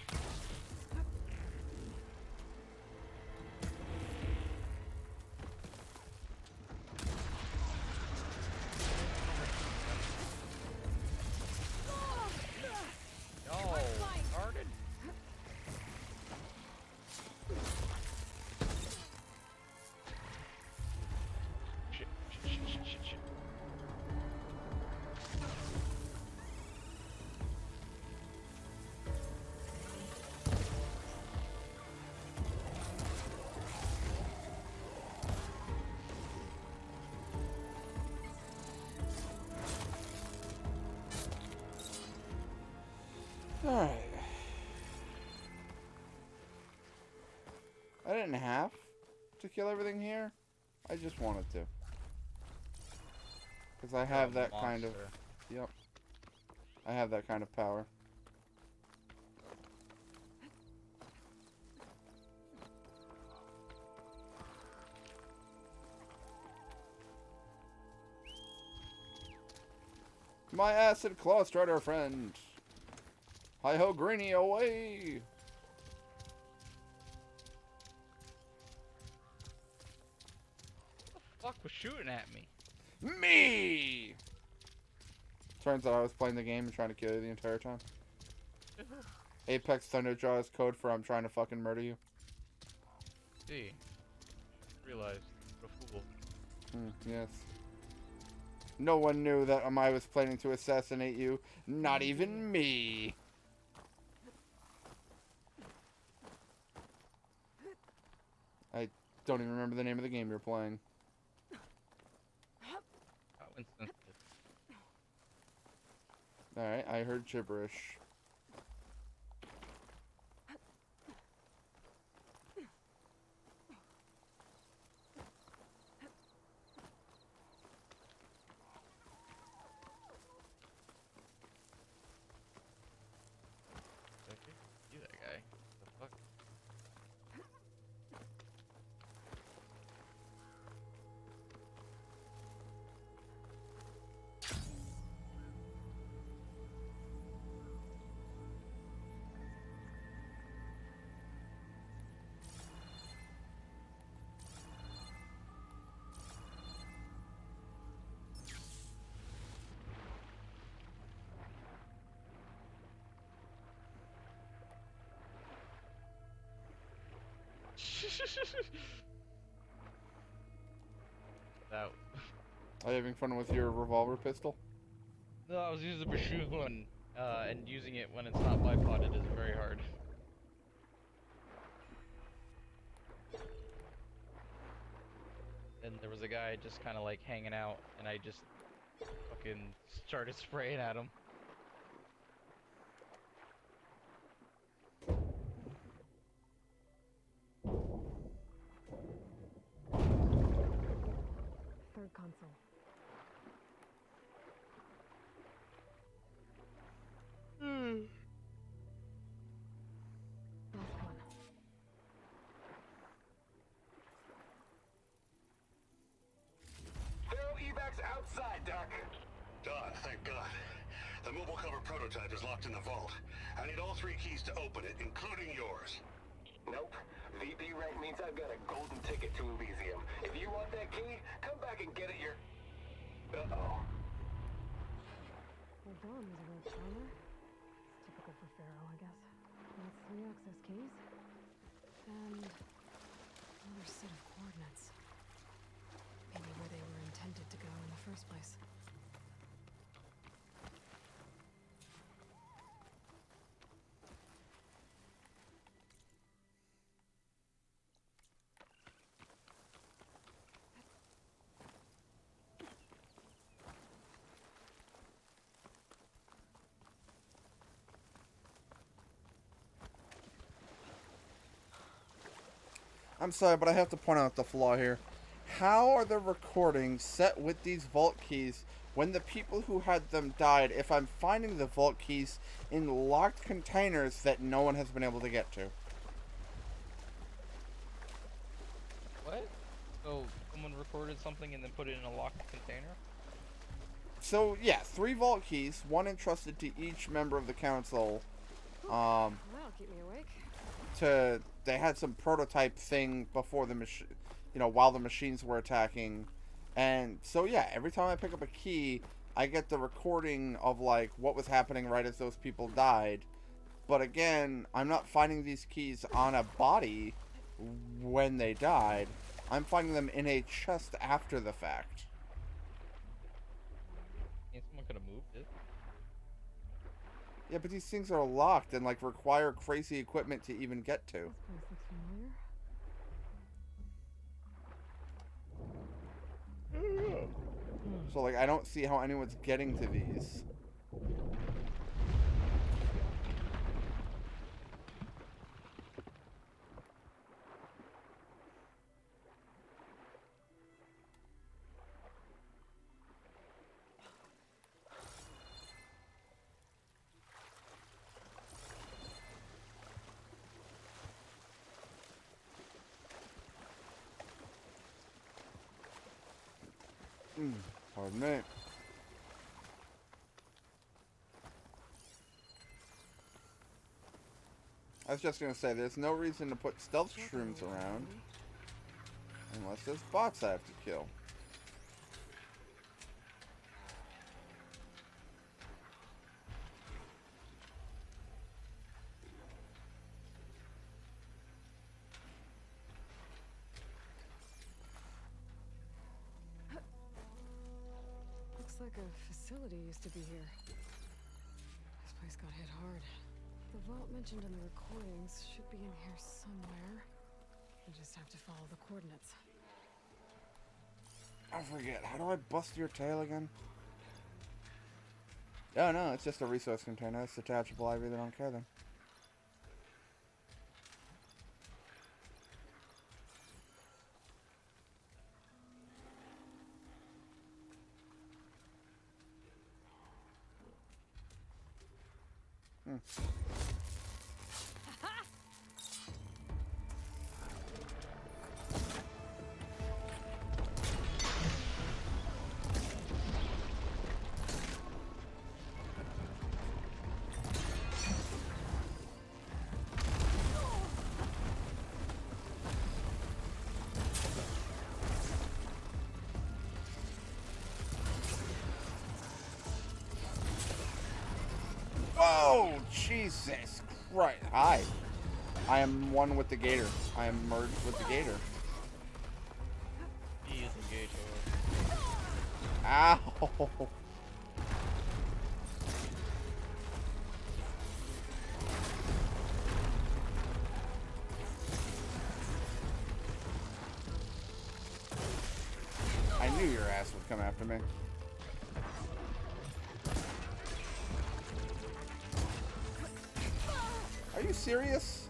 Alright. I didn't have to kill everything here. I just wanted to. Because I have that kind of... Yep. I have that kind of power. My acid claw strider friend. Hi-ho, Greenie, away! What the fuck was shooting at me? Me! Turns out I was playing the game and trying to kill you the entire time. Apex Thunderjaw is code for I'm trying to fucking murder you. See. Realized. What a fool. Yes. No one knew that I was planning to assassinate you. Not even me. I don't even remember the name of the game you're playing. How insensitive. Alright, I heard gibberish. See that guy. The fuck? That. Are you having fun with your revolver pistol? No, I was using the machine gun, and using it when it's not bipoded is very hard. And there was a guy just kind of like hanging out, and I just fucking started spraying at him. Third console. Last one. Feral evacs outside, Doc. Done, thank God. The mobile cover prototype is locked in the vault. I need all 3 keys to open it, including yours. Nope. VP rank means I've got a golden ticket to Elysium. If you want that key, come back and get it Uh-oh. Well, Dawn was a real charmer. It's typical for Pharaoh, I guess. That's 3 access keys. And another set of coordinates. Maybe where they were intended to go in the first place. I'm sorry, but I have to point out the flaw here. How are the recordings set with these vault keys when the people who had them died if I'm finding the vault keys in locked containers that no one has been able to get to? What? So someone recorded something and then put it in a locked container? So, yeah, 3 vault keys, 1 entrusted to each member of the council. That'll keep me awake. They had some prototype thing before the machine, while the machines were attacking. And so, yeah, every time I pick up a key, I get the recording of, like, what was happening right as those people died. But again, I'm not finding these keys on a body when they died. I'm finding them in a chest after the fact. Someone could have moved it. Yeah, but these things are locked and, like, require crazy equipment to even get to. This place looks familiar. So, like, I don't see how anyone's getting to these. Pardon me. I was just gonna say, there's no reason to put stealth shrooms around. Unless there's bots I have to kill. Looks like a facility used to be here. This place got hit hard. The vault mentioned in the recordings should be in here somewhere. I just have to follow the coordinates. I forget. How do I bust your tail again? Oh no, it's just a resource container. It's detachable. I really don't care then. Oh, Jesus Christ. Hi. I am one with the gator. I am merged with the gator. He is a gator. Ow. I knew your ass would come after me. Are you serious?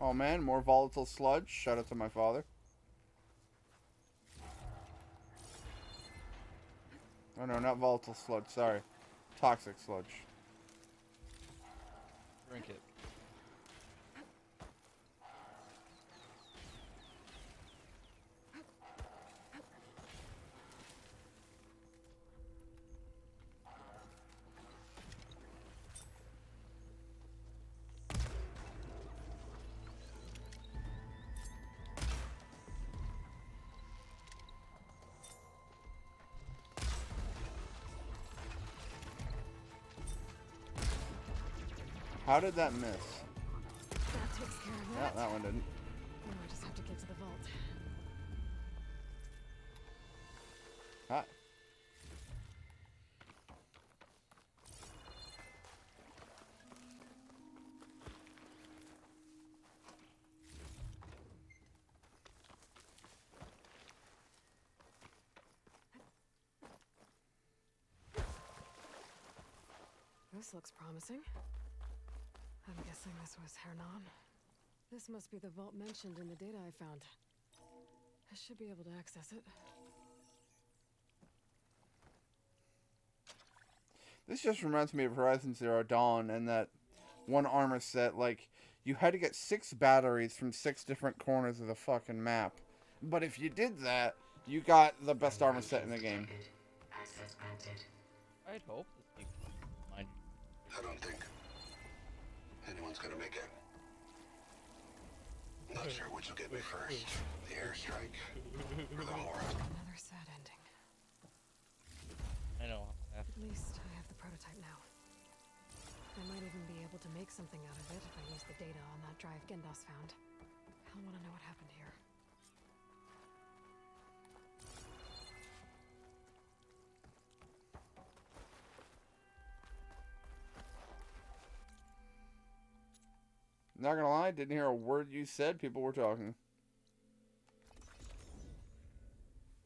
Oh man, more volatile sludge. Shout out to my father. Oh no, not volatile sludge, sorry. Toxic sludge. Drink it. How did that miss? That takes care of Yeah, that. that one didn't. Now I just have to get to the vault. Hi. This looks promising. I'm guessing this was Hernan. This must be the vault mentioned in the data I found. I should be able to access it. This just reminds me of Horizon Zero Dawn and that one armor set. Like, you had to get 6 batteries from 6 different corners of the fucking map. But if you did that, you got the best armor set in the game. Access granted. I'd hope this keeps mind. I don't think anyone's gonna make it. Not sure which will get me first. The airstrike or the horror. Another sad ending. I know. At least I have the prototype now. I might even be able to make something out of it if I use the data on that drive Gendas found. I'll want to know what happened here. Not gonna lie, didn't hear a word you said. People were talking.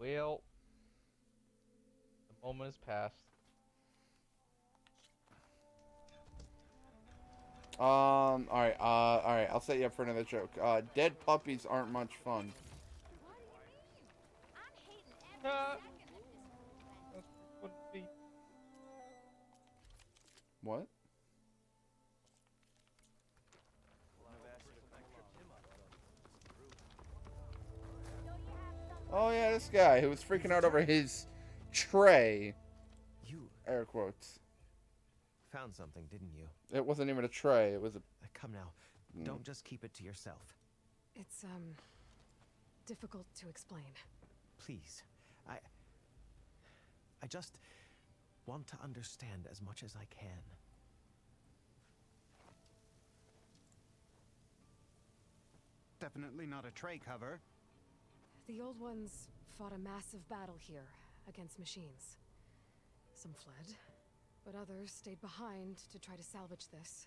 Well, the moment has passed. Alright, I'll set you up for another joke. Dead puppies aren't much fun. What? Oh yeah, this guy who was freaking out over his tray. You air quotes. found something, didn't you? It wasn't even a tray, it was a... Come now, don't just keep it to yourself. It's, difficult to explain. Please, I just want to understand as much as I can. Definitely not a tray cover. The old ones fought a massive battle here against machines. Some fled, but others stayed behind to try to salvage this,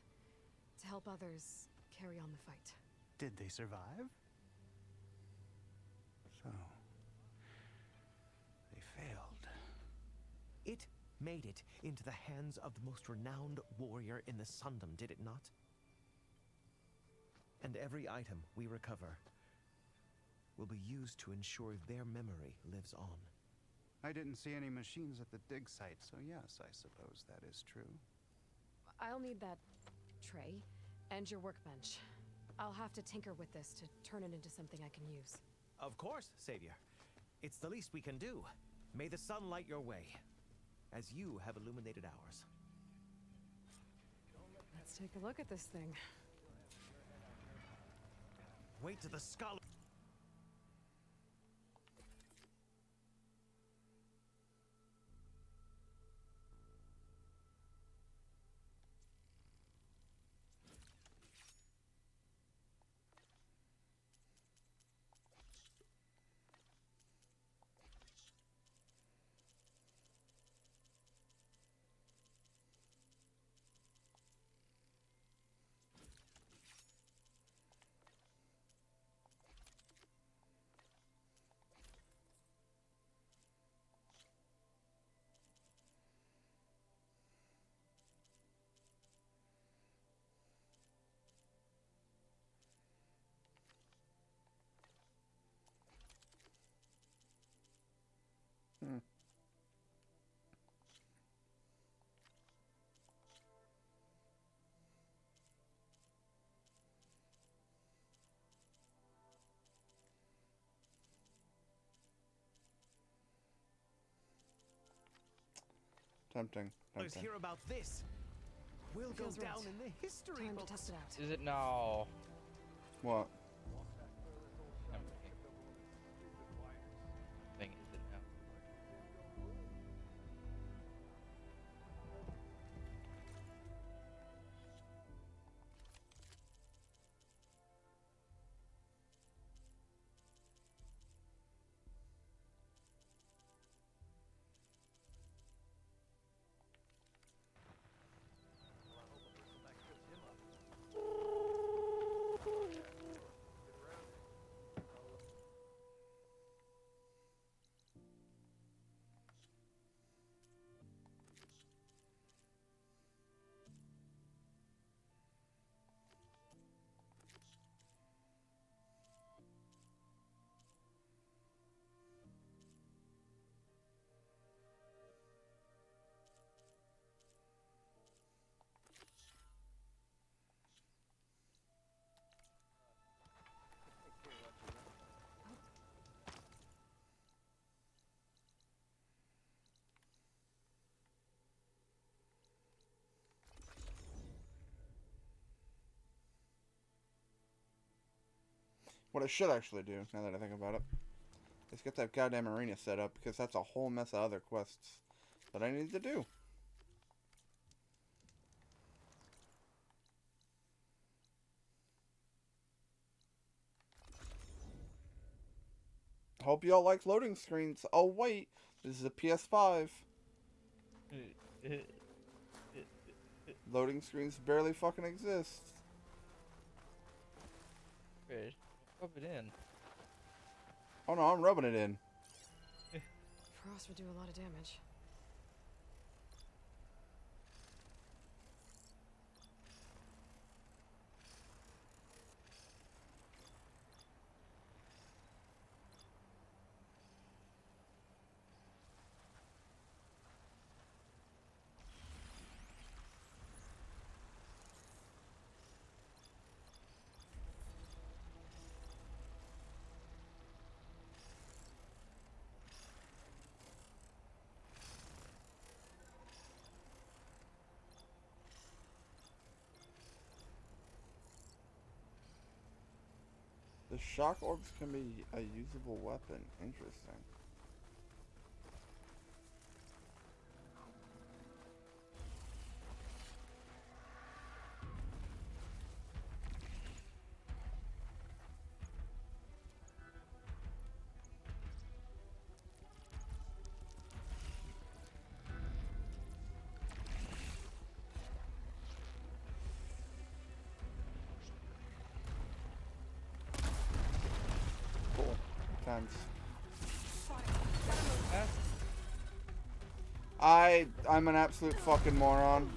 to help others carry on the fight. Did they survive? So, they failed. It made it into the hands of the most renowned warrior in the Sundom, did it not? And every item we recover will be used to ensure their memory lives on. I didn't see any machines at the dig site, so yes, I suppose that is true. I'll need that tray and your workbench. I'll have to tinker with this to turn it into something I can use. Of course, Savior. It's the least we can do. May the sun light your way, as you have illuminated ours. Let's take a look at this thing. Wait to the skull. Tempting. Let's hear about this. We'll go Feels right. down in the history Time books. to test it out. Is it now? What? Thing is it now? What I should actually do, now that I think about it, is get that goddamn arena set up, because that's a whole mess of other quests that I need to do. Hope y'all like loading screens. Oh wait, this is a PS5. Loading screens barely fucking exist. Fish, rub it in. Oh no, I'm rubbing it in. Frost would do a lot of damage. The shock orbs can be a usable weapon. Interesting. Cool. Times. I'm an absolute fucking moron.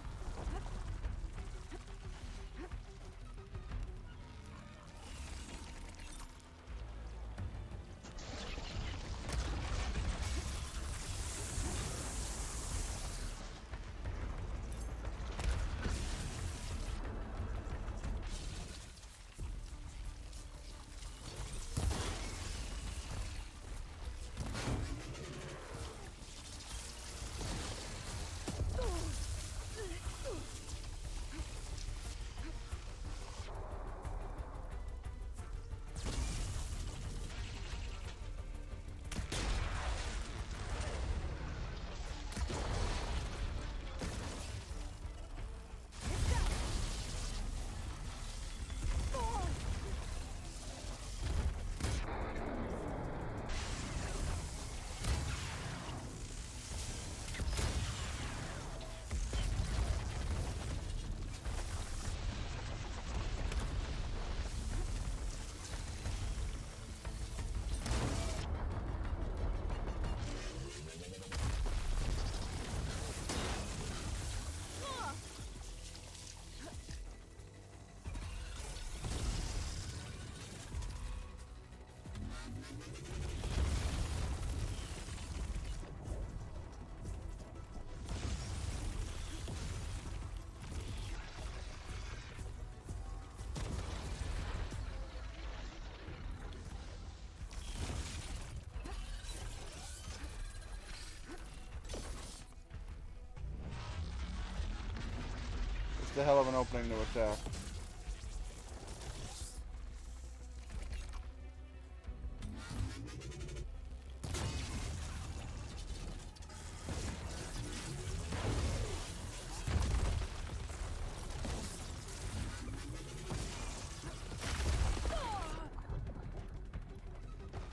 a hell of an opening to attack.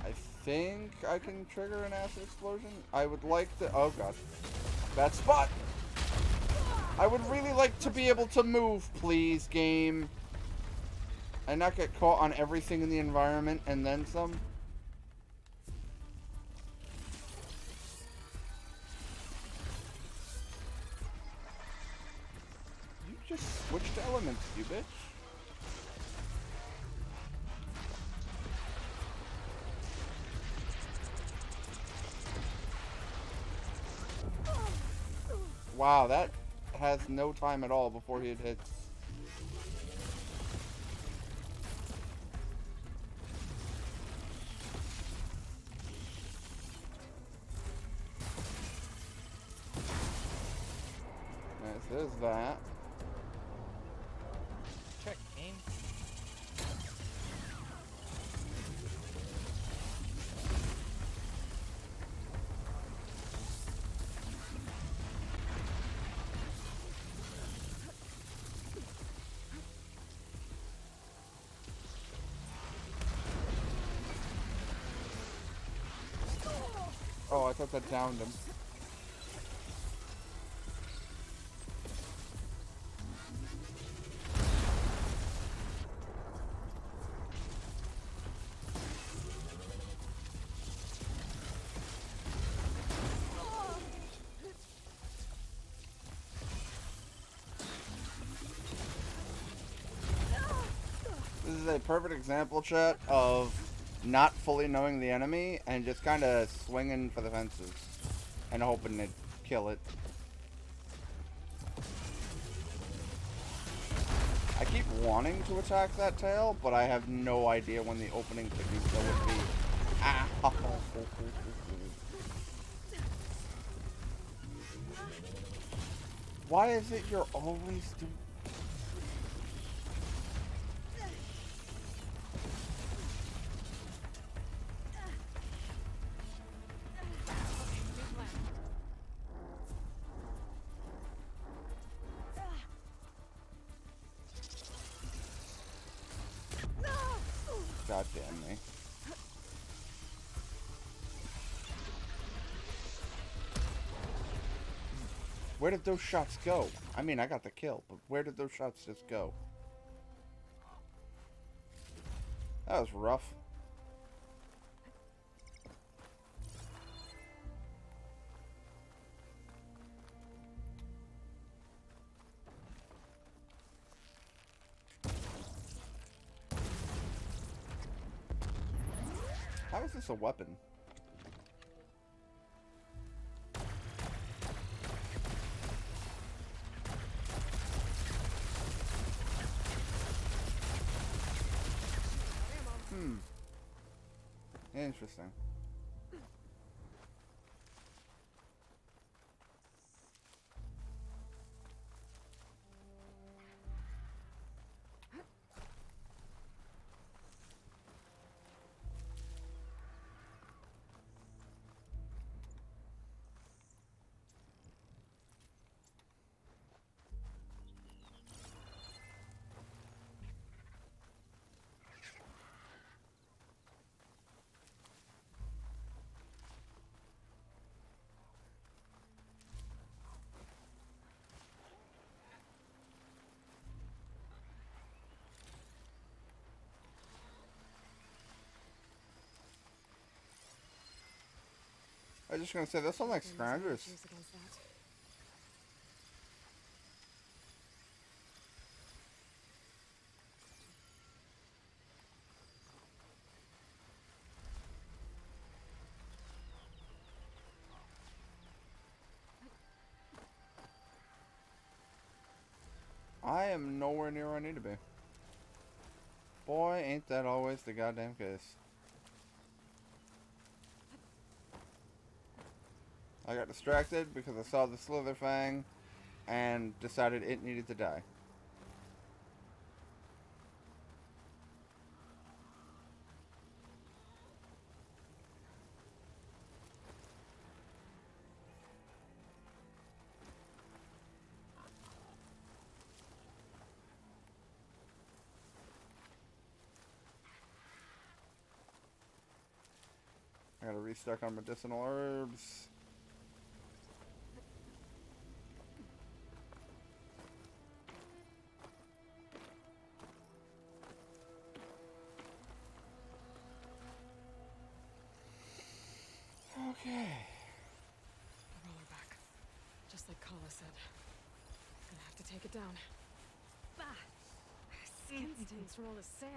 I think I can trigger an acid explosion. I would like to... Oh god. Bad spot! I would really like to be able to move, please, game. And not get caught on everything in the environment and then some. You just switched elements, you bitch. Wow, that has no time at all before he hits. This is that. Check, game. Oh, I thought that downed him. This is a perfect example, chat, of not fully knowing the enemy and just kind of swinging for the fences and hoping to kill it. I keep wanting to attack that tail, but I have no idea when the opening to do so would be. Ah. Why is it you're always doing... God damn me. Where did those shots go? I mean, I got the kill, but where did those shots just go? That was rough. How is this a weapon? Interesting. I was just gonna say, those sound like scroungers. I am nowhere near where I need to be. Boy, ain't that always the goddamn case. I got distracted because I saw the Slither Fang and decided it needed to die. I gotta restock on medicinal herbs. Okay. Roller back. Just like Kala said. Gonna have to take it down. Bah! Skin stains from all the sand.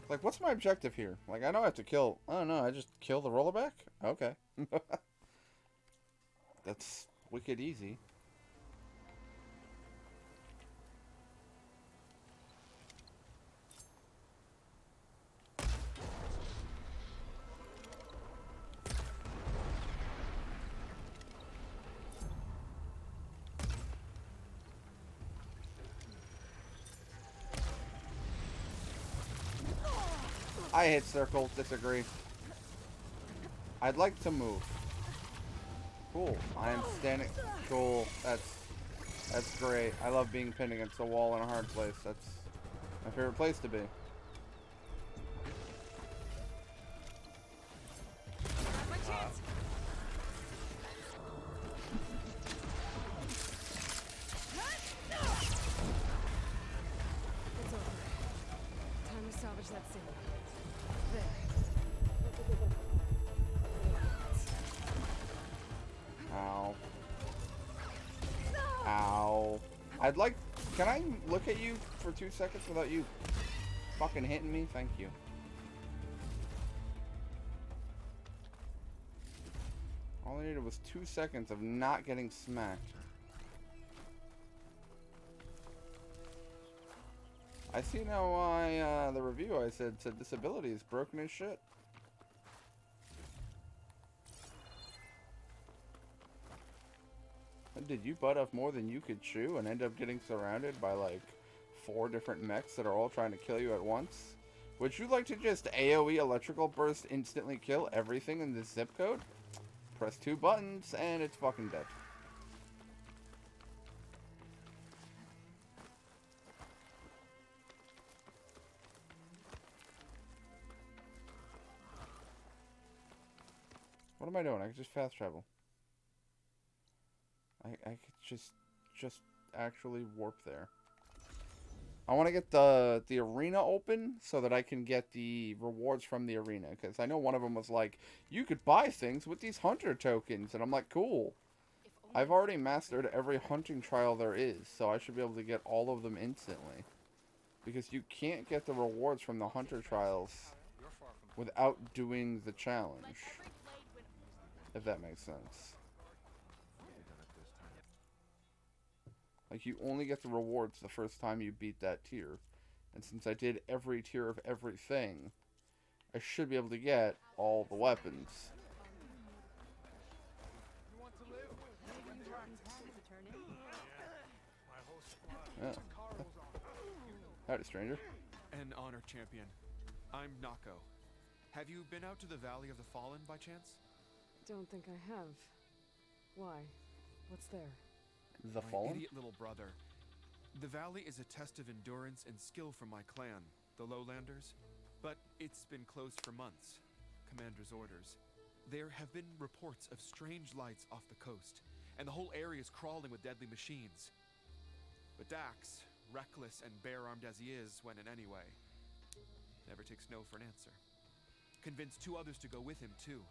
Like, what's my objective here? Like, I know I have to kill... Oh, no, I just kill the rollerback? Okay. That's wicked easy. I hit circle. Disagree. I'd like to move. Cool. I am standing. Cool. That's great. I love being pinned against the wall in a hard place. That's my favorite place to be. My chance. It's over. Time to salvage that scene. There. Ow. Ow. I'd like... Can I look at you for 2 seconds without you fucking hitting me? Thank you. All I needed was 2 seconds of not getting smacked. I see now why the review I said disability is broken as shit. Did you butt off more than you could chew and end up getting surrounded by like 4 different mechs that are all trying to kill you at once? Would you like to just AoE electrical burst instantly kill everything in this zip code? Press 2 buttons and it's fucking dead. What am I doing? I could just fast travel. I could just actually warp there. I want to get the arena open so that I can get the rewards from the arena. Because I know one of them was like, you could buy things with these hunter tokens. And I'm like, cool. I've already mastered every hunting trial there is. So I should be able to get all of them instantly. Because you can't get the rewards from the hunter trials without doing the challenge. If that makes sense. Like, you only get the rewards the first time you beat that tier. And since I did every tier of everything, I should be able to get all the weapons. Yeah. Howdy, stranger. An honor, champion. I'm Nako. Have you been out to the Valley of the Fallen by chance? Don't think I have. Why? What's there? The Fallen? My idiot little brother. The valley is a test of endurance and skill for my clan, the Lowlanders. But it's been closed for months. Commander's orders. There have been reports of strange lights off the coast, and the whole area is crawling with deadly machines. But Dax, reckless and bare-armed as he is when in any way, never takes no for an answer. Convinced 2 others to go with him, too.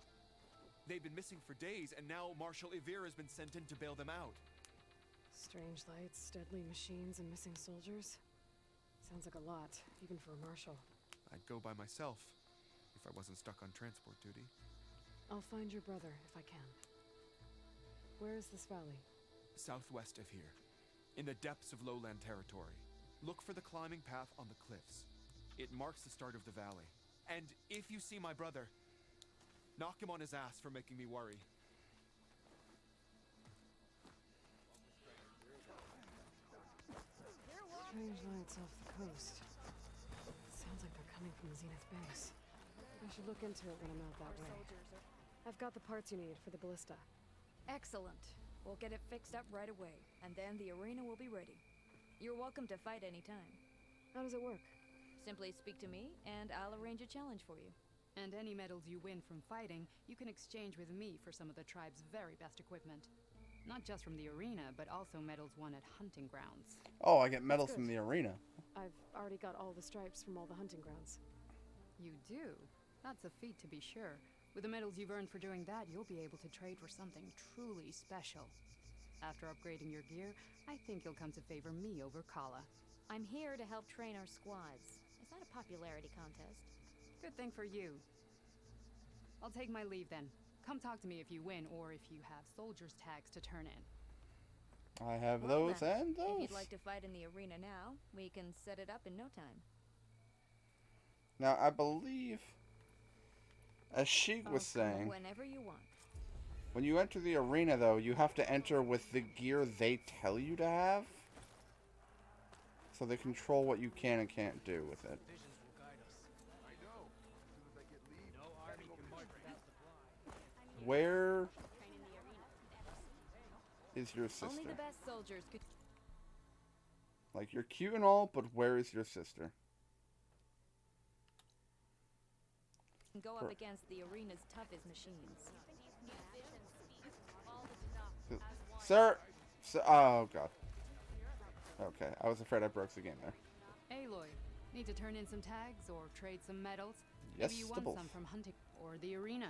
They've been missing for days, and now Marshal Ivir has been sent in to bail them out. Strange lights, deadly machines, and missing soldiers? Sounds like a lot, even for a marshal. I'd go by myself, if I wasn't stuck on transport duty. I'll find your brother, if I can. Where is this valley? Southwest of here, in the depths of lowland territory. Look for the climbing path on the cliffs. It marks the start of the valley. And if you see my brother, knock him on his ass for making me worry. Strange lights off the coast. Sounds like they're coming from the Zenith base. I should look into it when I'm out that way. I've got the parts you need for the ballista. Excellent. We'll get it fixed up right away, and then the arena will be ready. You're welcome to fight anytime. How does it work? Simply speak to me, and I'll arrange a challenge for you. And any medals you win from fighting, you can exchange with me for some of the tribe's very best equipment. Not just from the arena, but also medals won at hunting grounds. Oh, I get medals from the arena. I've already got all the stripes from all the hunting grounds. You do? That's a feat to be sure. With the medals you've earned for doing that, you'll be able to trade for something truly special. After upgrading your gear, I think you'll come to favor me over Kala. I'm here to help train our squads. It's not a popularity contest. Good thing for you. I'll take my leave then. Come talk to me if you win, or if you have soldiers' tags to turn in. I have Well, those then, and those. If you'd like to fight in the arena now, we can set it up in no time. Now, I believe, as Sheik was saying, Whenever you want. when you enter the arena, though, you have to enter with the gear they tell you to have. So they control what you can and can't do with it. Where is your sister? Only the best soldiers could Like, you're cute and all, but where is your sister? go up against the arena's toughest machines. Sir! Oh, God. Okay, I was afraid I broke the game there. Aloy, need to turn in some tags or trade some medals? Yes, Maybe you to won both. some from hunting or the arena.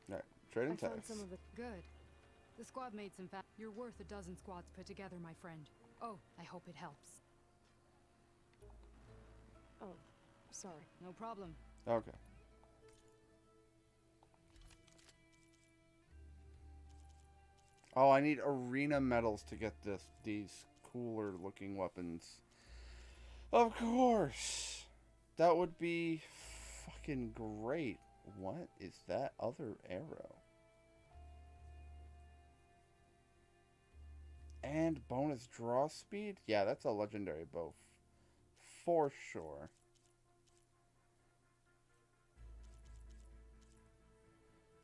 Alright, trade and I found tags. some of it good. The squad made some You're worth a dozen squads put together, my friend. Oh, I hope it helps. Oh, sorry. No problem. Okay. Oh, I need arena medals to get these cooler looking weapons. Of course. That would be fucking great. What is that other arrow? And bonus draw speed? Yeah, that's a legendary bow. For sure.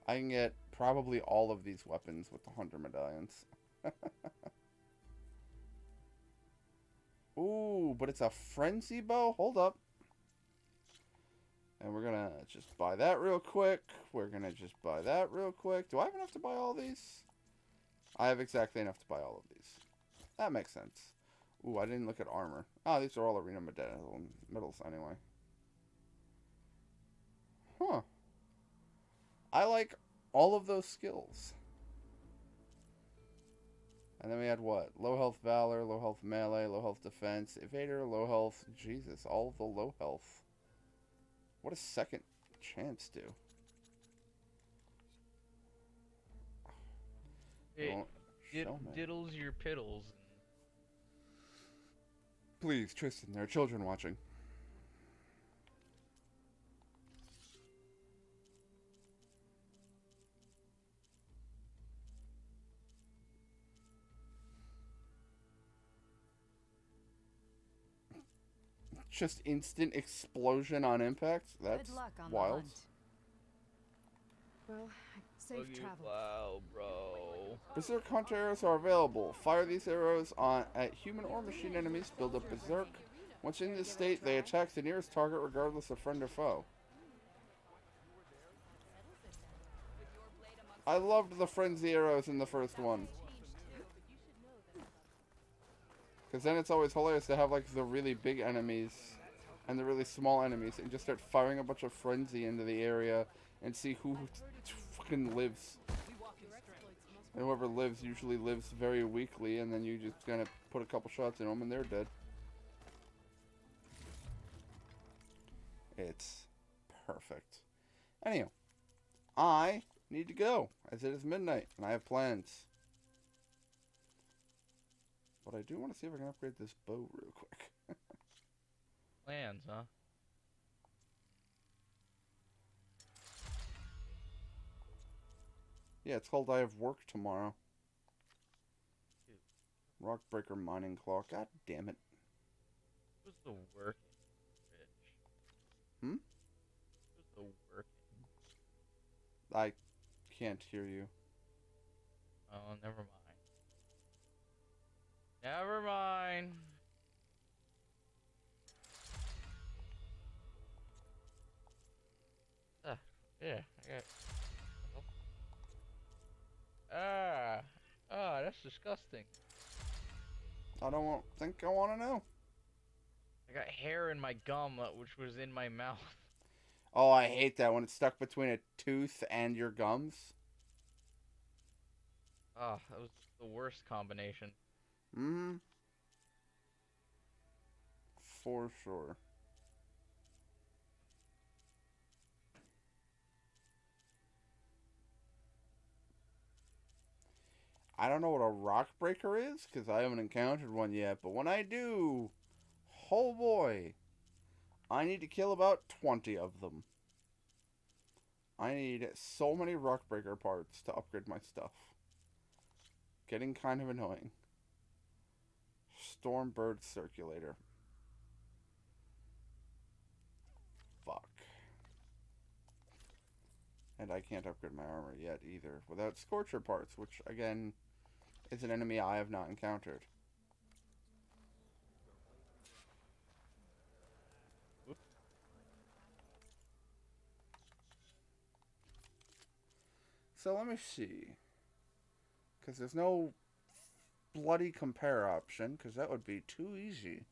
I can get probably all of these weapons with the Hunter medallions. Ooh, but it's a frenzy bow? Hold up. And we're gonna just buy that real quick. We're gonna just buy that real quick. Do I have enough to buy all these? I have exactly enough to buy all of these. That makes sense. Ooh, I didn't look at armor. Oh, these are all arena medals anyway. Huh. I like all of those skills. And then we had what? Low health valor, low health melee, low health defense, evader, low health. Jesus, all of the low health. What does second chance do? It diddles your piddles. Please, Tristan, there are children watching. Just instant explosion on impact? That's Good luck on wild. the hunt. Well, safe travel. Wow, bro. Berserk Hunter arrows are available. Fire these arrows at human or machine enemies. Build up Berserk. Once in this state, they attack the nearest target regardless of friend or foe. I loved the frenzy arrows in the first one. Because then it's always hilarious to have like the really big enemies and the really small enemies and just start firing a bunch of frenzy into the area and see who fucking lives. And whoever lives usually lives very weakly, and then you just kind of put a couple shots in them and they're dead. It's perfect. Anyhow, I need to go as it is midnight and I have plans. But I do want to see if I can upgrade this bow real quick. Plans, huh? Yeah, it's called I Have Work Tomorrow. Rockbreaker Mining Claw. God damn it. Who's the working bitch? Hmm? Who's the working? I can't hear you. Oh, Oh, never mind. Never mind. Yeah, I got. That's disgusting. I don't think I want to know. I got hair in my gum, which was in my mouth. Oh, I hate that when it's stuck between a tooth and your gums. Oh, that was the worst combination. Mm-hmm. For sure. I don't know what a rock breaker is, because I haven't encountered one yet, but when I do, oh boy, I need to kill about 20 of them. I need so many rock breaker parts to upgrade my stuff. Getting kind of annoying. Stormbird circulator. Fuck. And I can't upgrade my armor yet either, without Scorcher parts, which, again, is an enemy I have not encountered. So let me see. Because there's no bloody compare option, because that would be too easy.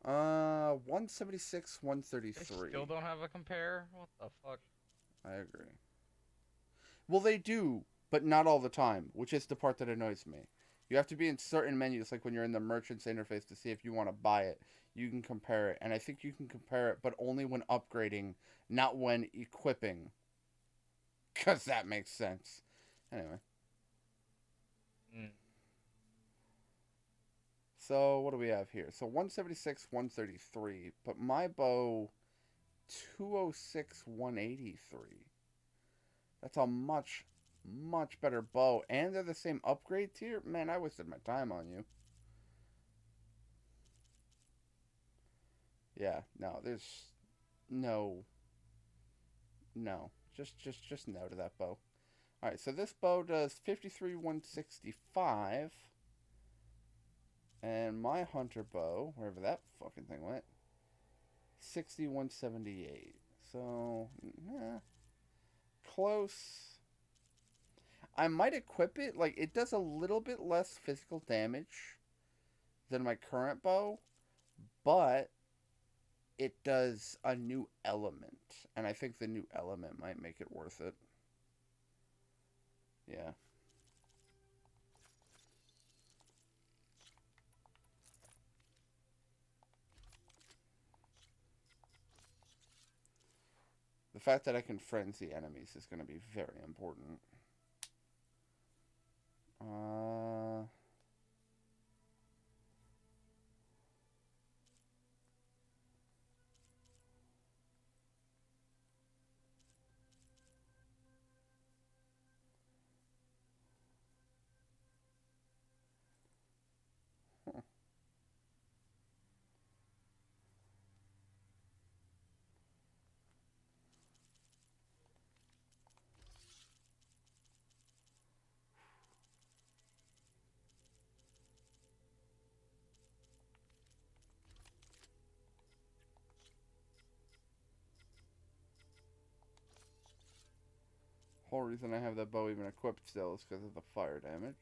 176, 133. They still don't have a compare? What the fuck? I agree. Well, they do, but not all the time, which is the part that annoys me. You have to be in certain menus, like when you're in the merchant's interface to see if you want to buy it. You can compare it, and I think you can compare it, but only when upgrading, not when equipping. Because that makes sense. Anyway. So, what do we have here? So, 176, 133. But my bow, 206, 183. That's a much, much better bow. And they're the same upgrade tier? Man, I wasted my time on you. Yeah, no, there's no. No. Just no to that bow. Alright, so this bow does 53, 165. And my hunter bow, wherever that fucking thing went, 6178. So, close. I might equip it. Like, it does a little bit less physical damage than my current bow, but it does a new element. And I think the new element might make it worth it. Yeah. The fact that I can frenzy enemies is going to be very important. Whole reason I have that bow even equipped still is because of the fire damage.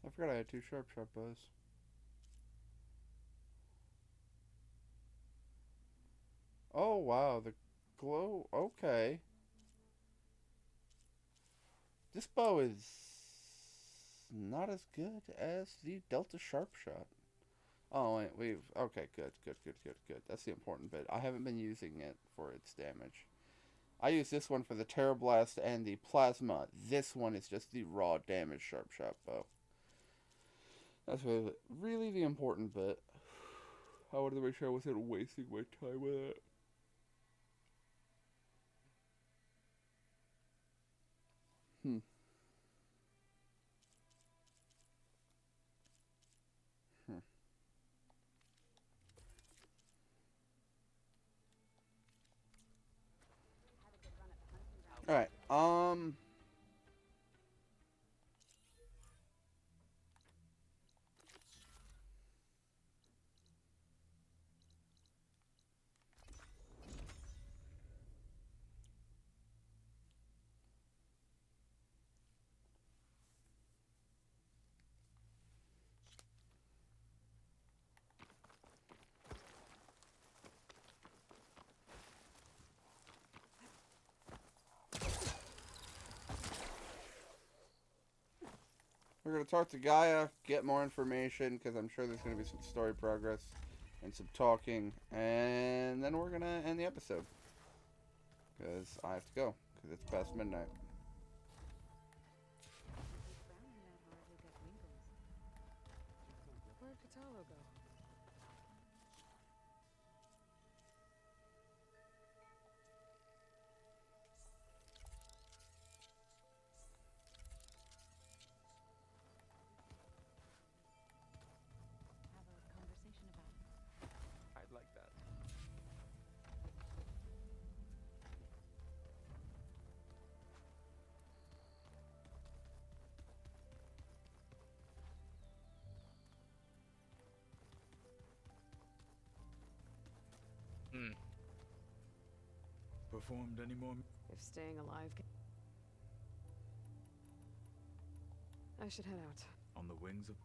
I forgot I had 2 sharp bows. Oh wow, the glow. Okay. This bow is not as good as the Delta Sharp Shot. Oh, wait, okay, good. That's the important bit. I haven't been using it for its damage. I use this one for the Terror Blast and the Plasma. This one is just the raw damage Sharp Shot bow. That's really the important bit. I wanted to make sure I wasn't wasting my time with it. Hmm. Alright, we're going to talk to Gaia, get more information, because I'm sure there's going to be some story progress and some talking, and then we're going to end the episode. Because I have to go, because it's past midnight. Where'd Catalo go? Have a conversation about it. I'd like that. Performed any more? If staying alive can... I should head out. On the wings of...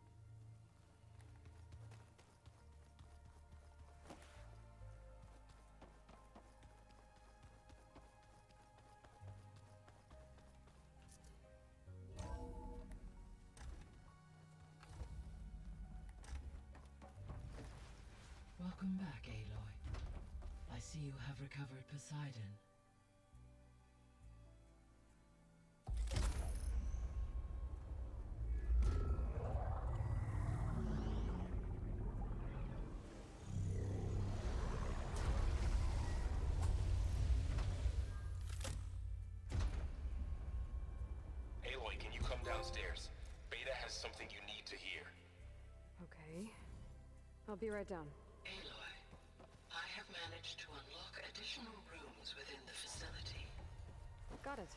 Welcome back, Aloy. I see you have recovered Poseidon. Aloy, can you come downstairs? Beta has something you need to hear. Okay. I'll be right down. Aloy, I have managed to unlock additional rooms within the facility. Got it.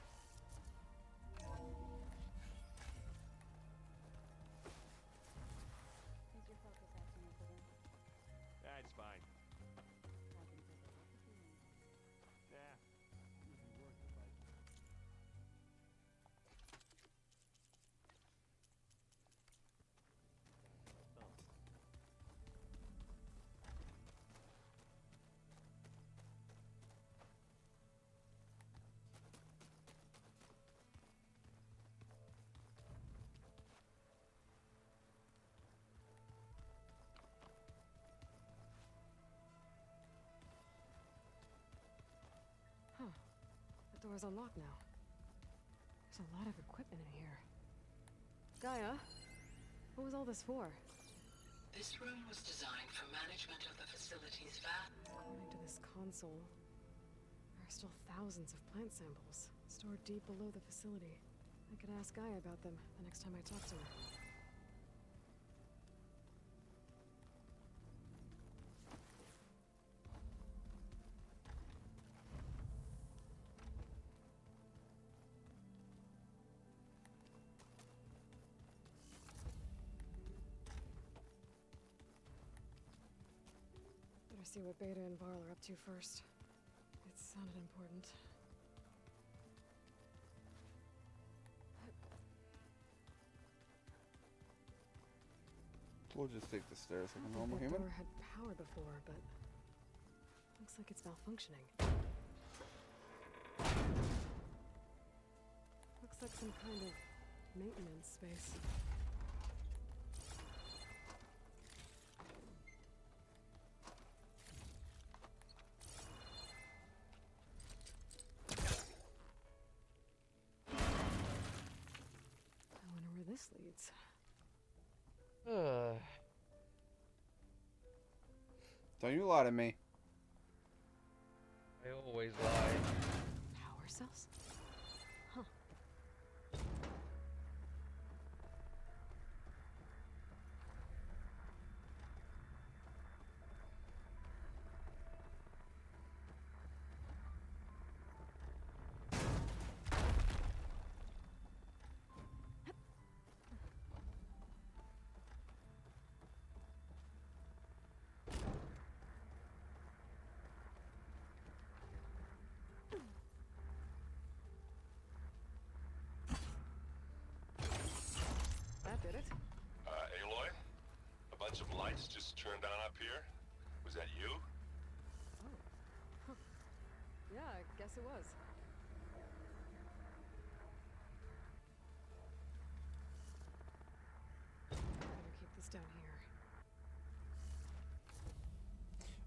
Is your focus acting up again? That's fine. I can take a look if you want. Nah. Would be worth it, like. Huh. The door's unlocked now. There's a lot of equipment in here. Gaia, what was all this for? This room was designed for management of the facility's According to this console, there are still thousands of plant samples stored deep below the facility. I could ask Gaia about them the next time I talk to her. Better see what Beta and Varl are up to first. It sounded important. We'll just take the stairs like a I normal think that human. door had power before, but looks like it's malfunctioning. Looks like some kind of maintenance space. I wonder where this leads. Don't you lie to me. I always lie. Power cells? Huh. That did it. Aloy? A bunch of lights just turned on up here? Was that you? Oh. Huh. Yeah, I guess it was. Better keep this down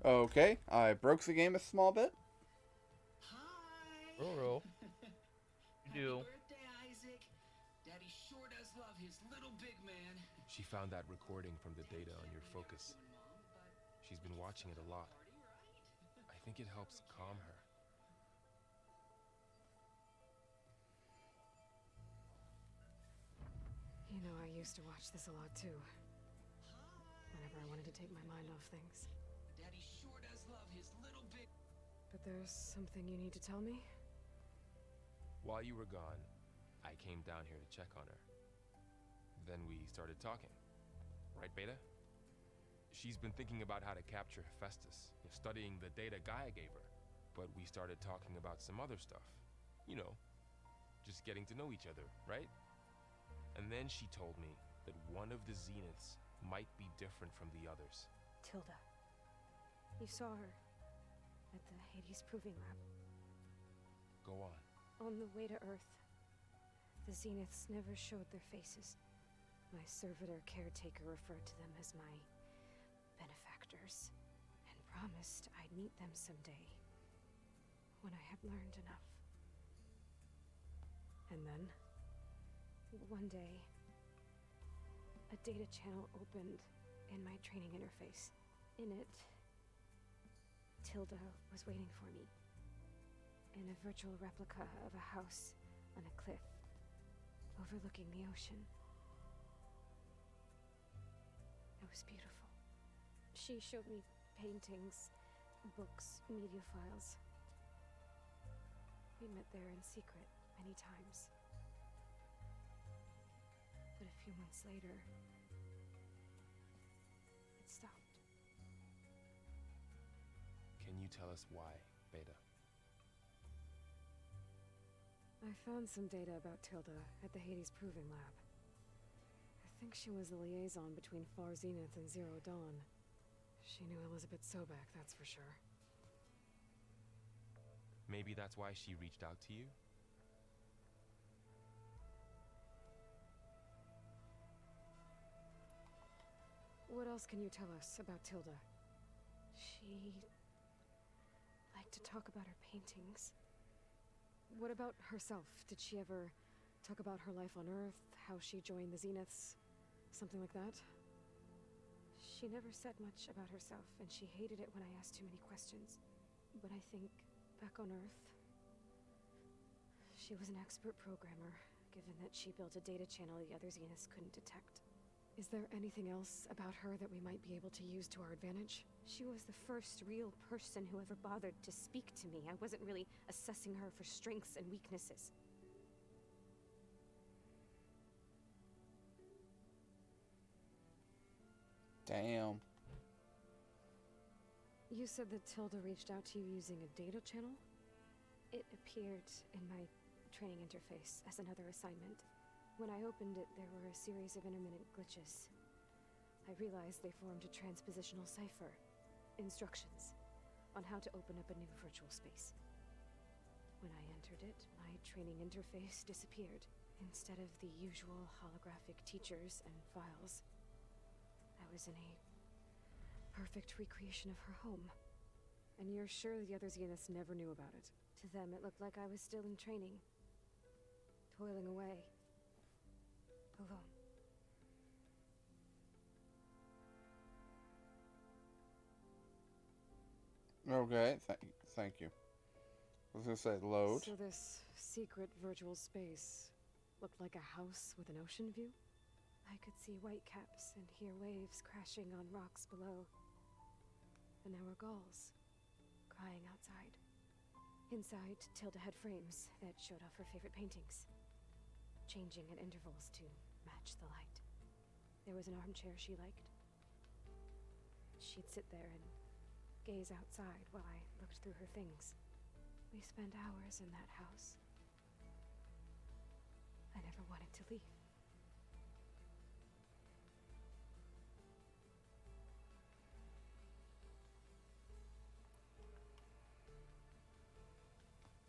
here. Okay, I broke the game a small bit. Roro. You do. Birthday, Isaac. Daddy sure does love his little big man. She found that recording from the data on your focus. She's been watching it a lot. I think it helps calm her. You know, I used to watch this a lot too. Whenever I wanted to take my mind off things. Daddy sure does love his little big... But there's something you need to tell me? While you were gone, I came down here to check on her. Then we started talking. Right, Beta? She's been thinking about how to capture Hephaestus, studying the data Gaia gave her. But we started talking about some other stuff. You know, just getting to know each other, right? And then she told me that one of the Zeniths might be different from the others. Tilda. You saw her at the Hades Proving Lab. Go on. On the way to Earth, the Zeniths never showed their faces. My servitor caretaker referred to them as my benefactors, and promised I'd meet them someday, when I had learned enough. And then, one day, a data channel opened in my training interface. In it, Tilda was waiting for me. In a virtual replica of a house on a cliff, overlooking the ocean. It was beautiful. She showed me paintings, books, media files. We met there in secret many times. But a few months later, it stopped. Can you tell us why, Beta? I found some data about Tilda at the Hades Proving Lab. I think she was the liaison between Far Zenith and Zero Dawn. She knew Elizabeth Sobek, that's for sure. Maybe that's why she reached out to you? What else can you tell us about Tilda? She liked to talk about her paintings. What about herself? Did she ever talk about her life on Earth, how she joined the Zeniths, something like that? She never said much about herself, and she hated it when I asked too many questions. But I think, back on Earth, she was an expert programmer, given that she built a data channel the other Zeniths couldn't detect. Is there anything else about her that we might be able to use to our advantage? She was the first real person who ever bothered to speak to me. I wasn't really assessing her for strengths and weaknesses. Damn. You said that Tilda reached out to you using a data channel? It appeared in my training interface as another assignment. When I opened it, there were a series of intermittent glitches. I realized they formed a transpositional cipher. Instructions on how to open up a new virtual space. When I entered it, my training interface disappeared. Instead of the usual holographic teachers and files, I was in a perfect recreation of her home. And you're sure the other Zeniths never knew about it? To them, it looked like I was still in training, toiling away, alone. Okay, thank you. I was gonna say load. So this secret virtual space looked like a house with an ocean view? I could see white caps and hear waves crashing on rocks below. And there were gulls crying outside. Inside, Tilda had frames that showed off her favorite paintings, changing at intervals to match the light. There was an armchair she liked. She'd sit there and gaze outside while I looked through her things. We spent hours in that house. I never wanted to leave.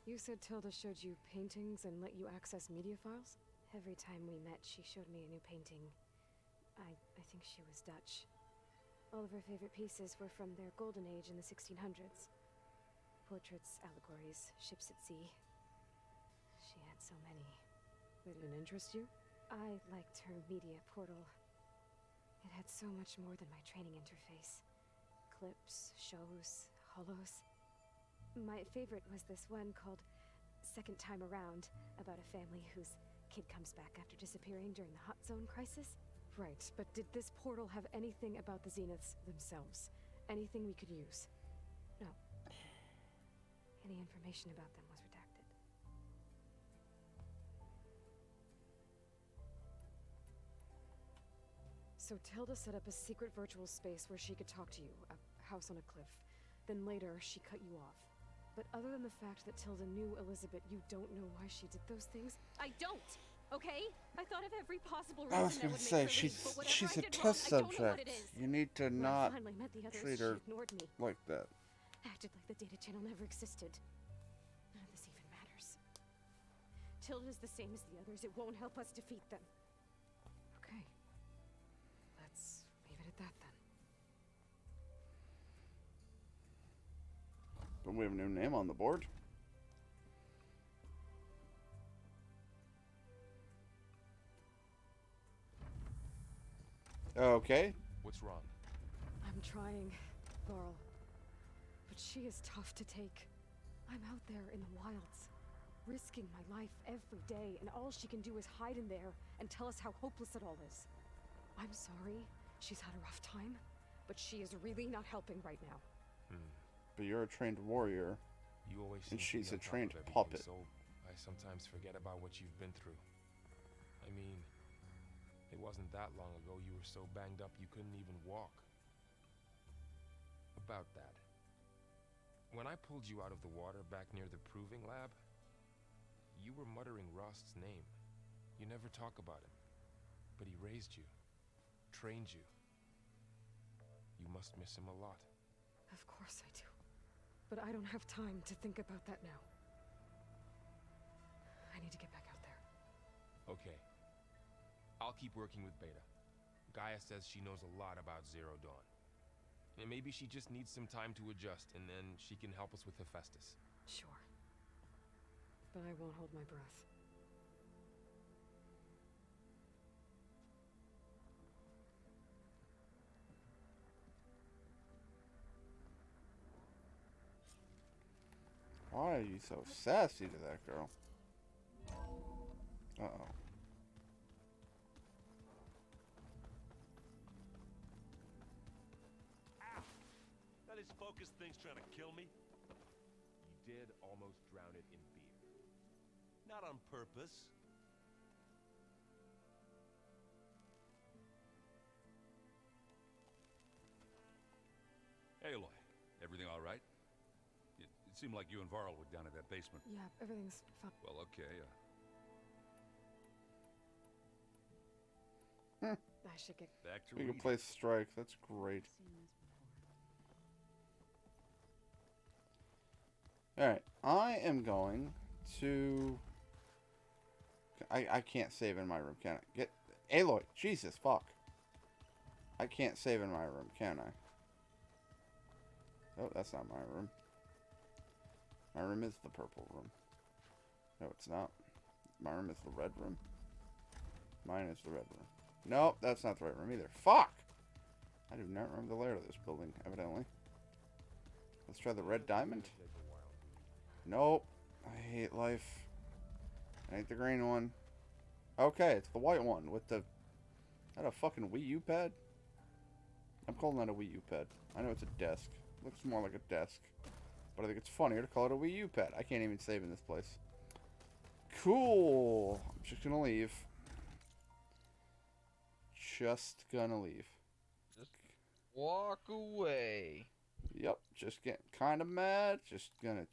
You said Tilda showed you paintings and let you access media files? Every time we met, she showed me a new painting. I think she was Dutch. All of her favorite pieces were from their golden age in the 1600s. Portraits, allegories, ships at sea. She had so many. They didn't interest you? I liked her media portal. It had so much more than my training interface. Clips, shows, holos. My favorite was this one called Second Time Around, about a family whose kid comes back after disappearing during the Hot Zone crisis. Right, but did this portal have anything about the Zeniths themselves? Anything we could use? No. Any information about them was redacted. So Tilda set up a secret virtual space where she could talk to you, a house on a cliff. Then later, she cut you off. But other than the fact that Tilda knew Elizabeth, you don't know why she did those things? I don't, okay? I thought of every possible I reason was that gonna would say make her leave, but whatever she's I a did test wrong, I don't know what subject. it is. You need to When not I finally met the others, treat she her ignored me. like that. Acted like the data channel never existed. None of this even matters. Tilda's the same as the others. It won't help us defeat them. Okay. Let's leave it at that then. But we have a new name on the board. Okay. What's wrong? I'm trying, Varl. But she is tough to take. I'm out there in the wilds, risking my life every day, and all she can do is hide in there and tell us how hopeless it all is. I'm sorry, she's had a rough time, but she is really not helping right now. But you're a trained warrior. You always and seem to she's be a on top trained of everything, puppet. So I sometimes forget about what you've been through. I mean, it wasn't that long ago you were so banged up you couldn't even walk. About that. When I pulled you out of the water back near the proving lab, you were muttering Rost's name. You never talk about him. But he raised you, trained you. You must miss him a lot. Of course I do. But I don't have time to think about that now. I need to get back out there. Okay. I'll keep working with Beta. Gaia says she knows a lot about Zero Dawn. And maybe she just needs some time to adjust, and then she can help us with Hephaestus. Sure. But I won't hold my breath. Why are you so sassy to that girl? Uh-oh. That is focus thing's trying to kill me. You did almost drown it in beer. Not on purpose. Aloy, everything all right? It seemed like you and Varl were down at that basement. Yeah, everything's fine. Well, okay. I should get Back to You can reading. play Strike. That's great. Alright. I am going to... I can't save in my room, can I? Get... Aloy! Jesus, fuck. I can't save in my room, can I? Oh, that's not my room. My room is the purple room. No, it's not. My room is the red room. Mine is the red room. Nope, that's not the right room either. Fuck! I do not remember the layout of this building, evidently. Let's try the red diamond. Nope. I hate life. I hate the green one. Okay, it's the white one with the... Is that a fucking Wii U pad? I'm calling that a Wii U pad. I know it's a desk. Looks more like a desk. But I think it's funnier to call it a Wii U pad. I can't even save in this place. Cool. I'm just gonna leave. Just gonna leave. Just walk away. Yep, just getting kind of mad. Just gonna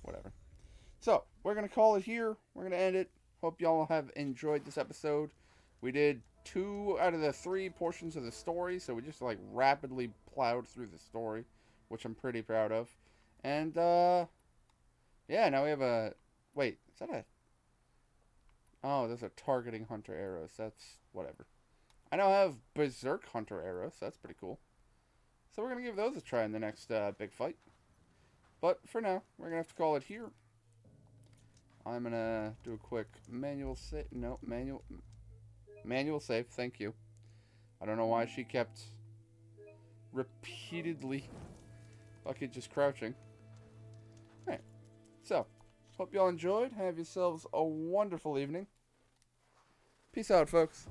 whatever. So, we're gonna call it here. We're gonna end it. Hope y'all have enjoyed this episode. We did 2 out of the 3 portions of the story, so we just like rapidly plowed through the story, which I'm pretty proud of. And yeah, now we have a... Wait, is that a... Oh, those are targeting hunter arrows. That's whatever. I now have berserk hunter arrows. So that's pretty cool. So we're going to give those a try in the next big fight. But for now, we're going to have to call it here. I'm going to do a quick manual save. No, manual save. Thank you. I don't know why she kept repeatedly fucking just crouching. Alright. So, hope y'all enjoyed. Have yourselves a wonderful evening. Peace out, folks.